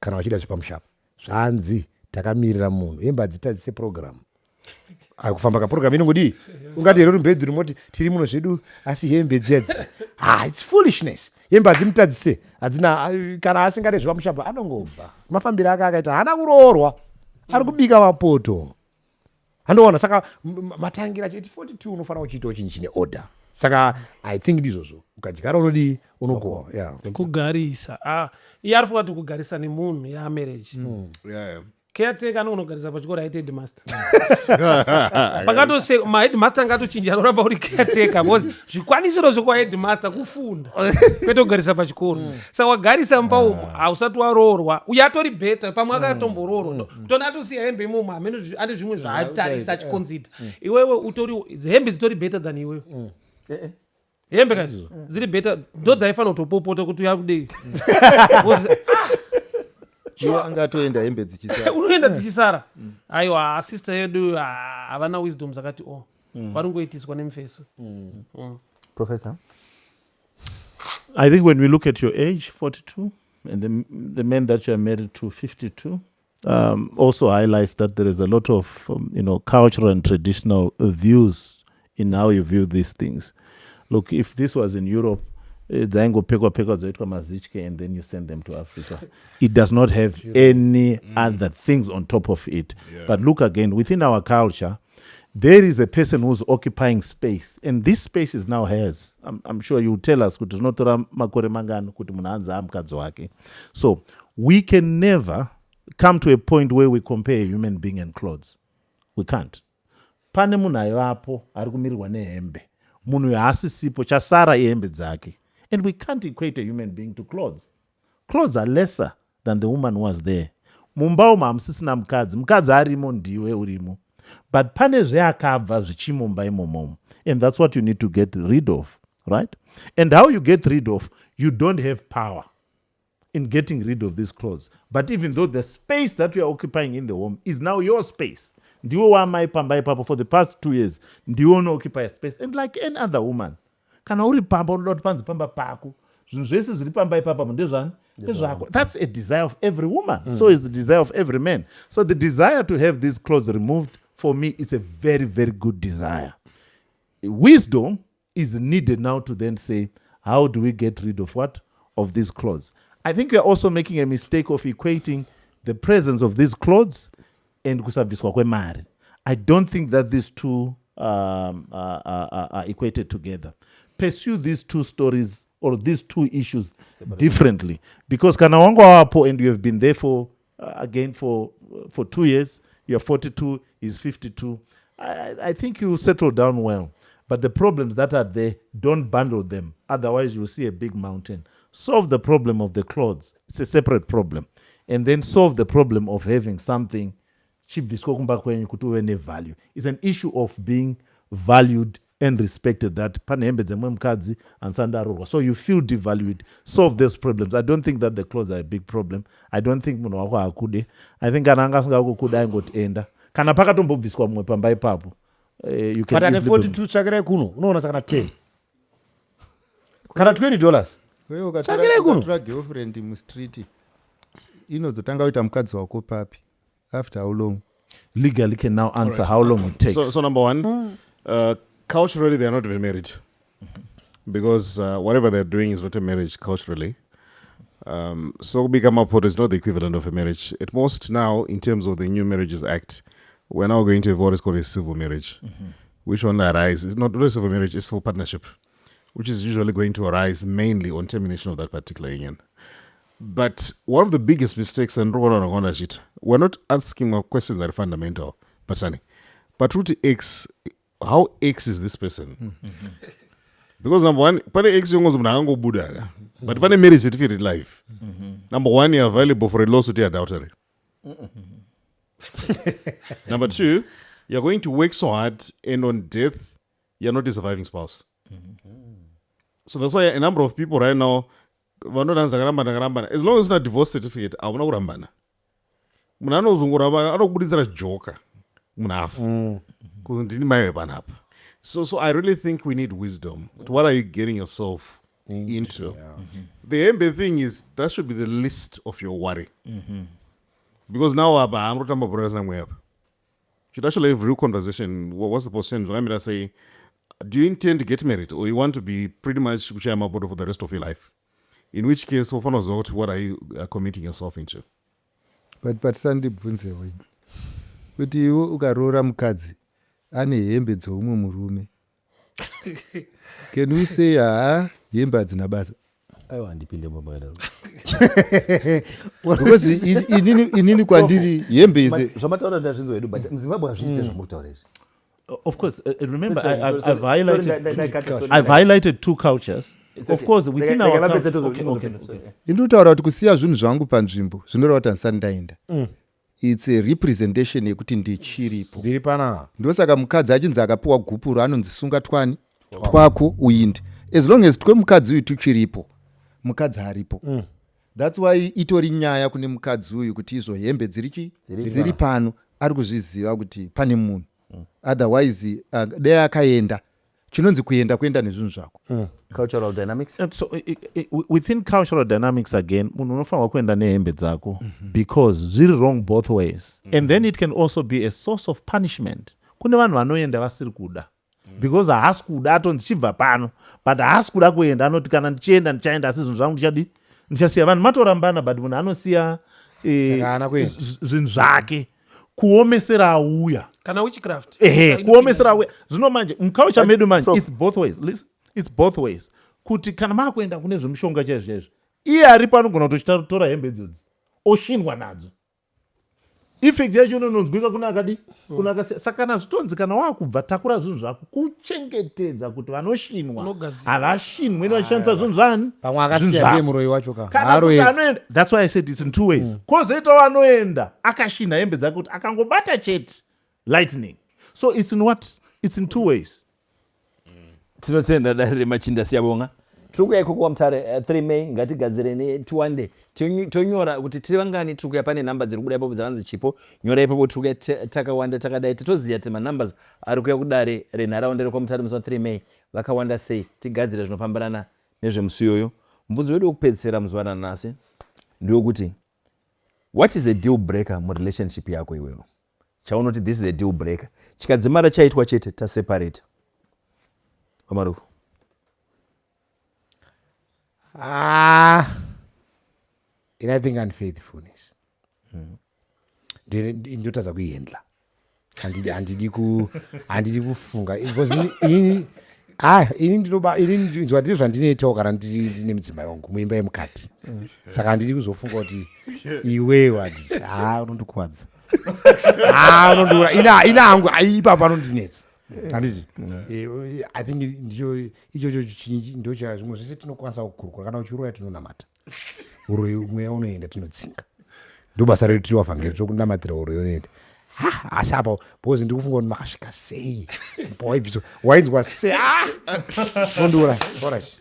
kana wachida zvepamushapa zvanzi takamirira munhu hembe adzitadzise program akufamba kaprogram inongodi ungati hero rumbedzi rumoti tiri muno zvedu asi hembe dzedzi it's foolishness. Hembe adzimutadzise hadzina, kana asingade zvepamushapa anongobva mafambiro ake akaita hana kuroorwa, ari kubika mapoto handoona. Saka matangira chiti 42 unofanira kuchiitawo chinhu chine order. Saka I think ndizvozvo ukadyara unodi unogowa kugarisa. Iye ari funga kuti kugarisa nemunhu yamarriage caretaker anogonogarisa pachikoro aite headmaster. Pakatose maheadmaster angatochinja anoramba uri caretaker because zvikwanisiro zvekwa headmaster kufunda kwete kugarisa pachikoro. Saka wagarisa mumba umu hausati waroorwa, uye atori beta pamwe akatombororwa tona atosiya hembe imomo hamene ane zvimwe zvaatarisa achikonzita. Iwewe utori hembe dzitori better than iwewe. Hembe kazi dziri beta ndo dzaifanira kutopopota kuti yakudei. Angatoenda hembe dzichisara. Unoenda dzichisara. Aiwa sister yedu havana wisdom zakati varingoitiswa nemufeso. Professor? I think when we look at your age, 42, and the men that you are married to, 52, also highlights that there is a lot of cultural and traditional views in how you view these things. Look, if this was in Europe, and then you send them to Africa. It does not have any other things on top of it. But look again, within our culture, there is a person who's occupying space, and this space is now hers. I'm sure you will tell us. So we can never come to a point where we compare a human being and clothes. We can't. Pane munhu apo ari kumirirwa nehembe. Munhu haasisipo chasara ihembe dzake. And we can't equate a human being to clothes. Clothes are lesser than the woman who was there. Mumba umu hamusisina mukadzi arimo ndiwe urimo. But pane zveakabva zvichimumba imomo. And that's what you need to get rid of, right? And how you get rid of, you don't have power in getting rid of these clothes. But even though the space that you are occupying in the home is now your space, ndiwo wamaipamba ipapo for the past 2 years, ndiwo unoccupy space. And like any other woman, kana uri pamba unoda kuti panzi pamba pako, zvinhu zvese zviri pamba ipapo ndezvani? Ndezvako. That's a desire of every woman. So is the desire of every man. So the desire to have these clothes removed, for me, it's a very, very good desire. Wisdom is needed now to then say, how do we get rid of what? Of these clothes. I think we are also making a mistake of equating the presence of these clothes and kusabviswa kwemari. I don't think that these two are equated together. Pursue these two stories or these two issues differently. Because kana wangu wapo and you have been there for again for 2 years, you're 42, he's 52. I think you settle down well. But the problems that are there, don't bundle them. Otherwise, you'll see a big mountain. Solve the problem of the clothes. It's a separate problem. And then solve the problem of having something cheap value. It's an issue of being valued and respected, that and so you feel devalued. Solve those problems. I don't think that the clothes are a big problem. I don't think I think enda kana pakatombobviswa mumwe pamba ipapo. You can but ane 42 tsvakira kuno unoona sakana 10 kana $20 wewe Tsvakire kuno. ukatora girlfriend mustreet inozotanga kuita mukadzi wako papi after how long? legally can now answer how long it takes. So number one, culturally they are not even married, because whatever they're doing is not a marriage culturally. So become up is not the equivalent of a marriage. At most now, in terms of the New Marriages Act, we're now going to have what is called a civil marriage, which one arises. It's not a civil marriage, it's civil partnership, which is usually going to arise mainly on termination of that particular union. But one of the biggest mistakes, and we're not asking questions that are fundamental, Phathisani, but root X, how X is this person? Because number one, pane X yongo buddha, but pane marriage certificate life. Number one, you're available for a lawsuit adultery. Number two, you're going to work so hard, and on death, you're not a surviving spouse. So that's why a number of people right now, as long as it's not a divorce certificate, I will not joker. So I really think we need wisdom. What are you getting yourself into? The MB thing is, that should be the list of your worry. Because now I'm not talking about should actually have real conversation. What's the position? I'm going to say, do you intend to get married, or you want to be pretty much for the rest of your life? In which case, what are you committing yourself into? But Sandy bvunze wenyu kuti iwe ukaroora mukadzi ane hembe dzoumwe murume, can we say hembe hadzina basa? aiwa handipinde mumwena Because inini kwandiri hembe ize zvamataura ndazvinzwa hedu but muzimbabwe hazviite zvamuritaura izvi. Of course, remember, Sorry, I've highlighted two cultures. Of course, within our culture. Okay. indinotaura kuti kusiya zvinhu zvangu panzvimbo zvinoreva kuti handisati ndaenda. It's a representation yekuti ndichiripo. ndiri pana Ndosaka mukadzi achinzi akapiwa gupuro anonzi sunga twako uinde. As long as twe mukadzi uyu tuchiripo, mukadzi haripo. That's why itori nyaya kune mukadzi uyu kuti izo hembe dziri pano ari kuzviziva kuti pane munhu. Otherwise dai akaenda chinonzi kuenda nezvinhu zvako. Cultural dynamics. And so within cultural dynamics again, munhu unofanirwa kuenda nehembe dzako because zviri wrong both ways. And then it can also be a source of punishment. Kune vanhu vanoenda vasiri kuda. Because haasi kuda atonzi chibva pano, but haasi kuda kuenda anoti kana ndichienda ndichaenda asi zvinhu zvangu ndichasiya. Vanhu matorambana but munhu anosiya zvinhu zvake kuomesera auya. kana witchcraft Kuomesera auya. Zvino manje muculture medu manje it's both ways. Listen, it's both ways. Kuti kana makuenda kune zvemishonga chaizvo iye aripo anogona kutotora hembe idzodzi oshinwa nadzo. Effect yacho inonzwika kuna akadi saka kana zvitonzi kana wakubva takura zvinhu zvako kuchengetedza kuti vanoshinwa havashinwe vachishandisa zvinhu zvani pamwe akasiya ndiye muroyi wacho kana kuti anoenda. That's why I said it's in two ways. Kozoitawo anoenda akashina hembe dzake kuti akangobata chete lightning. So it's in what? It's in two ways. Tinotenda dare Remachinda siyabonga. Tiri kuya ikoko kwaMutare 3 May ngatigadzireni tiwande tonyora kuti tiri vangani tiri kuya pane namba dziri kubuda ipapo dzavanzi chipo nyora ipapo tiri kuya takawanda takadai titoziya kuti manumbers ari kuya kudare renharaunda rekwaMutare musi wa3 May vakawanda sei tigadzire zvinofambarana nezvemusi iyoyo. Mubvunzo wedu wekupedzisira musi wananhasi ndewokuti what is a deal breaker murelationship yako iwewe? Chaunoti this is a deal breaker chikadzimara chaitwa chete taseparate Marufu. And I think unfaithfulness. Ndotadza kuihendla handidi kufunga because ini ndinzwa ndiri zvandinoitawo kana ndine mudzimai wangu muimba yemukati saka handidi kuzofunga kuti iwewe handiti unondikwadza unondiura ina hangu ipapa anondinetsa handiti I think ichocho ndocha zvimwe zvese tinokwanisa kukurukura kana uchiuraya tinonamata uroyi mweya unoenda tinotsinga ndobasa redu tiri wavhangeri tokunamatira uroyi unoenda asi apa because ndikufunga kuti makasvika sei wainzwa sei nondiura orachi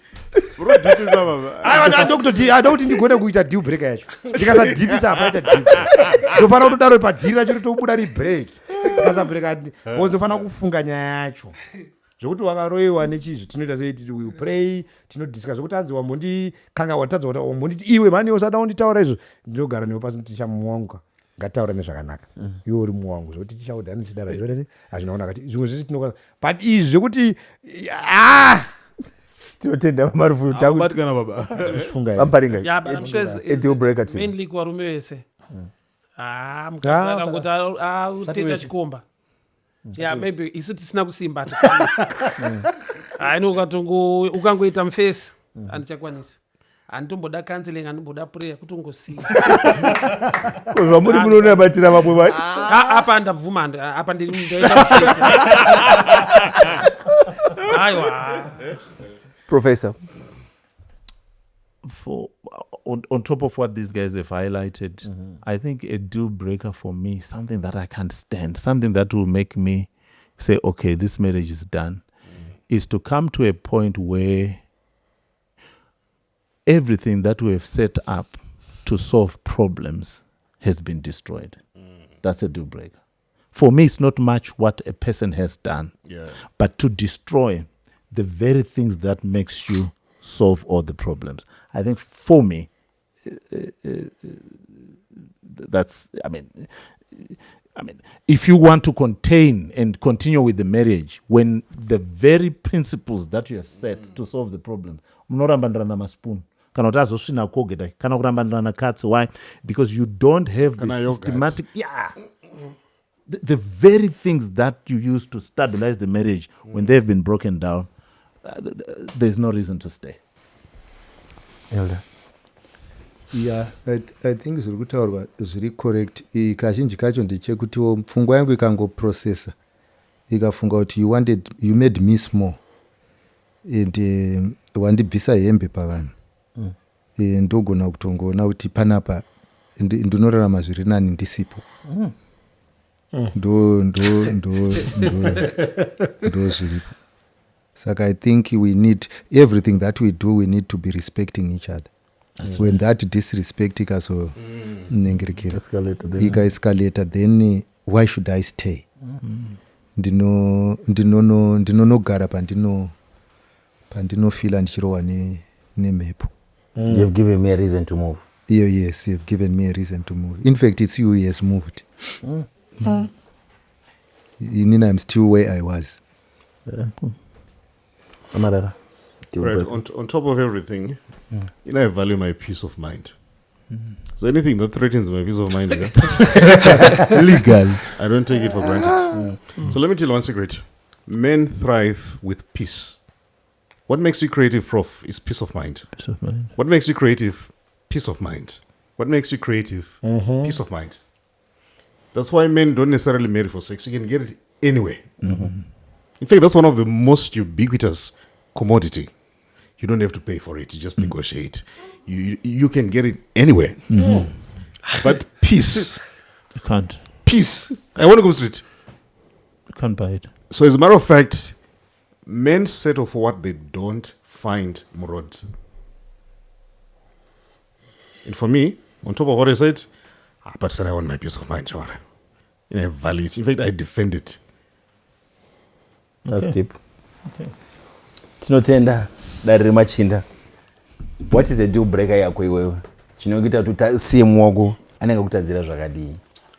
ada kuti ndigone kuita deal breaker yacho ndikasadhipisa apaita deal ndofanira kutodaro padhiri racho ritobuda ribreak ndikasabreka because ndofanira kufunga nyaya yacho zvokuti wakaroyiwa nechizvi tinoita sei titi we pray tinodisika zvokuti anzi wambondikanga watadza kuti wambonditi iwe mani usada kunditaura izvo ndinogara newe pasi tichamuwanguka ngataura nezvakanaka iwe uri muwangu zvokuti tichaudhanisidara zvose hazvinaona kati zvimwe zvese tinokwanisa but izvi zvekuti tinotenda Marufu takubatikana baba Muparinga deal breaker to mainly kuvarume vese mukadzi akangoti uteta chikomba maybe isu tisina kusimba ukangoita mufesi handichakwanisa handitomboda counseling handimboda prayer kuti ungosiya zvamuri munonamatira vamwe apa ndabvuma apa ndoita aiwa Professor. On top of what these guys have highlighted, I think a deal breaker for me, something that I can't stand, something that will make me say, okay, this marriage is done, is to come to a point where everything that we have set up to solve problems has been destroyed. That's a deal breaker. For me, it's not much what a person has done, but to destroy the very things that makes you solve all the problems. I think for me, that's, I mean, if you want to contain and continue with the marriage, when the very principles that you have set to solve the problem, munorambandirana maspoon, kana kuti azosvina kogeta, kana kurambandirana katsi. Why? Because you don't have the systematic, the very things that you use to stabilize the marriage, when they've been broken down, there's no reason to stay. I think zviri kutaurwa zviri correct. Kazhinji kacho ndechekutiwo pfungwa yangu ikangoprocessa ikafunga kuti you made me small and wandibvisa hembe pavanhu ndogona kutongoona kuti panapa ndinorarama zviri nani ndisipo ndo zviripo. Saka I think we need everything that we do, we need to be respecting each other. When that disrespect ikaso nengerekera ika-escalate, then why should I stay? Ndinonogara pandinofila ndichirowa nemhepo. You've given me a reason to move. Yes, you've given me a reason to move. In fact, it's you who has moved. Nina, I'm still where I was. Marara. Right. On top of everything, I value my peace of mind. So anything that threatens my peace of mind, legal, I don't take it for granted. So let me tell you one secret. Men thrive with peace. What makes you creative, Prof, is peace of mind. Peace of mind. What makes you creative? Peace of mind. What makes you creative? Peace of mind. That's why men don't necessarily marry for sex. You can get it anywhere. In fact, that's one of the most ubiquitous commodity. You don't have to pay for it. You just negotiate. You can get it anywhere. But peace. You can't. Peace. I want to go straight. You can't buy it. So as a matter of fact, men settle for what they don't find murad. And for me, on top of what I said, but I want my peace of mind. I value it. In fact, I defend it. That's deep. Okay. Tinotenda dari Remachinda. What is a deal breaker yako iwewe? Chinokuita kuti usiye muoko anenge kutadzira zvakadii?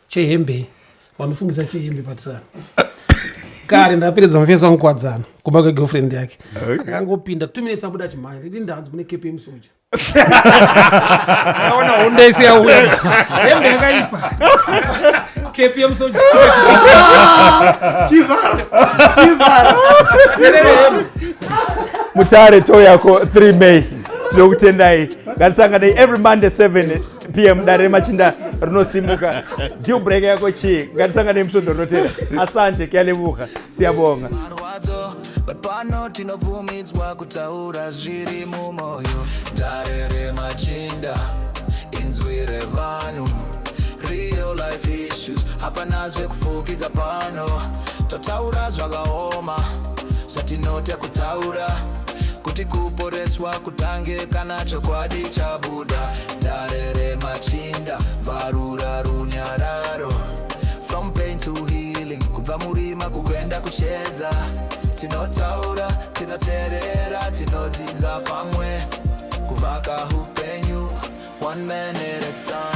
Chehembe. Vanofungisa chehembe Phathisani. Kare ndapedza mufeso wangu kwadzana kuba kwa girlfriend yake. Akangopinda 2 minutes abuda chimaya. Ndi ndanzi mune KPM soja. Akaona honda isi ya uya. Hembe yakaipa. KPM so Mutare to yako 3 May tinokutendai ngatisanganei every Monday 7 PM dare Remachinda rinosimuka due break yako chi ngatisanganei musvondo rinotera asante kyalevuka siyabonga but pano tinovhumidzwa kutaura zviri mumwoyo dare Remachinda inzwi revanhu real life issues hapana zvekufukidza pano totaura zvakaoma zvatinote kutaura kuti kuporeswa kutange kana chokwadi chabuda dare Remachinda varura runyararo from pain to healing kubva murima kuenda kushedza tinotaura tinoteerera tinodzidza pamwe kuvaka upenyu one man at a time